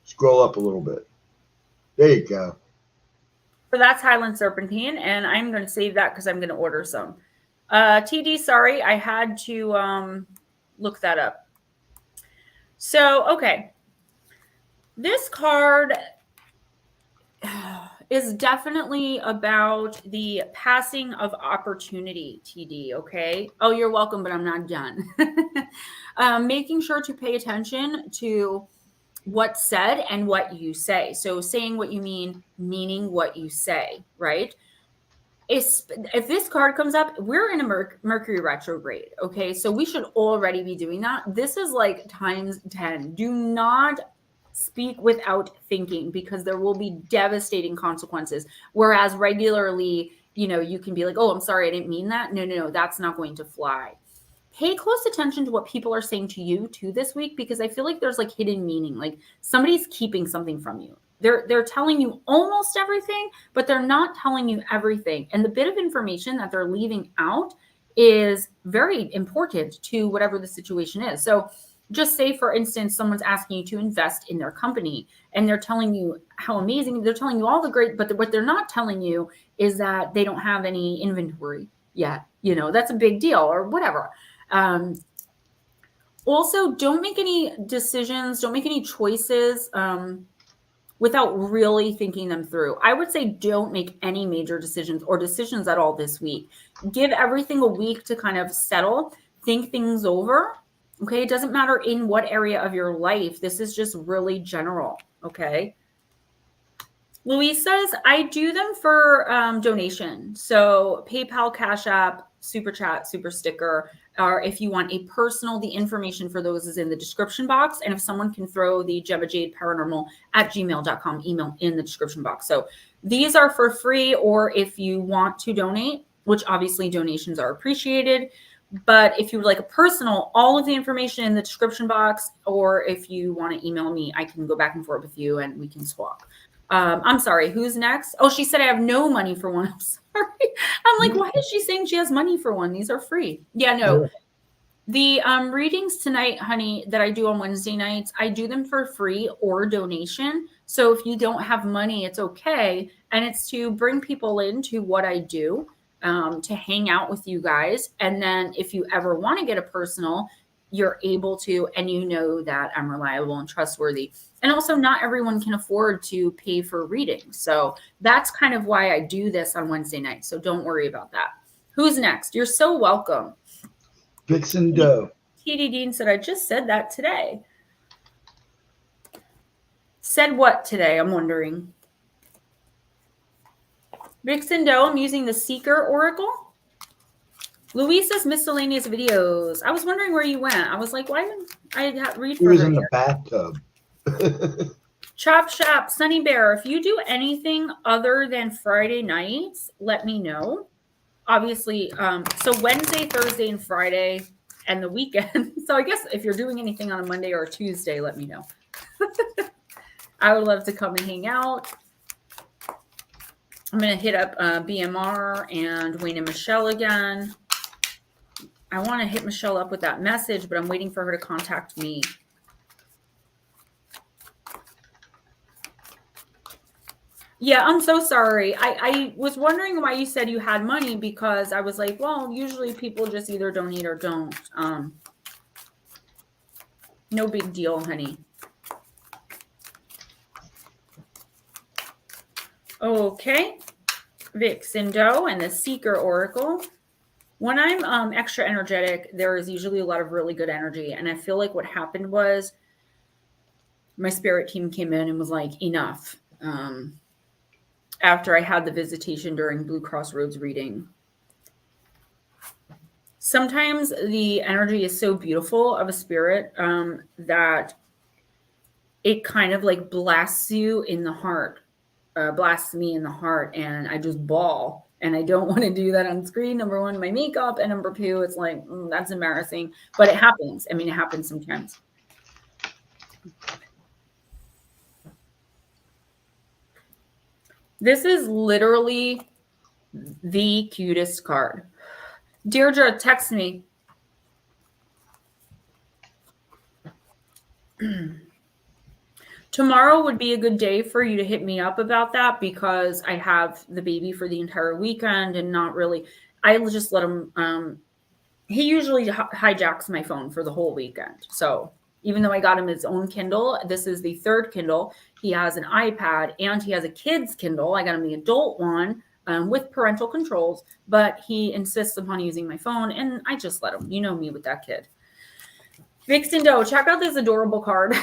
Scroll up a little bit. There you go. So that's Highland serpentine, and I'm going to save that because I'm going to order some. TD, sorry, I had to look that up. So, okay. This card is definitely about the passing of opportunity, TD, okay? Oh, you're welcome, but I'm not done. Making sure to pay attention to what's said and what you say. So saying what you mean, meaning what you say, right? If this card comes up, we're in a Mercury retrograde, okay? So we should already be doing that. This is like times 10. Do not speak without thinking because there will be devastating consequences. Whereas regularly, you can be like, oh, I'm sorry, I didn't mean that. No, that's not going to fly. Pay close attention to what people are saying to you too this week, because I feel like there's like hidden meaning. Like somebody's keeping something from you. They're telling you almost everything, but they're not telling you everything. And the bit of information that they're leaving out is very important to whatever the situation is. So just say, for instance, someone's asking you to invest in their company and they're telling you how amazing, they're telling you all the great, but what they're not telling you is that they don't have any inventory yet. That's a big deal or whatever. Also, don't make any decisions, don't make any choices without really thinking them through. I would say don't make any major decisions or decisions at all this week. Give everything a week to kind of settle, think things over. Okay, it doesn't matter in what area of your life. This is just really general. Okay. Louise says, I do them for donation. So PayPal, Cash App, Super Chat, Super Sticker, or if you want a personal, the information for those is in the description box. And if someone can throw the GemmaJadeParanormal@gmail.com email in the description box. So these are for free, or if you want to donate, which obviously donations are appreciated. But if you would like a personal, all of the information in the description box, or if you want to email me, I can go back and forth with you and we can swap. I'm sorry, who's next? Oh, she said I have no money for one. I'm sorry. I'm like, why is she saying she has money for one? These are free. Yeah, no. The readings tonight, honey, that I do on Wednesday nights, I do them for free or donation. So if you don't have money, it's okay. And it's to bring people into what I do, to hang out with you guys. And then if you ever want to get a personal, you're able to, and you know that I'm reliable and trustworthy. And also not everyone can afford to pay for readings. So that's kind of why I do this on Wednesday night. So don't worry about that. Who's next? You're so welcome. Vixen Doe. TD Dean said, I just said that today. Said what today? I'm wondering. Vixen Doe, I'm using the Seeker Oracle. Louisa's miscellaneous videos. I was wondering where you went. I was like, why didn't I read for He was her in here? the bathtub. Chop Shop, Sunny Bear, if you do anything other than Friday nights, let me know. Obviously, so Wednesday, Thursday, and Friday, and the weekend. So I guess if you're doing anything on a Monday or a Tuesday, let me know. I would love to come and hang out. I'm going to hit up BMR and Wayne and Michelle again. I want to hit Michelle up with that message, but I'm waiting for her to contact me. Yeah, I'm so sorry. I was wondering why you said you had money, because I was like, well, usually people just either donate or don't. No big deal, honey. Okay. Vixen Doe and the Seeker Oracle. When I'm extra energetic, there is usually a lot of really good energy. And I feel like what happened was my spirit team came in and was like, enough. After I had the visitation during Blue Crossroads reading. Sometimes the energy is so beautiful of a spirit that it kind of like blasts you in the heart, blasts me in the heart, and I just bawl. And I don't want to do that on screen. Number one, my makeup, and number two, it's like, that's embarrassing. But it happens. I mean, it happens sometimes. This is literally the cutest card. Deirdre, text me. Tomorrow would be a good day for you to hit me up about that, because I have the baby for the entire weekend and not really, I'll just let him, he usually hijacks my phone for the whole weekend. So even though I got him his own Kindle, this is the third Kindle. He has an iPad and he has a kid's Kindle. I got him the adult one with parental controls, but he insists upon using my phone, and I just let him. You know me with that kid. Vixen Doe, check out this adorable card.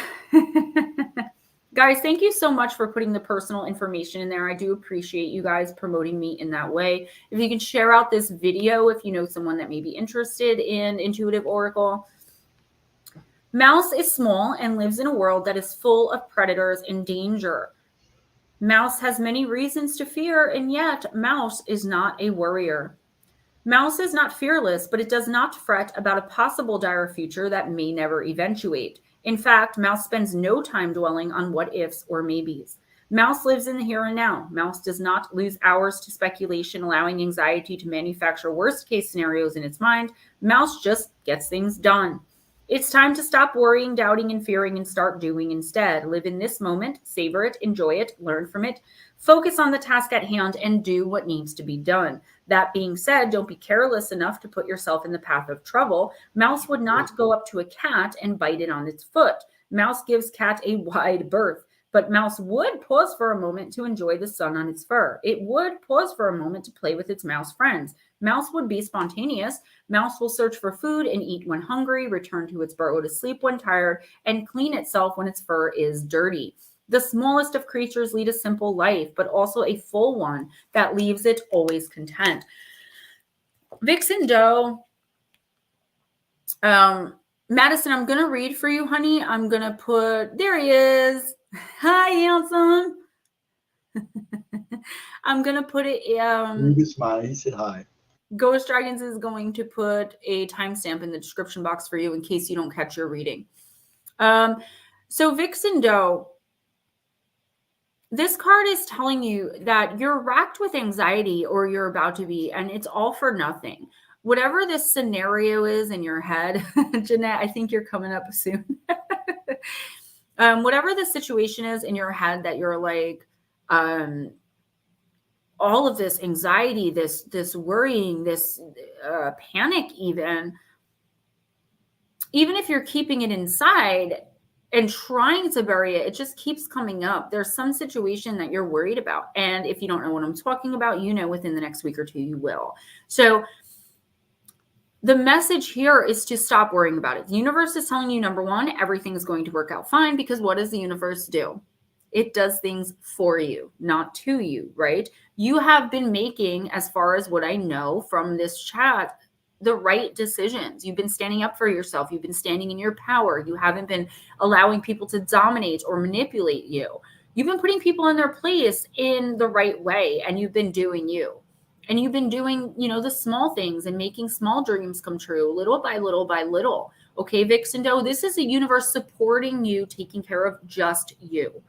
Guys, thank you so much for putting the personal information in there. I do appreciate you guys promoting me in that way. If you can share out this video, if you know someone that may be interested in Intuitive Oracle. Mouse is small and lives in a world that is full of predators and danger. Mouse has many reasons to fear, and yet Mouse is not a worrier. Mouse is not fearless, but it does not fret about a possible dire future that may never eventuate. In fact, Mouse spends no time dwelling on what ifs or maybes. Mouse lives in the here and now. Mouse does not lose hours to speculation, allowing anxiety to manufacture worst case scenarios in its mind. Mouse just gets things done. It's time to stop worrying, doubting, and fearing and start doing instead. Live in this moment, savor it, enjoy it, learn from it, focus on the task at hand, and do what needs to be done. That being said, don't be careless enough to put yourself in the path of trouble. Mouse would not go up to a cat and bite it on its foot. Mouse gives cat a wide berth. But Mouse would pause for a moment to enjoy the sun on its fur. It would pause for a moment to play with its mouse friends. Mouse would be spontaneous. Mouse will search for food and eat when hungry, return to its burrow to sleep when tired, and clean itself when its fur is dirty. The smallest of creatures lead a simple life, but also a full one that leaves it always content. Vixen Doe, Madison, I'm going to read for you, honey. I'm going to put, there he is. Hi, handsome. I'm going to put it. He smile. He said hi. Ghostdragonzw is going to put a timestamp in the description box for you in case you don't catch your reading. So Vixen Doe, this card is telling you that you're racked with anxiety, or you're about to be, and it's all for nothing. Whatever this scenario is in your head, Jeanette, I think you're coming up soon. Whatever the situation is in your head that you're like, all of this anxiety, this worrying, this panic, even if you're keeping it inside and trying to bury it, it just keeps coming up. There's some situation that you're worried about. And if you don't know what I'm talking about, you know, within the next week or two, you will. So the message here is to stop worrying about it. The universe is telling you, number one, everything is going to work out fine, because what does the universe do? It does things for you, not to you, right? You have been making, as far as what I know from this chat, the right decisions. You've been standing up for yourself. You've been standing in your power. You haven't been allowing people to dominate or manipulate you. You've been putting people in their place in the right way, and you've been doing you. And you've been doing, the small things and making small dreams come true, little by little by little. Okay, Vixen Doe, this is the universe supporting you, taking care of just you.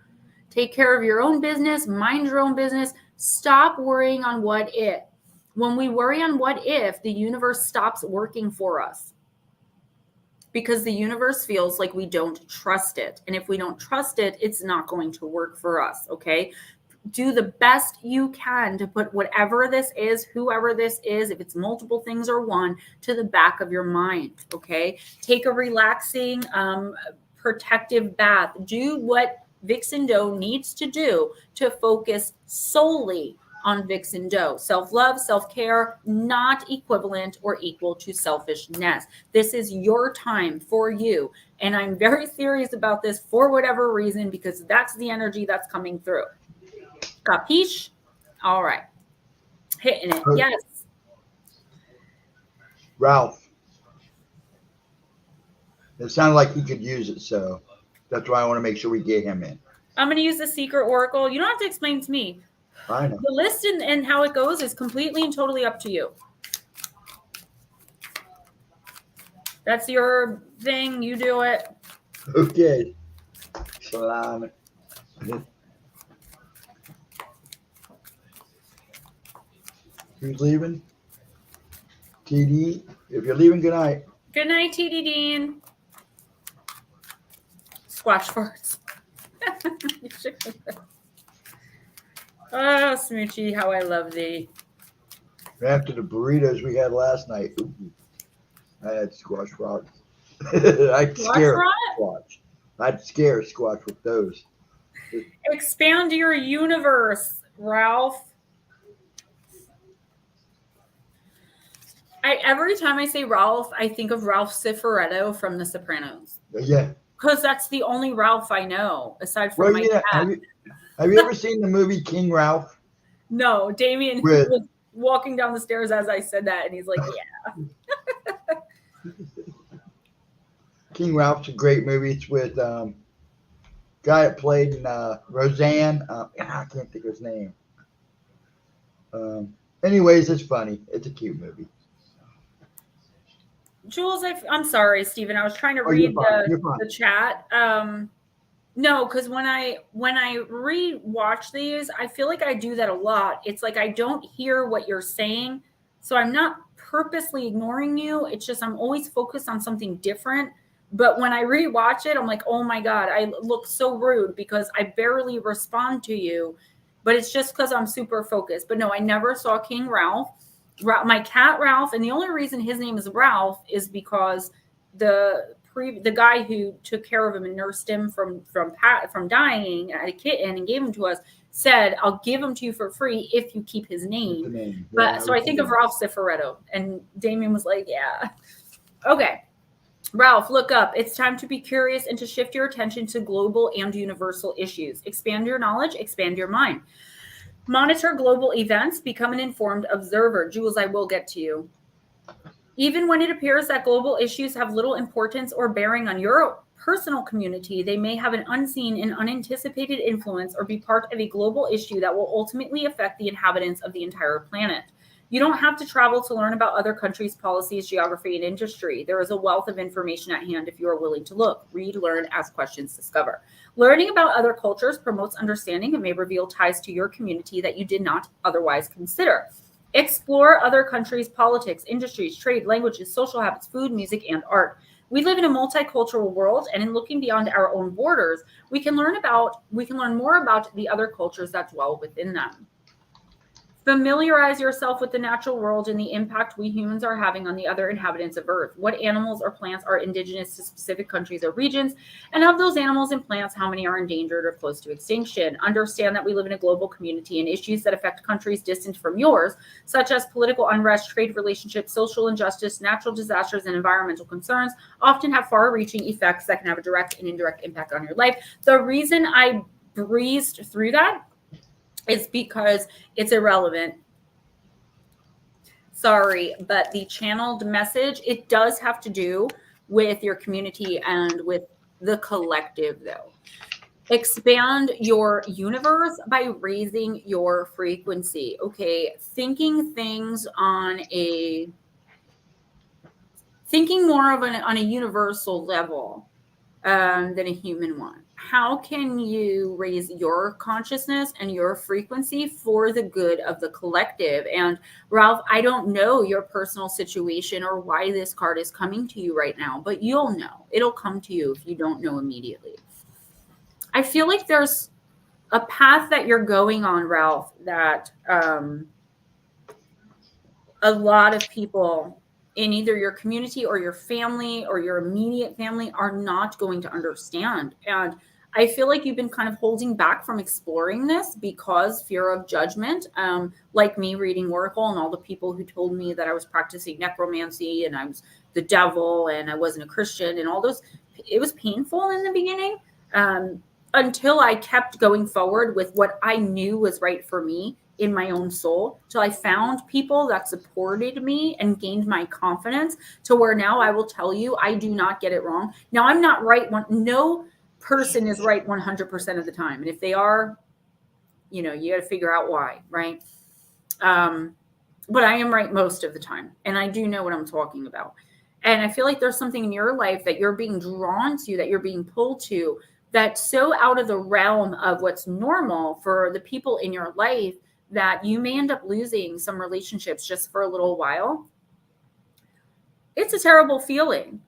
Take care of your own business, mind your own business. Stop worrying on what if. When we worry on what if, the universe stops working for us. Because the universe feels like we don't trust it. And if we don't trust it, it's not going to work for us, okay? Do the best you can to put whatever this is, whoever this is, if it's multiple things or one, to the back of your mind, okay? Take a relaxing, protective bath. Do what Vixen Doe needs to do to focus solely on Vixen Doe. Self-love, self-care, not equivalent or equal to selfishness. This is your time for you. And I'm very serious about this for whatever reason, because that's the energy that's coming through. Capiche? All right. Hitting it. Okay. Yes. Ralph. It sounded like he could use it, so that's why I want to make sure we get him in. I'm going to use the Secret Oracle. You don't have to explain to me. I know. The list and how it goes is completely and totally up to you. That's your thing. You do it. Okay. Salam. Who's leaving? TD. If you're leaving, good night. Good night, TD Dean. Squash farts. Oh, Smoochie, how I love thee. After the burritos we had last night, I had squash rock. I'd scare squash. I'd scare squash with those. Expand your universe, Ralph. Every time I say Ralph, I think of Ralph Cifaretto from The Sopranos. Yeah. Because that's the only Ralph I know, aside from my cat. Have you ever seen the movie King Ralph? No, Damien was walking down the stairs as I said that, and he's like, yeah. King Ralph's a great movie. It's with guy that played in Roseanne. I can't think of his name. Anyways, it's funny. It's a cute movie. Jules, I'm sorry, Stephen. I was trying to read the chat. No, because when I re-watch these, I feel like I do that a lot. It's like I don't hear what you're saying, so I'm not purposely ignoring you. It's just I'm always focused on something different. But when I re-watch it, I'm like, oh my God, I look so rude because I barely respond to you. But it's just because I'm super focused. But no, I never saw King Ralph. My cat Ralph, and the only reason his name is Ralph is because the guy who took care of him and nursed him from dying, a kitten, and gave him to us, said, I'll give him to you for free if you keep his name. But so I think of Ralph Cifaretto, and Damien was like, yeah. Okay. Ralph, look up. It's time to be curious and to shift your attention to global and universal issues. Expand your knowledge, expand your mind. Monitor global events, become an informed observer. Jules, I will get to you. Even when it appears that global issues have little importance or bearing on your personal community, they may have an unseen and unanticipated influence or be part of a global issue that will ultimately affect the inhabitants of the entire planet. You don't have to travel to learn about other countries' policies, geography, and industry. There is a wealth of information at hand if you are willing to look, read, learn, ask questions, discover. Learning about other cultures promotes understanding and may reveal ties to your community that you did not otherwise consider. Explore other countries' politics, industries, trade, languages, social habits, food, music, and art. We live in a multicultural world, and in looking beyond our own borders, we can learn more about the other cultures that dwell within them. Familiarize yourself with the natural world and the impact we humans are having on the other inhabitants of Earth. What animals or plants are indigenous to specific countries or regions? And of those animals and plants, how many are endangered or close to extinction? Understand that we live in a global community, and issues that affect countries distant from yours, such as political unrest, trade relationships, social injustice, natural disasters, and environmental concerns, often have far-reaching effects that can have a direct and indirect impact on your life. The reason I breezed through that is because it's irrelevant. Sorry, but the channeled message, it does have to do with your community and with the collective, though. Expand your universe by raising your frequency. Okay. Thinking more of on a universal level than a human one. How can you raise your consciousness and your frequency for the good of the collective? And Ralph, I don't know your personal situation or why this card is coming to you right now, but you'll know. It'll come to you if you don't know immediately. I feel like there's a path that you're going on, Ralph, that a lot of people in either your community or your family or your immediate family are not going to understand. And I feel like you've been kind of holding back from exploring this because fear of judgment, like me reading Oracle and all the people who told me that I was practicing necromancy and I was the devil and I wasn't a Christian and all those. It was painful in the beginning until I kept going forward with what I knew was right for me in my own soul, till I found people that supported me and gained my confidence to where now I will tell you, I do not get it wrong. Now I'm not right. No person is right 100% of the time. And if they are, you got to figure out why, right? But I am right most of the time. And I do know what I'm talking about. And I feel like there's something in your life that you're being drawn to, that you're being pulled to, that's so out of the realm of what's normal for the people in your life that you may end up losing some relationships just for a little while. It's a terrible feeling.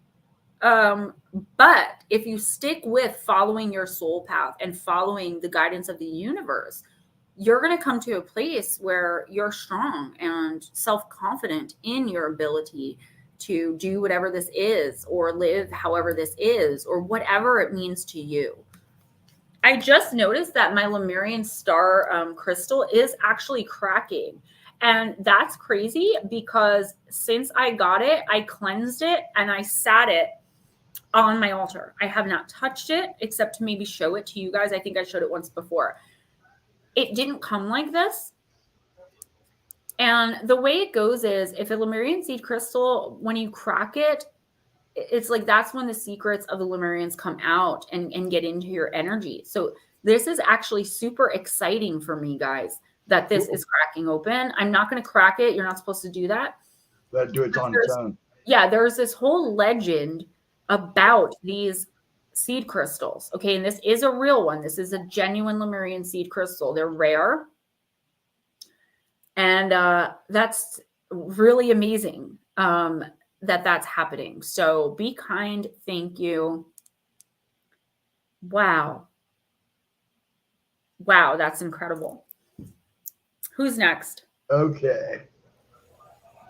But if you stick with following your soul path and following the guidance of the universe, you're going to come to a place where you're strong and self-confident in your ability to do whatever this is or live however this is or whatever it means to you. I just noticed that my Lemurian star crystal is actually cracking. And that's crazy because since I got it, I cleansed it and I sat it on my altar. I have not touched it except to maybe show it to you guys. I think I showed it once before. It didn't come like this. And the way it goes is if a Lemurian seed crystal, when you crack it, it's like that's when the secrets of the Lemurians come out and get into your energy. So this is actually super exciting for me, guys, that this is cracking open. I'm not going to crack it. You're not supposed to do that. Let it do it on its own. Yeah, there's this whole legend about these seed crystals. Okay, and this is a real one. This is a genuine Lemurian seed crystal. They're rare. And that's really amazing. That's happening. So be kind. Thank you. Wow. Wow, that's incredible. Who's next? Okay.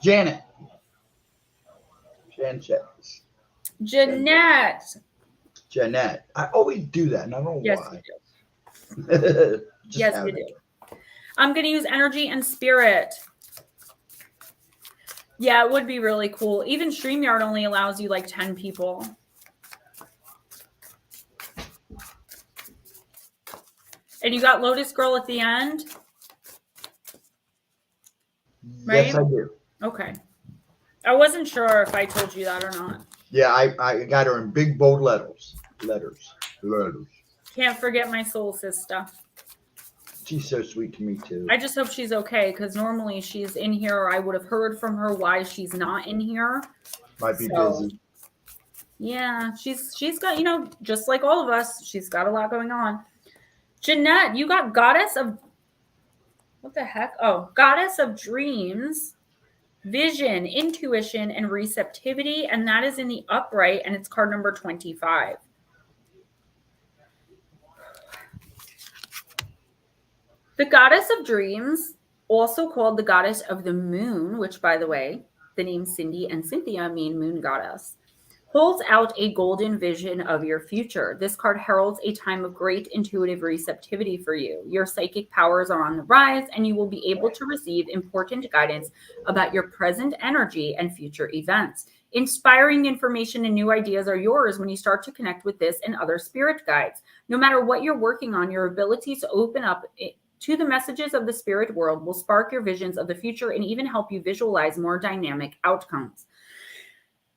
Janet. Jeanette. Jeanette. I always do that, and I don't know yes, why. You do. Yes, you do. I'm going to use energy and spirit. Yeah, it would be really cool. Even StreamYard only allows you like 10 people. And you got Lotus Girl at the end? Right? Yes, I do. Okay. I wasn't sure if I told you that or not. Yeah, I got her in big bold letters. Can't forget my soul sister. She's so sweet to me too. I just hope she's okay because normally she's in here or I would have heard from her why she's not in here. Might be busy. Yeah, she's got, just like all of us, she's got a lot going on. Jeanette, you got Goddess of, what the heck? Oh, Goddess of Dreams, Vision, Intuition, and Receptivity. And that is in the upright and it's card number 25. The Goddess of Dreams, also called the Goddess of the Moon, which, by the way, the names Cindy and Cynthia mean moon goddess, holds out a golden vision of your future. This card heralds a time of great intuitive receptivity for you. Your psychic powers are on the rise, and you will be able to receive important guidance about your present energy and future events. Inspiring information and new ideas are yours when you start to connect with this and other spirit guides. No matter what you're working on, your ability to open up to the messages of the spirit world will spark your visions of the future and even help you visualize more dynamic outcomes.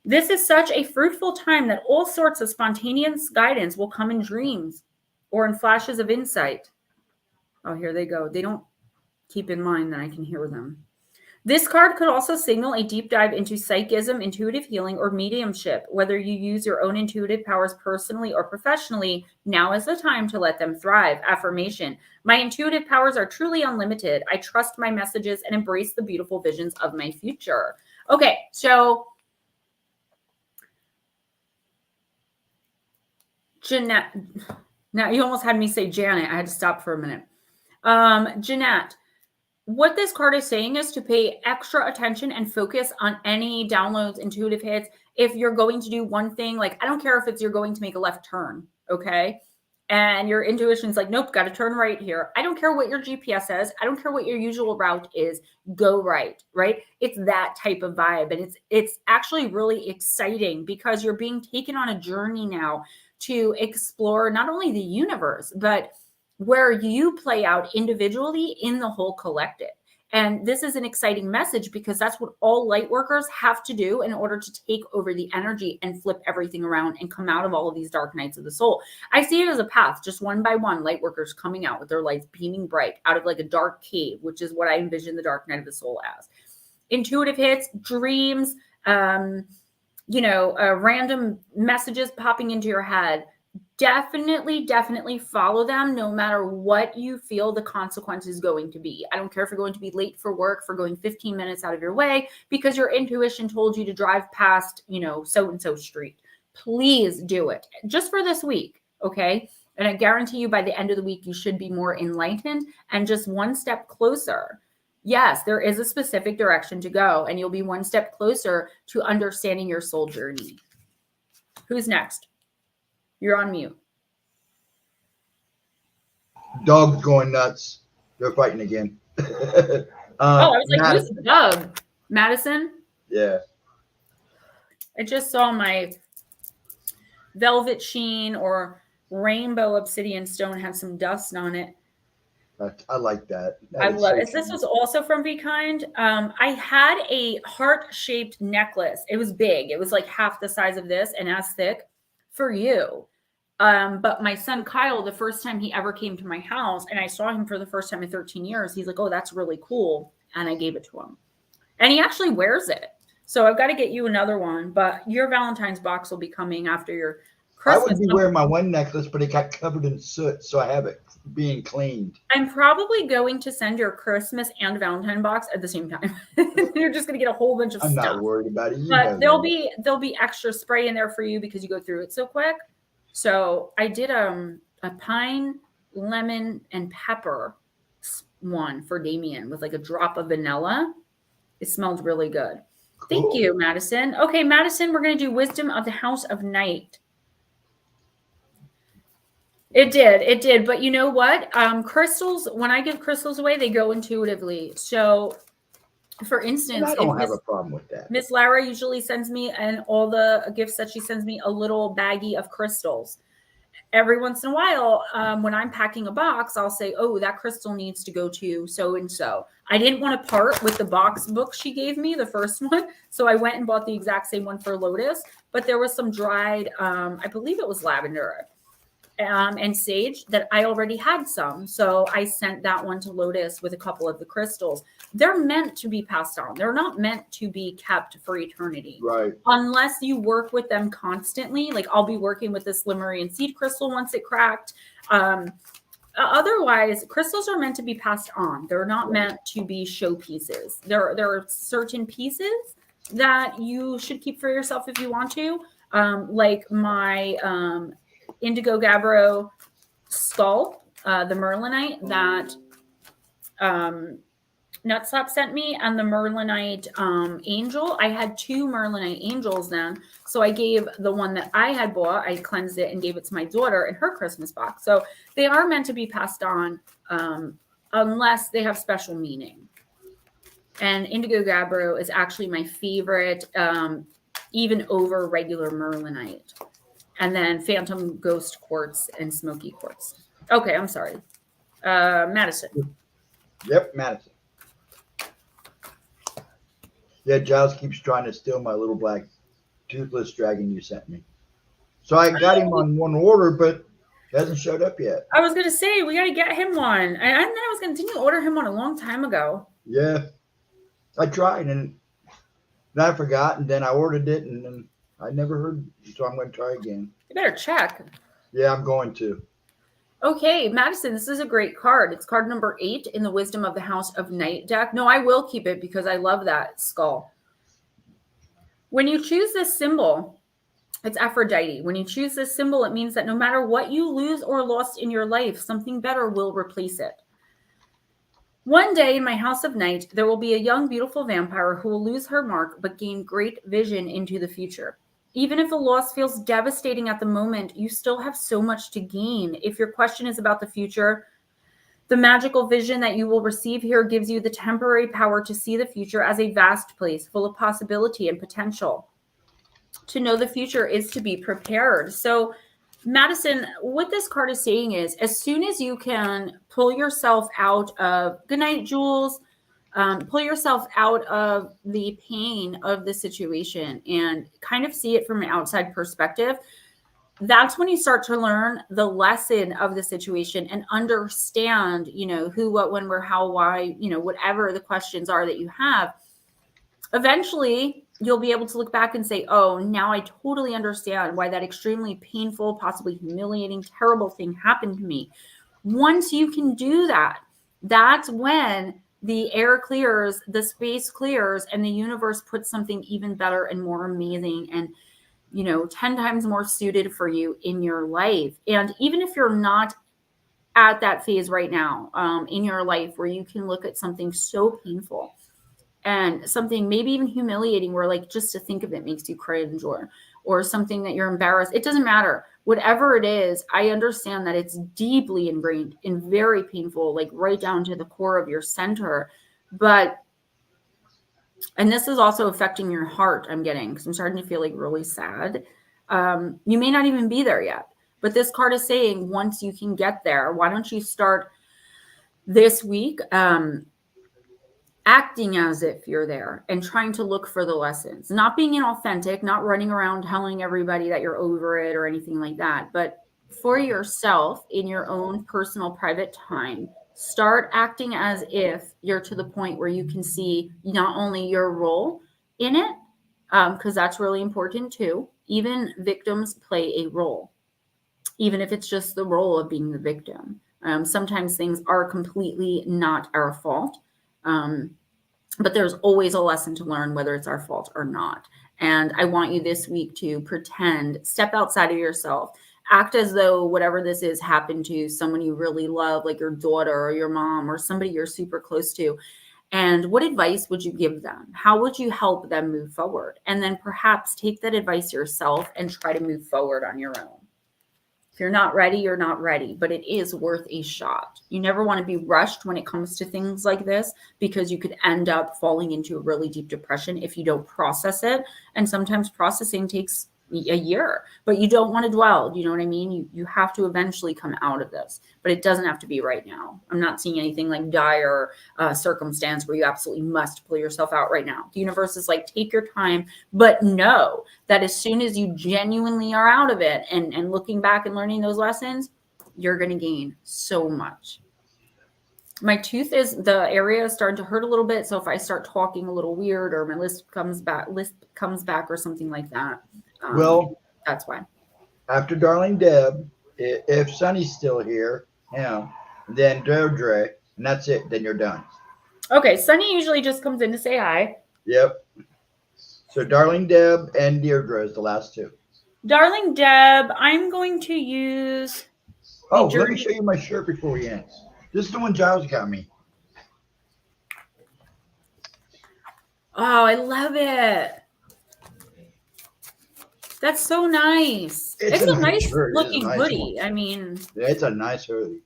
This is such a fruitful time that all sorts of spontaneous guidance will come in dreams or in flashes of insight. Oh, here they go. They don't keep in mind that I can hear them. This card could also signal a deep dive into psychism, intuitive healing, or mediumship. Whether you use your own intuitive powers personally or professionally, now is the time to let them thrive. Affirmation. My intuitive powers are truly unlimited. I trust my messages and embrace the beautiful visions of my future. Okay, so Jeanette. Now you almost had me say Janet. I had to stop for a minute. Jeanette. What this card is saying is to pay extra attention and focus on any downloads, intuitive hits. If you're going to do one thing, like I don't care if it's you're going to make a left turn, okay? And your intuition's like, nope, got to turn right here. I don't care what your GPS says. I don't care what your usual route is. Go right, right? It's that type of vibe. And it's actually really exciting because you're being taken on a journey now to explore not only the universe, but where you play out individually in the whole collective. And this is an exciting message because that's what all light workers have to do in order to take over the energy and flip everything around and come out of all of these dark nights of the soul. I see it as a path, just one by one, light workers coming out with their lights beaming bright out of like a dark cave, which is what I envision the dark night of the soul as. Intuitive hits, dreams, random messages popping into your head. Definitely follow them no matter what you feel the consequence is going to be. I don't care if you're going to be late for work for going 15 minutes out of your way because your intuition told you to drive past, so-and-so street. Please do it just for this week, okay? And I guarantee you by the end of the week, you should be more enlightened and just one step closer. Yes, there is a specific direction to go and you'll be one step closer to understanding your soul journey. Who's next? You're on mute. Dog's going nuts. They're fighting again. I was like, who's the dog? Madison? Yeah. I just saw my velvet sheen or rainbow obsidian stone had some dust on it. I like that. I love it. This was also from Be Kind. I had a heart-shaped necklace. It was big. It was like half the size of this and as thick for you. But my son Kyle, the first time he ever came to my house and I saw him for the first time in 13 years, he's like, oh, that's really cool. And I gave it to him. And he actually wears it. So I've got to get you another one, but your Valentine's box will be coming after your Christmas. I would be wearing my one necklace, but it got covered in soot, so I have it being cleaned. I'm probably going to send your Christmas and Valentine box at the same time. You're just going to get a whole bunch of stuff. I'm not worried about it. But there'll be extra spray in there for you because you go through it so quick. So I did a pine, lemon, and pepper one for Damien with like a drop of vanilla. It smelled really good. Cool. Thank you, Madison. Okay, Madison, we're going to do Wisdom of the House of Night. It did. But you know what? Crystals, when I give crystals away, they go intuitively. So for instance, I don't have a problem with that. Miss Lara usually sends me, and all the gifts that she sends me, a little baggie of crystals. Every once in a while, when I'm packing a box, I'll say, oh, that crystal needs to go to so-and-so. I didn't want to part with the box book she gave me, the first one. So I went and bought the exact same one for Lotus. But there was some dried, I believe it was lavender and sage that I already had some. So I sent that one to Lotus with a couple of the crystals. They're meant to be passed on. They're not meant to be kept for eternity. Right. Unless you work with them constantly. Like I'll be working with this Lemurian seed crystal once it cracked. Otherwise, crystals are meant to be passed on. They're not meant to be showpieces. There are certain pieces that you should keep for yourself if you want to. Like my Indigo Gabbro skull, the Merlinite that Nutslap sent me, and the Merlinite angel. I had 2 Merlinite angels then. So I gave the one that I had bought, I cleansed it and gave it to my daughter in her Christmas box. So they are meant to be passed on unless they have special meaning. And Indigo Gabbro is actually my favorite, even over regular Merlinite. And then Phantom Ghost Quartz and Smoky Quartz. Okay, I'm sorry. Madison. Yep, Madison. Yeah, Giles keeps trying to steal my little black toothless dragon you sent me. So I got him on one order, but He hasn't showed up yet. I was going to say, we got to get him one. And then I was going to order him one a long time ago. Yeah. I tried and then I forgot, and then I ordered it, and then I never heard, so I'm going to try again. You better check. Yeah, I'm going to. Okay, Madison, this is a great card. It's card number 8 in the Wisdom of the House of Night deck. No, I will keep it because I love that skull. When you choose this symbol, it's Aphrodite. When you choose this symbol, it means that no matter what you lose or lost in your life, something better will replace it. One day in my house of night, there will be a young, beautiful vampire who will lose her mark but gain great vision into the future. Even if the loss feels devastating at the moment, you still have so much to gain. If your question is about the future, the magical vision that you will receive here gives you the temporary power to see the future as a vast place full of possibility and potential. To know the future is to be prepared. So, Madison, what this card is saying is, as soon as you can pull yourself out of, good night, Jules, pull yourself out of the pain of the situation and kind of see it from an outside perspective, that's when you start to learn the lesson of the situation and understand, who, what, when, where, how, why, whatever the questions are that you have. Eventually, you'll be able to look back and say, oh, now I totally understand why that extremely painful, possibly humiliating, terrible thing happened to me. Once you can do that, that's when the air clears, the space clears, and the universe puts something even better and more amazing and 10 times more suited for you in your life. And even if you're not at that phase right now in your life where you can look at something so painful and something maybe even humiliating where just to think of it makes you cringe or something that you're embarrassed, it doesn't matter. Whatever it is, I understand that it's deeply ingrained and very painful, right down to the core of your center. And this is also affecting your heart, I'm getting, because I'm starting to feel really sad. You may not even be there yet, but this card is saying once you can get there, why don't you start this week acting as if you're there and trying to look for the lessons, not being inauthentic, not running around telling everybody that you're over it or anything like that, but for yourself in your own personal private time, start acting as if you're to the point where you can see not only your role in it, because that's really important too. Even victims play a role, even if it's just the role of being the victim. Sometimes things are completely not our fault. But there's always a lesson to learn, whether it's our fault or not. And I want you this week to pretend, step outside of yourself, act as though whatever this is happened to someone you really love, like your daughter or your mom or somebody you're super close to. And what advice would you give them? How would you help them move forward? And then perhaps take that advice yourself and try to move forward on your own. If you're not ready, you're not ready, but it is worth a shot. You never want to be rushed when it comes to things like this because you could end up falling into a really deep depression if you don't process it. And sometimes processing takes a year, but you don't want to dwell. You know what I mean? You have to eventually come out of this, but it doesn't have to be right now. I'm not seeing anything like dire circumstance where you absolutely must pull yourself out right now. The universe is take your time, but know that as soon as you genuinely are out of it and looking back and learning those lessons, you're going to gain so much. My tooth the area is starting to hurt a little bit. So if I start talking a little weird or my lisp comes back or something like that, well, that's why. After Darling Deb, if Sunny's still here, then Deirdre, and that's it. Then you're done. Okay, Sunny usually just comes in to say hi. Yep. So Darling Deb and Deirdre is the last two. Darling Deb, I'm going to use... Oh, let me show you my shirt before we end. This is the one Giles got me. Oh, I love it. That's so nice. It's a nice looking hoodie. I mean, yeah, it's a nice hoodie.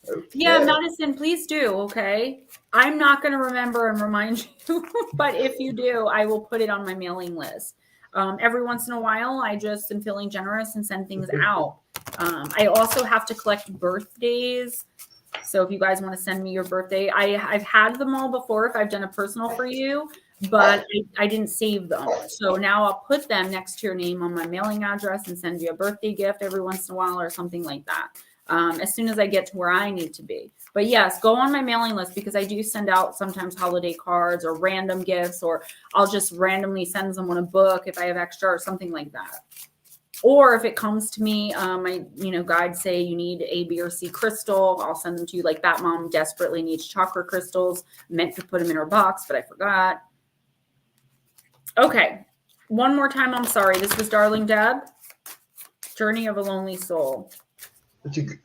Okay. Yeah, Madison, please do. Okay. I'm not going to remember and remind you, but if you do, I will put it on my mailing list. Every once in a while, I just am feeling generous and send things out. I also have to collect birthdays. So if you guys want to send me your birthday, I've had them all before if I've done a personal for you. but I didn't save them. So now I'll put them next to your name on my mailing address and send you a birthday gift every once in a while or something like that. As soon as I get to where I need to be. But yes, go on my mailing list because I do send out sometimes holiday cards or random gifts, or I'll just randomly send someone a book if I have extra or something like that. Or if it comes to me, my guides say you need A, B, or C crystal, I'll send them to you. Like that mom desperately needs chakra crystals. Meant to put them in her box, but I forgot. Okay, one more time. I'm sorry. This was Darling Deb. Journey of a Lonely Soul. It's a good.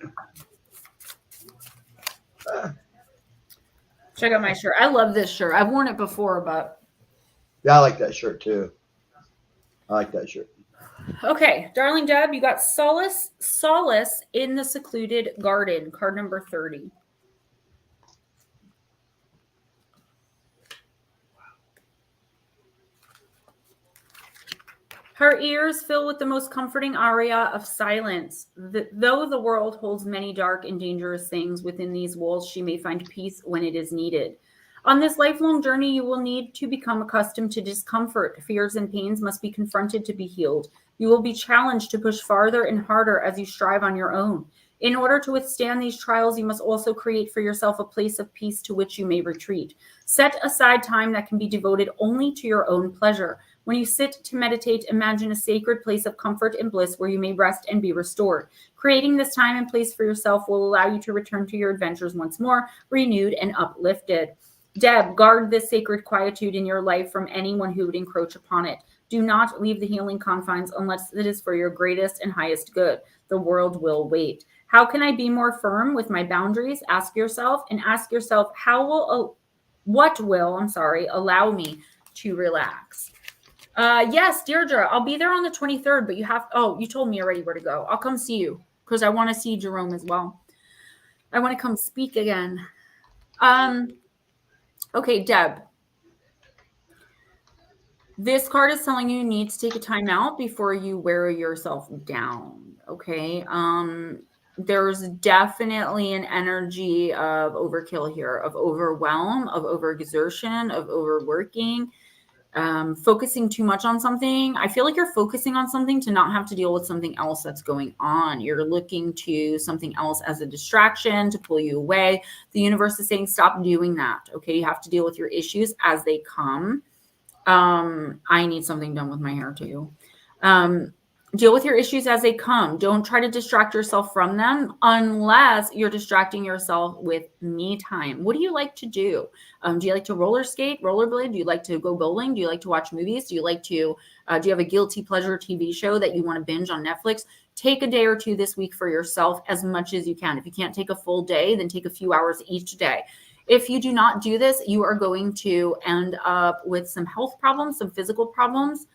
Check out my shirt. I love this shirt. I've worn it before, but Yeah, I like that shirt too. I like that shirt. okay, Darling Deb, you got solace in the secluded garden, card number 30. Her ears fill with the most comforting aria of silence. Though the world holds many dark and dangerous things, within these walls she may find peace when it is needed. On this lifelong journey, you will need to become accustomed to discomfort. Fears and pains must be confronted to be healed. You will be challenged to push farther and harder as you strive on your own. In order to withstand these trials, you must also create for yourself a place of peace to which you may retreat. Set aside time that can be devoted only to your own pleasure. When you sit to meditate, imagine a sacred place of comfort and bliss where you may rest and be restored. Creating this time and place for yourself will allow you to return to your adventures once more, renewed and uplifted. Deb, guard this sacred quietude in your life from anyone who would encroach upon it. Do not leave the healing confines unless it is for your greatest and highest good. The world will wait. How can I be more firm with my boundaries? Ask yourself, and ask yourself, what will allow me to relax? Yes, Deirdre, I'll be there on the 23rd, but you told me already where to go. I'll come see you because I want to see Jerome as well. I want to come speak again. Okay, Deb. This card is telling you need to take a time out before you wear yourself down. Okay. There's definitely an energy of overkill here, of overwhelm, of overexertion, of overworking. Focusing too much on something. I feel like you're focusing on something to not have to deal with something else that's going on. You're looking to something else as a distraction to pull you away. The universe is saying, stop doing that. Okay. You have to deal with your issues as they come. I need something done with my hair too. Deal with your issues as they come. Don't try to distract yourself from them unless you're distracting yourself with me time. What do you like to do? Do you like to roller skate, rollerblade? Do you like to go bowling? Do you like to watch movies? Do you like to, do you have a guilty pleasure TV show that you want to binge on Netflix? Take a day or two this week for yourself as much as you can. If you can't take a full day, then take a few hours each day. If you do not do this, you are going to end up with some health problems, some physical problems,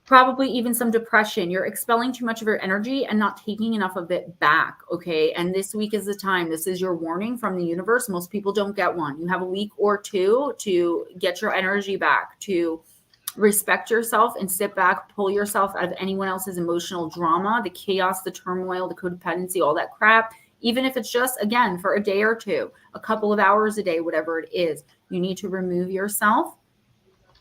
probably even some depression. You're expelling too much of your energy and not taking enough of it back. Okay. And this week is the time. This is your warning from the universe. Most people don't get one. You have a week or two to get your energy back, to respect yourself and sit back, pull yourself out of anyone else's emotional drama, the chaos, the turmoil, the codependency, all that crap. Even if it's just, again, for a day or two, a couple of hours a day, whatever it is, you need to remove yourself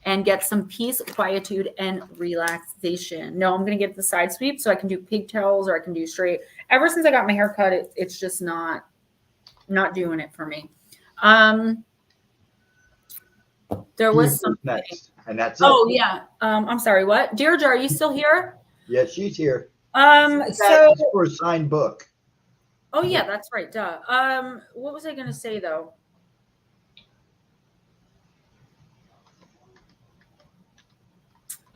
and get some peace, quietude, and relaxation. No, I'm going to get the side sweep so I can do pigtails or I can do straight. Ever since I got my hair cut, it's just not doing it for me. There was something. Next, and that's it. Oh, yeah. I'm sorry, what? Deirdre, are you still here? Yeah, she's here. So for a signed book. Oh, yeah, that's right. Duh. What was I going to say, though?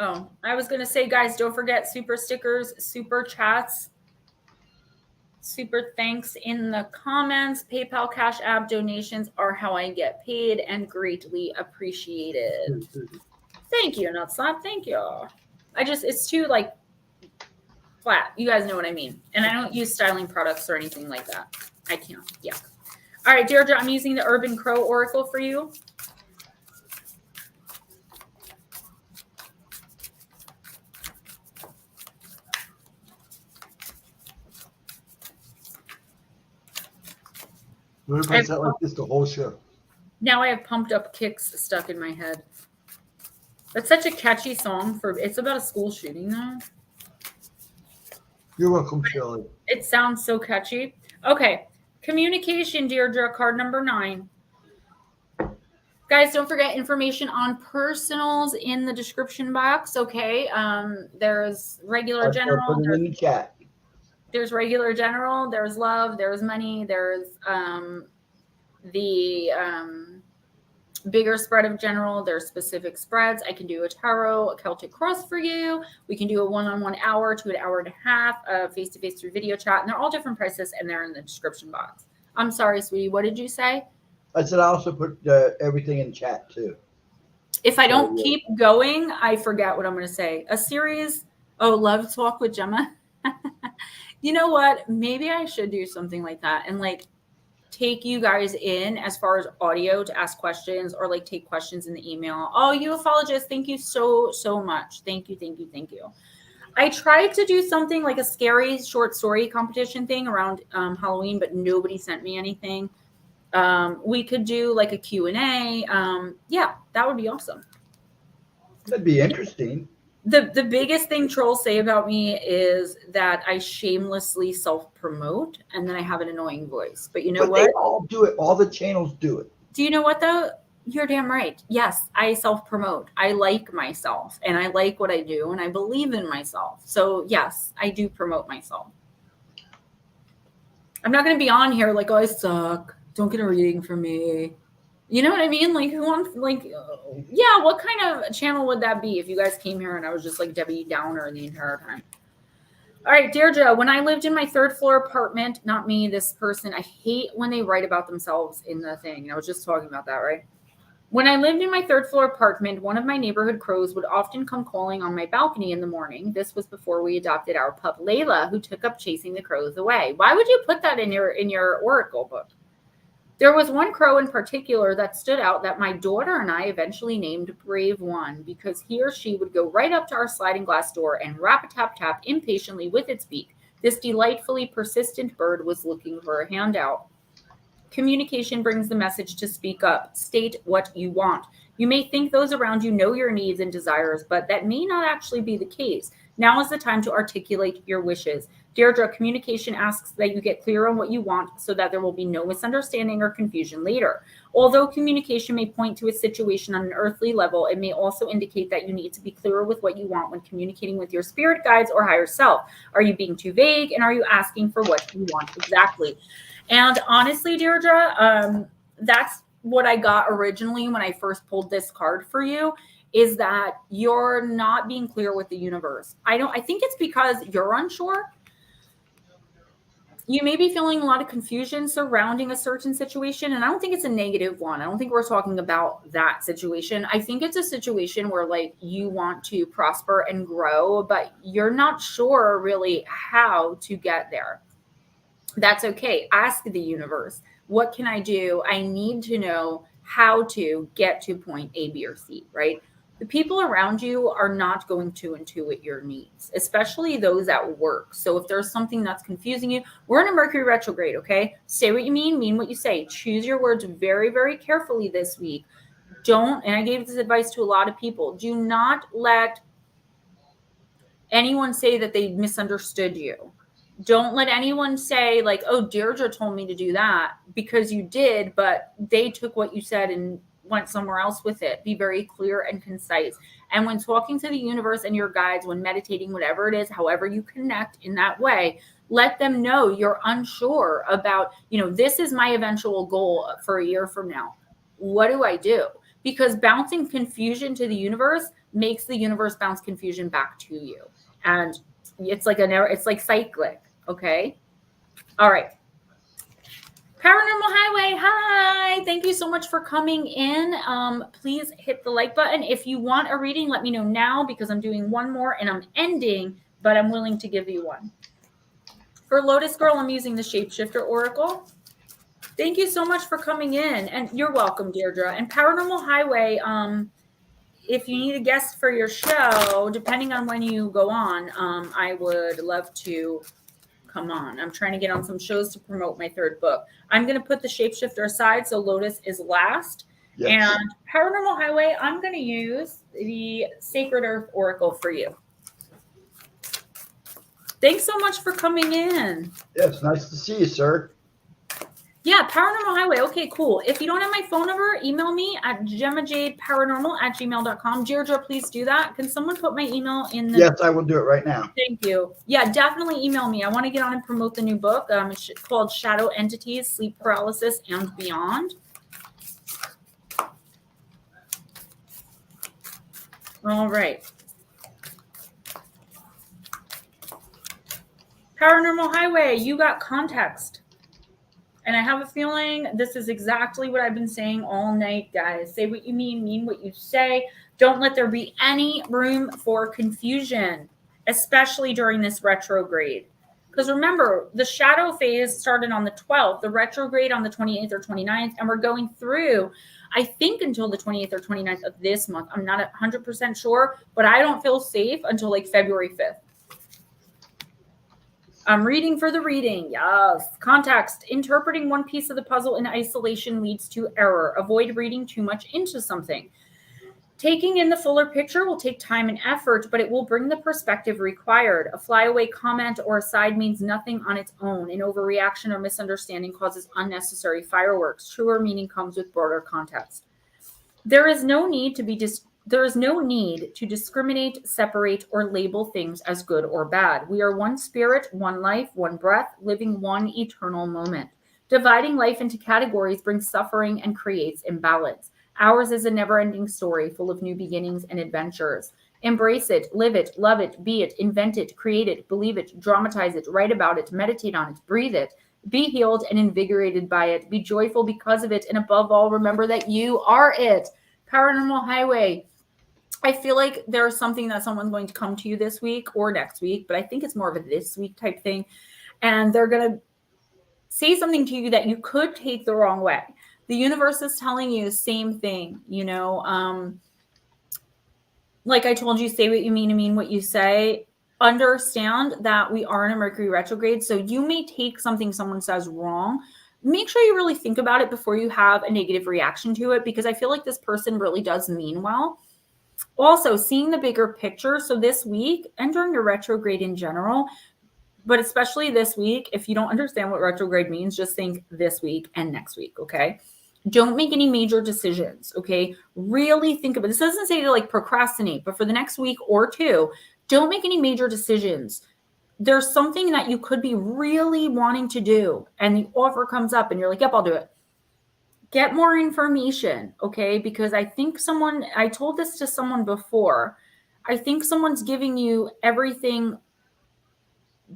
Oh, I was going to say, guys, don't forget super stickers, super chats, super thanks in the comments. PayPal, Cash App donations are how I get paid and greatly appreciated. Thank you, Nutslap. Thank you. It's too, like, flat. You guys know what I mean. And I don't use styling products or anything like that. I can't. Yeah. All right, Deirdre, I'm using the Urban Crow Oracle for you. What if I sound like this the whole show? Now I have pumped up kicks stuck in my head. That's such a catchy song it's about a school shooting though. You're welcome, Shirley. It sounds so catchy. Okay. Communication, Deirdre, card number 9. Guys, don't forget information on personals in the description box, okay? There's regular general. Put it in the chat. There's regular general, there's love, there's money, there's the bigger spread of general, there's specific spreads. I can do a tarot, a Celtic cross for you. We can do a one-on-one hour to an hour and a half face-to-face through video chat, and they're all different prices, and they're in the description box. I'm sorry, sweetie, what did you say? I said I also put everything in chat too. If I don't keep going, I forget what I'm going to say. A series, Love Talk with Gemma. You know what? Maybe I should do something like that and like take you guys in as far as audio to ask questions or like take questions in the email. Oh, ufologist, thank you so much. Thank you. I tried to do something like a scary short story competition thing around Halloween, but nobody sent me anything. We could do like a Q&A. Yeah, that would be awesome. That'd be interesting. The biggest thing trolls say about me is that I shamelessly self-promote and then I have an annoying voice. But you know what? They all do it. All the channels do it. Do you know what though? You're damn right. Yes, I self-promote. I like myself and I like what I do and I believe in myself. So yes, I do promote myself. I'm not going to be on here like, oh, I suck. Don't get a reading from me. You know what I mean? Like, who wants, like, yeah, what kind of channel would that be if you guys came here and I was just like Debbie Downer the entire time? All right, Deirdre, when I lived in my 3rd floor apartment, not me, this person, I hate when they write about themselves in the thing. I was just talking about that, right? When I lived in my 3rd floor apartment, one of my neighborhood crows would often come calling on my balcony in the morning. This was before we adopted our pup, Layla, who took up chasing the crows away. Why would you put that in your oracle book? There was one crow in particular that stood out that my daughter and I eventually named Brave One because he or she would go right up to our sliding glass door and rap-a-tap-tap impatiently with its beak. This delightfully persistent bird was looking for a handout. Communication brings the message to speak up. State what you want. You may think those around you know your needs and desires, but that may not actually be the case. Now is the time to articulate your wishes. Deirdre, communication asks that you get clear on what you want so that there will be no misunderstanding or confusion later. Although communication may point to a situation on an earthly level, it may also indicate that you need to be clearer with what you want when communicating with your spirit guides or higher self. Are you being too vague? And are you asking for what you want exactly? And honestly, Deirdre, that's what I got originally when I first pulled this card for you, is that you're not being clear with the universe. I think it's because you're unsure. You may be feeling a lot of confusion surrounding a certain situation, and I don't think it's a negative one. I don't think we're talking about that situation. I think it's a situation where like you want to prosper and grow, but you're not sure really how to get there. That's okay. Ask the universe, what can I do? I need to know how to get to point A, B, or C, right? The people around you are not going to intuit your needs, especially those at work. So if there's something that's confusing you, we're in a Mercury retrograde, okay? Say what you mean what you say. Choose your words very, very carefully this week. Don't, and I gave this advice to a lot of people, do not let anyone say that they misunderstood you. Don't let anyone say like, oh, Deirdre told me to do that, because you did, but they took what you said and went somewhere else with it. Be very clear and concise. And when talking to the universe and your guides, when meditating, whatever it is, however you connect in that way, let them know you're unsure about, this is my eventual goal for a year from now. What do I do? Because bouncing confusion to the universe makes the universe bounce confusion back to you. And it's like cyclic. Okay. All right. Paranormal Highway. Hi. Thank you so much for coming in. Please hit the like button. If you want a reading, let me know now, because I'm doing one more and I'm ending, but I'm willing to give you one. For Lotus Girl, I'm using the Shapeshifter Oracle. Thank you so much for coming in, and you're welcome, Deirdre. And Paranormal Highway, if you need a guest for your show, depending on when you go on, I would love to come on. I'm trying to get on some shows to promote my 3rd book. I'm going to put the Shapeshifter aside, so Lotus is last. Yes. And Paranormal Highway, I'm going to use the Sacred Earth Oracle for you. Thanks so much for coming in. Yes, nice to see you, sir. Yeah, Paranormal Highway. Okay, cool. If you don't have my phone number, email me at GemmaJadeParanormal@gmail.com. Deirdre, please do that. Can someone put my email in the... Yes, I will do it right now. Thank you. Yeah, definitely email me. I want to get on and promote the new book. It's called Shadow Entities, Sleep Paralysis, and Beyond. All right. Paranormal Highway, you got context. And I have a feeling this is exactly what I've been saying all night, guys. Say what you mean what you say. Don't let there be any room for confusion, especially during this retrograde. Because remember, the shadow phase started on the 12th, the retrograde on the 28th or 29th, and we're going through, I think, until the 28th or 29th of this month. I'm not 100% sure, but I don't feel safe until like February 5th. I'm reading for the reading. Yes. Context. Interpreting one piece of the puzzle in isolation leads to error. Avoid reading too much into something. Taking in the fuller picture will take time and effort, but it will bring the perspective required. A flyaway comment or aside means nothing on its own. An overreaction or misunderstanding causes unnecessary fireworks. Truer meaning comes with broader context. There is no need to discriminate, separate, or label things as good or bad. We are one spirit, one life, one breath, living one eternal moment. Dividing life into categories brings suffering and creates imbalance. Ours is a never-ending story full of new beginnings and adventures. Embrace it, live it, love it, be it, invent it, create it, believe it, dramatize it, write about it, meditate on it, breathe it. Be healed and invigorated by it. Be joyful because of it. And above all, remember that you are it. Paranormal Highway. I feel like there's something that someone's going to come to you this week or next week, but I think it's more of a this week type thing. And they're going to say something to you that you could take the wrong way. The universe is telling you same thing, like I told you, say what you mean what you say. Understand that we are in a Mercury retrograde. So you may take something someone says wrong. Make sure you really think about it before you have a negative reaction to it, because I feel like this person really does mean well. Also, seeing the bigger picture. So this week and during the retrograde in general, but especially this week, if you don't understand what retrograde means, just think this week and next week, okay? Don't make any major decisions, okay? Really think about it. This doesn't say to like procrastinate, but for the next week or two, don't make any major decisions. There's something that you could be really wanting to do, and the offer comes up and you're like, yep, I'll do it. Get more information, okay? Because I think I told this to someone before. I think someone's giving you everything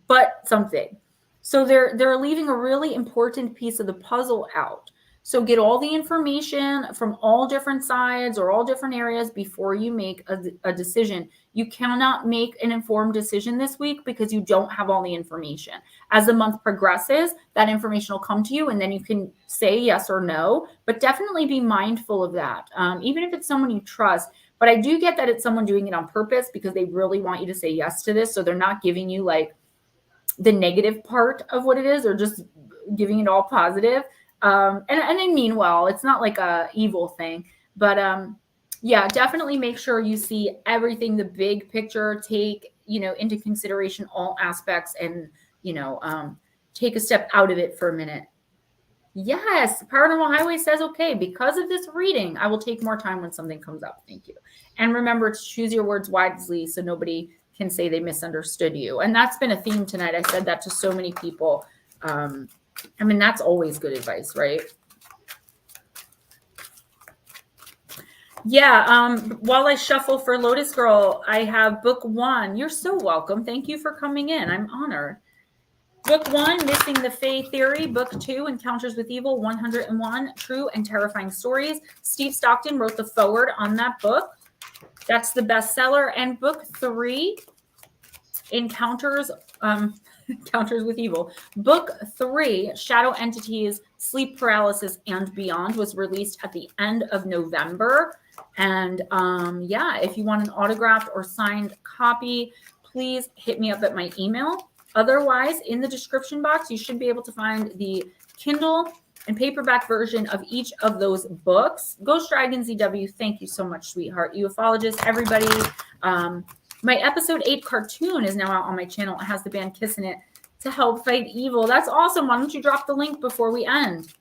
but something. So they're leaving a really important piece of the puzzle out. So get all the information from all different sides or all different areas before you make a decision. You cannot make an informed decision this week because you don't have all the information. As the month progresses, that information will come to you and then you can say yes or no, but definitely be mindful of that. Even if it's someone you trust. But I do get that it's someone doing it on purpose because they really want you to say yes to this. So they're not giving you like the negative part of what it is, or just giving it all positive. And I mean, well, it's not like a evil thing, but yeah, definitely make sure you see everything, the big picture, take, into consideration all aspects, and, take a step out of it for a minute. Yes, Paranormal Highway says, okay, because of this reading, I will take more time when something comes up. Thank you. And remember to choose your words wisely so nobody can say they misunderstood you. And that's been a theme tonight. I said that to so many people. That's always good advice, right? Yeah. While I shuffle for Lotus Girl, I have book 1. You're so welcome. Thank you for coming in. I'm honored. Book 1, Missing the Fae Theory. Book 2, Encounters with Evil, 101 True and Terrifying Stories. Steve Stockton wrote the foreword on that book. That's the bestseller. And book 3, Encounters with Evil. Book 3, Shadow Entities, Sleep Paralysis, and Beyond, was released at the end of November. And if you want an autographed or signed copy, please hit me up at my email. Otherwise, in the description box, you should be able to find the Kindle and paperback version of each of those books. Ghostdragonzw, thank you so much, sweetheart. Ufologists, everybody. My episode 8 cartoon is now out on my channel. It has the band Kiss in it to help fight evil. That's awesome. Why don't you drop the link before we end?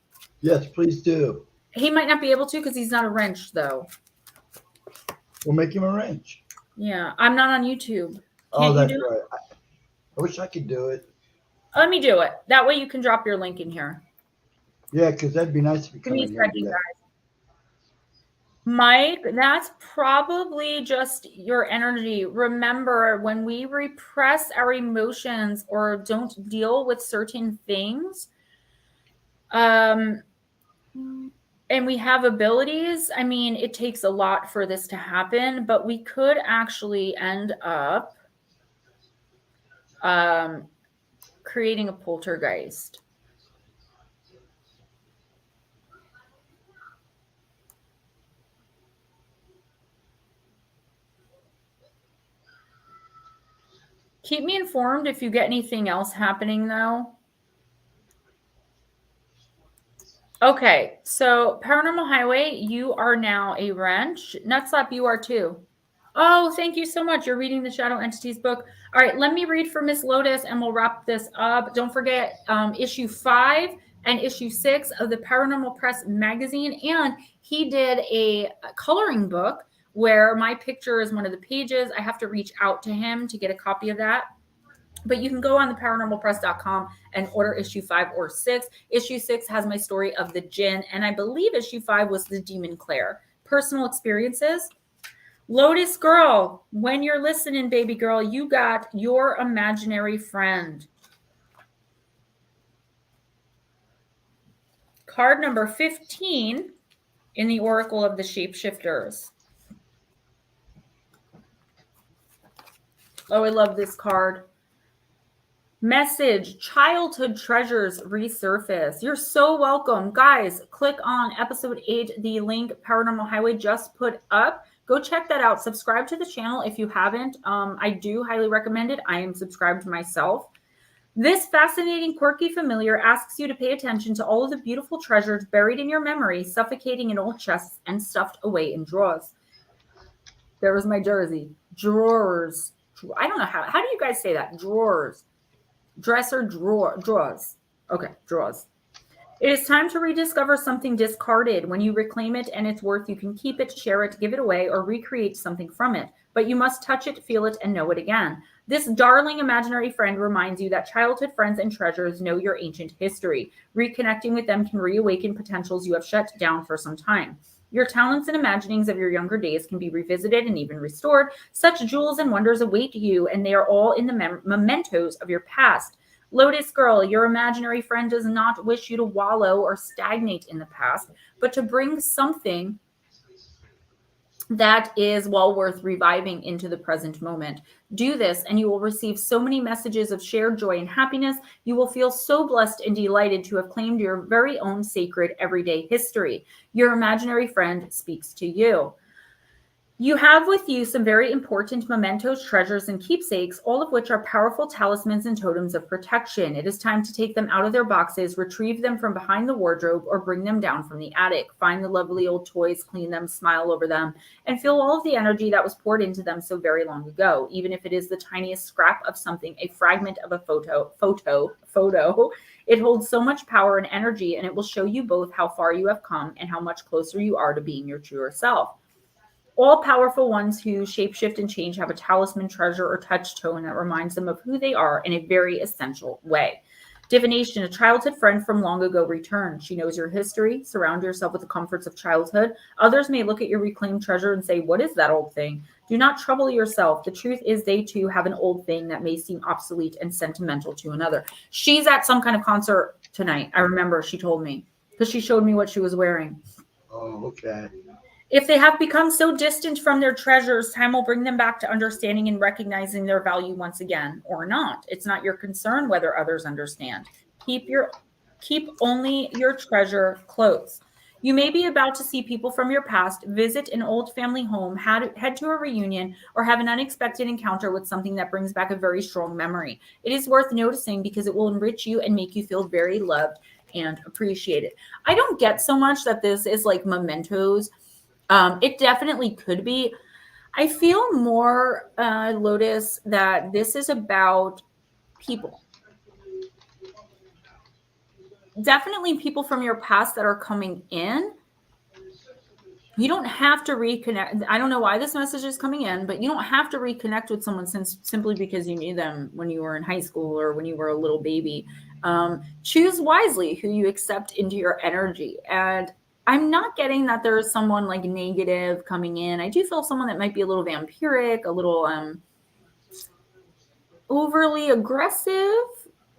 Yes, please do. He might not be able to because he's not a wrench, though. We'll make him a wrench. Yeah, I'm not on YouTube. Oh, that's right. I wish I could do it. Let me do it. That way you can drop your link in here. Yeah, because that'd be nice if you come in here and do that. Mike, that's probably just your energy. Remember, when we repress our emotions or don't deal with certain things, and we have abilities, I mean, it takes a lot for this to happen, but we could actually end up creating a poltergeist. Keep me informed if you get anything else happening, though. Okay, so Paranormal Highway, you are now a wrench. Nutslap, you are too. Oh, thank you so much. You're reading the Shadow Entities book. All right, let me read for Miss Lotus and we'll wrap this up. Don't forget issue 5 and issue 6 of the Paranormal Press magazine. And he did a coloring book where my picture is one of the pages. I have to reach out to him to get a copy of that. But you can go on the paranormalpress.com and order issue 5 or 6. Issue 6 has my story of the Jinn. And I believe issue 5 was the Demon Claire. Personal experiences. Lotus girl, when you're listening, baby girl, you got your imaginary friend. Card number 15 in the Oracle of the Shapeshifters. Oh, I love this card. Message, childhood treasures resurface. You're so welcome. Guys, click on episode 8, the link Paranormal Highway just put up. Go check that out. Subscribe to the channel if you haven't. I do highly recommend it. I am subscribed myself. This fascinating, quirky familiar asks you to pay attention to all of the beautiful treasures buried in your memory, suffocating in old chests and stuffed away in drawers. There was my jersey. Drawers. I don't know how do you guys say that? Drawers. Dresser drawers. Okay, drawers. It is time to rediscover something discarded. When you reclaim it and its worth, you can keep it, share it, give it away, or recreate something from it. But you must touch it, feel it, and know it again. This darling imaginary friend reminds you that childhood friends and treasures know your ancient history. Reconnecting with them can reawaken potentials you have shut down for some time. Your talents and imaginings of your younger days can be revisited and even restored. Such jewels and wonders await you, and they are all in the mementos of your past. Lotus girl, your imaginary friend does not wish you to wallow or stagnate in the past, but to bring something that is well worth reviving into the present moment. Do this and you will receive so many messages of shared joy and happiness. You will feel so blessed and delighted to have claimed your very own sacred everyday history. Your imaginary friend speaks to you. You have with you some very important mementos, treasures, and keepsakes, all of which are powerful talismans and totems of protection. It is time to take them out of their boxes, retrieve them from behind the wardrobe, or bring them down from the attic. Find the lovely old toys, clean them, smile over them, and feel all of the energy that was poured into them so very long ago. Even if it is the tiniest scrap of something, a fragment of a photo, it holds so much power and energy, and it will show you both how far you have come and how much closer you are to being your truer self. All powerful ones who shapeshift and change have a talisman, treasure, or touchstone that reminds them of who they are in a very essential way. Divination, a childhood friend from long ago returns. She knows your history. Surround yourself with the comforts of childhood. Others may look at your reclaimed treasure and say, what is that old thing? Do not trouble yourself. The truth is they too have an old thing that may seem obsolete and sentimental to another. She's at some kind of concert tonight. I remember she told me because she showed me what she was wearing. Oh, okay. If they have become so distant from their treasures, time will bring them back to understanding and recognizing their value once again, or not. It's not your concern whether others understand. Keep only your treasure close. You may be about to see people from your past, visit an old family home, head to a reunion, or have an unexpected encounter with something that brings back a very strong memory. It is worth noticing because it will enrich you and make you feel very loved. and appreciate it. I don't get so much that this is like mementos. It definitely could be. I feel more, Lotus, that this is about people. Definitely people from your past that are coming in. You don't have to reconnect. I don't know why this message is coming in, but you don't have to reconnect with someone simply because you knew them when you were in high school or when you were a little baby. Choose wisely who you accept into your energy. And I'm not getting that there is someone like negative coming in. I do feel someone that might be a little vampiric, a little overly aggressive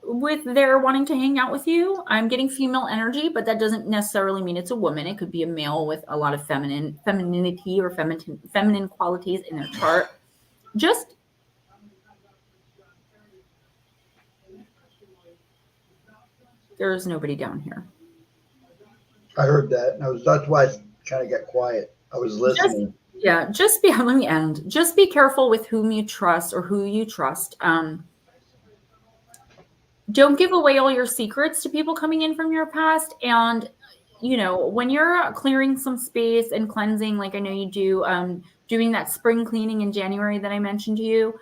with their wanting to hang out with you. I'm getting female energy, but that doesn't necessarily mean it's a woman. It could be a male with a lot of femininity or feminine qualities in their chart. Just there's nobody down here. I heard that. That's why I kind of got quiet. I was listening. Let me end. Just be careful with whom you trust or who you trust. Don't give away all your secrets to people coming in from your past. And, you know, when you're clearing some space and cleansing, like I know you do, doing that spring cleaning in January that I mentioned to you,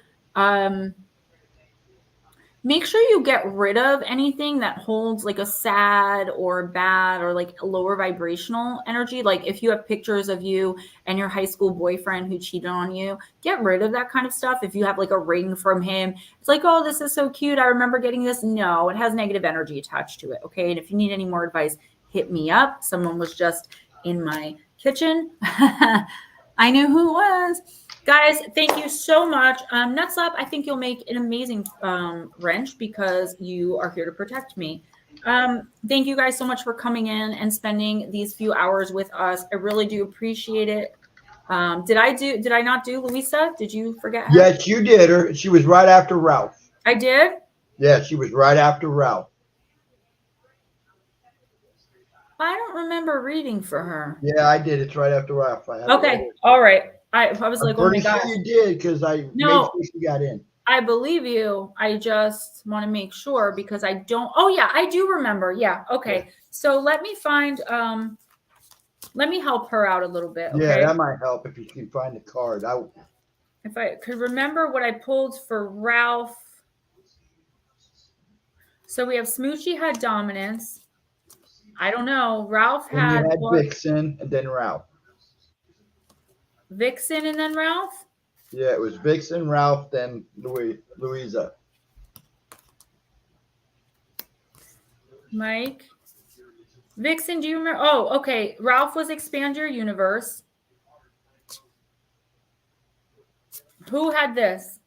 make sure you get rid of anything that holds like a sad or bad or like a lower vibrational energy. Like if you have pictures of you and your high school boyfriend who cheated on you, get rid of that kind of stuff. If you have like a ring from him, it's like, oh, this is so cute, I remember getting this. No, it has negative energy attached to it. Okay. And if you need any more advice, hit me up. Someone was just in my kitchen. I knew who it was. Guys, thank you so much. Nutslap, I think you'll make an amazing wrench because you are here to protect me. Thank you guys so much for coming in and spending these few hours with us. I really do appreciate it. Did I not do Louisa? Did you forget her? Yes, you did her. She was right after Ralph. I did? Yeah, she was right after Ralph. I don't remember reading for her. Yeah, I did. It's right after Ralph. Okay. All right. I was like, oh my God. You did because I made sure she got in. I believe you. I just want to make sure because I don't. Oh yeah, I do remember. Yeah. Okay. Yeah. So let me find. Let me help her out a little bit. Okay? Yeah, that might help if you can find the card. If I could remember what I pulled for Ralph. So we have Smoochie had dominance. I don't know. Ralph had Vixen and then Ralph. Vixen and then Ralph? Yeah, it was Vixen, Ralph, then Louisa. Mike. Vixen, do you remember? Oh, okay. Ralph was Expand Your Universe. Who had this?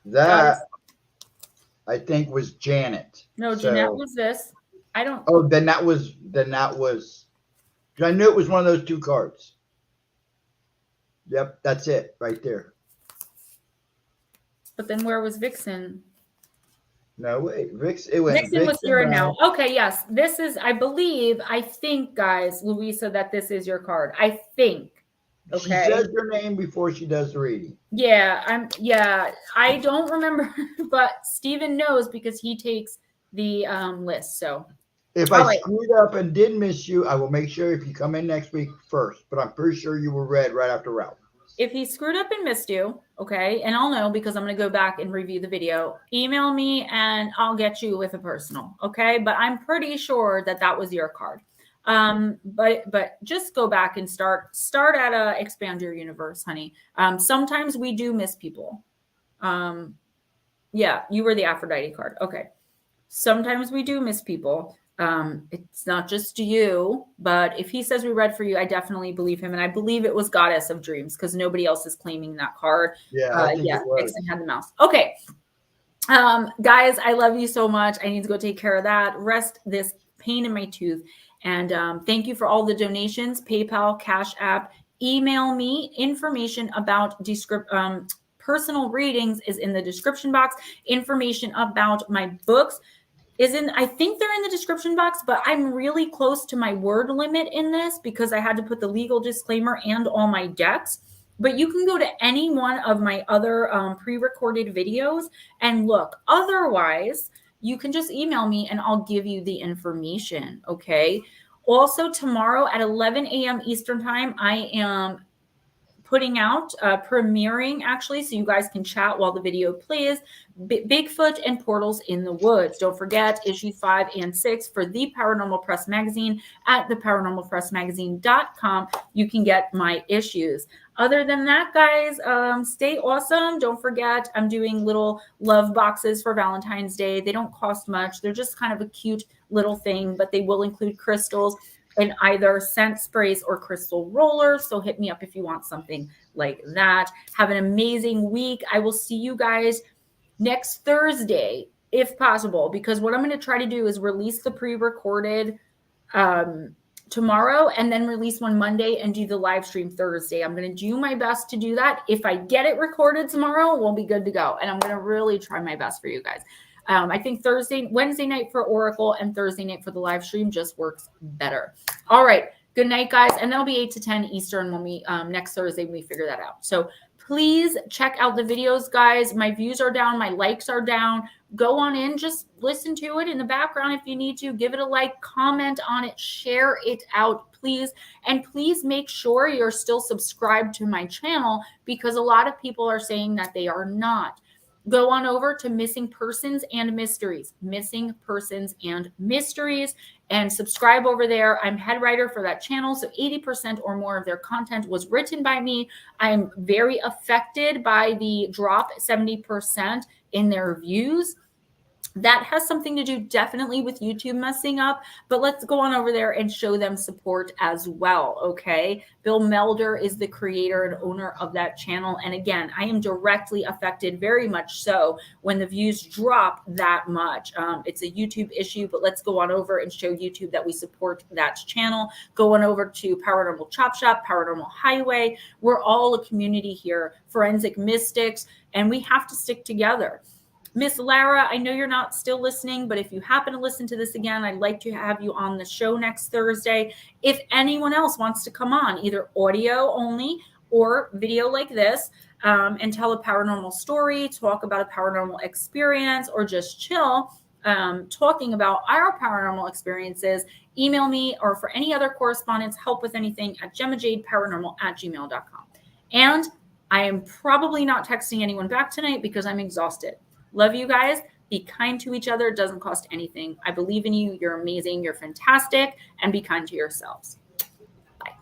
That, I think, was Janet. No, Jeanette was this. I don't. Oh, then that was. I knew it was one of those two cards. Yep, that's it right there. But then where was Vixen? No, wait. Vixen was here and now. Okay, yes. This is, I think, guys, Louisa, that this is your card. I think. Okay. She says your name before she does the reading. Yeah, I don't remember, but Steven knows because he takes the list. So if I screwed up and did miss you, I will make sure if you come in next week first. But I'm pretty sure you were read right after Ralph. If he screwed up and missed you, okay, and I'll know because I'm going to go back and review the video, email me and I'll get you with a personal, okay? But I'm pretty sure that was your card. But just go back and start at Expand Your Universe, honey. Sometimes we do miss people. Yeah, you were the Aphrodite card. Okay. Sometimes we do miss people. It's not just you, but if he says we read for you, I definitely believe him. And I believe it was Goddess of Dreams because nobody else is claiming that card. Yeah, Vixen had the mouse. Okay. Guys, I love you so much. I need to go take care of that. Rest this pain in my tooth. And thank you for all the donations, PayPal, Cash App. Email me. Information about personal readings is in the description box. Information about my books I think they're in the description box, but I'm really close to my word limit in this because I had to put the legal disclaimer and all my decks. But you can go to any one of my other pre-recorded videos and look. Otherwise, you can just email me and I'll give you the information. Okay. Also, tomorrow at 11 a.m. Eastern time, I am putting out, premiering actually, so you guys can chat while the video plays, Bigfoot and Portals in the Woods. Don't forget issue 5 and 6 for the Paranormal Press magazine at theparanormalpressmagazine.com. You can get my issues. Other than that, guys, stay awesome. Don't forget, I'm doing little love boxes for Valentine's Day. They don't cost much. They're just kind of a cute little thing, but they will include crystals and either scent sprays or crystal rollers. So hit me up if you want something like that. Have an amazing week. I will see you guys next Thursday, if possible, because what I'm going to try to do is release the pre-recorded tomorrow and then release one Monday and do the live stream Thursday. I'm going to do my best to do that. If I get it recorded tomorrow, we'll be good to go. And I'm going to really try my best for you guys. I think Wednesday night for Oracle and Thursday night for the live stream just works better. All right. Good night, guys. And that'll be 8 to 10 Eastern when we next Thursday when we figure that out. So please check out the videos, guys. My views are down. My likes are down. Go on in. Just listen to it in the background if you need to. Give it a like, comment on it, share it out, please. And please make sure you're still subscribed to my channel because a lot of people are saying that they are not. Go on over to Missing Persons and Mysteries, Missing Persons and Mysteries, and subscribe over there. I'm head writer for that channel, so 80% or more of their content was written by me. I'm very affected by the drop 70% in their views. That has something to do definitely with YouTube messing up, but let's go on over there and show them support as well, okay? Bill Melder is the creator and owner of that channel. And again, I am directly affected very much so when the views drop that much. It's a YouTube issue, but let's go on over and show YouTube that we support that channel. Go on over to Paranormal Chop Shop, Paranormal Highway. We're all a community here, forensic mystics, and we have to stick together. Miss Lara, I know you're not still listening, but if you happen to listen to this again, I'd like to have you on the show next Thursday. If anyone else wants to come on, either audio only or video like this, and tell a paranormal story, talk about a paranormal experience, or just chill, talking about our paranormal experiences, email me, or for any other correspondence, help with anything at GemmaJadeParanormal@gmail.com. And I am probably not texting anyone back tonight because I'm exhausted. Love you guys. Be kind to each other. It doesn't cost anything. I believe in you. You're amazing. You're fantastic. And be kind to yourselves. Bye.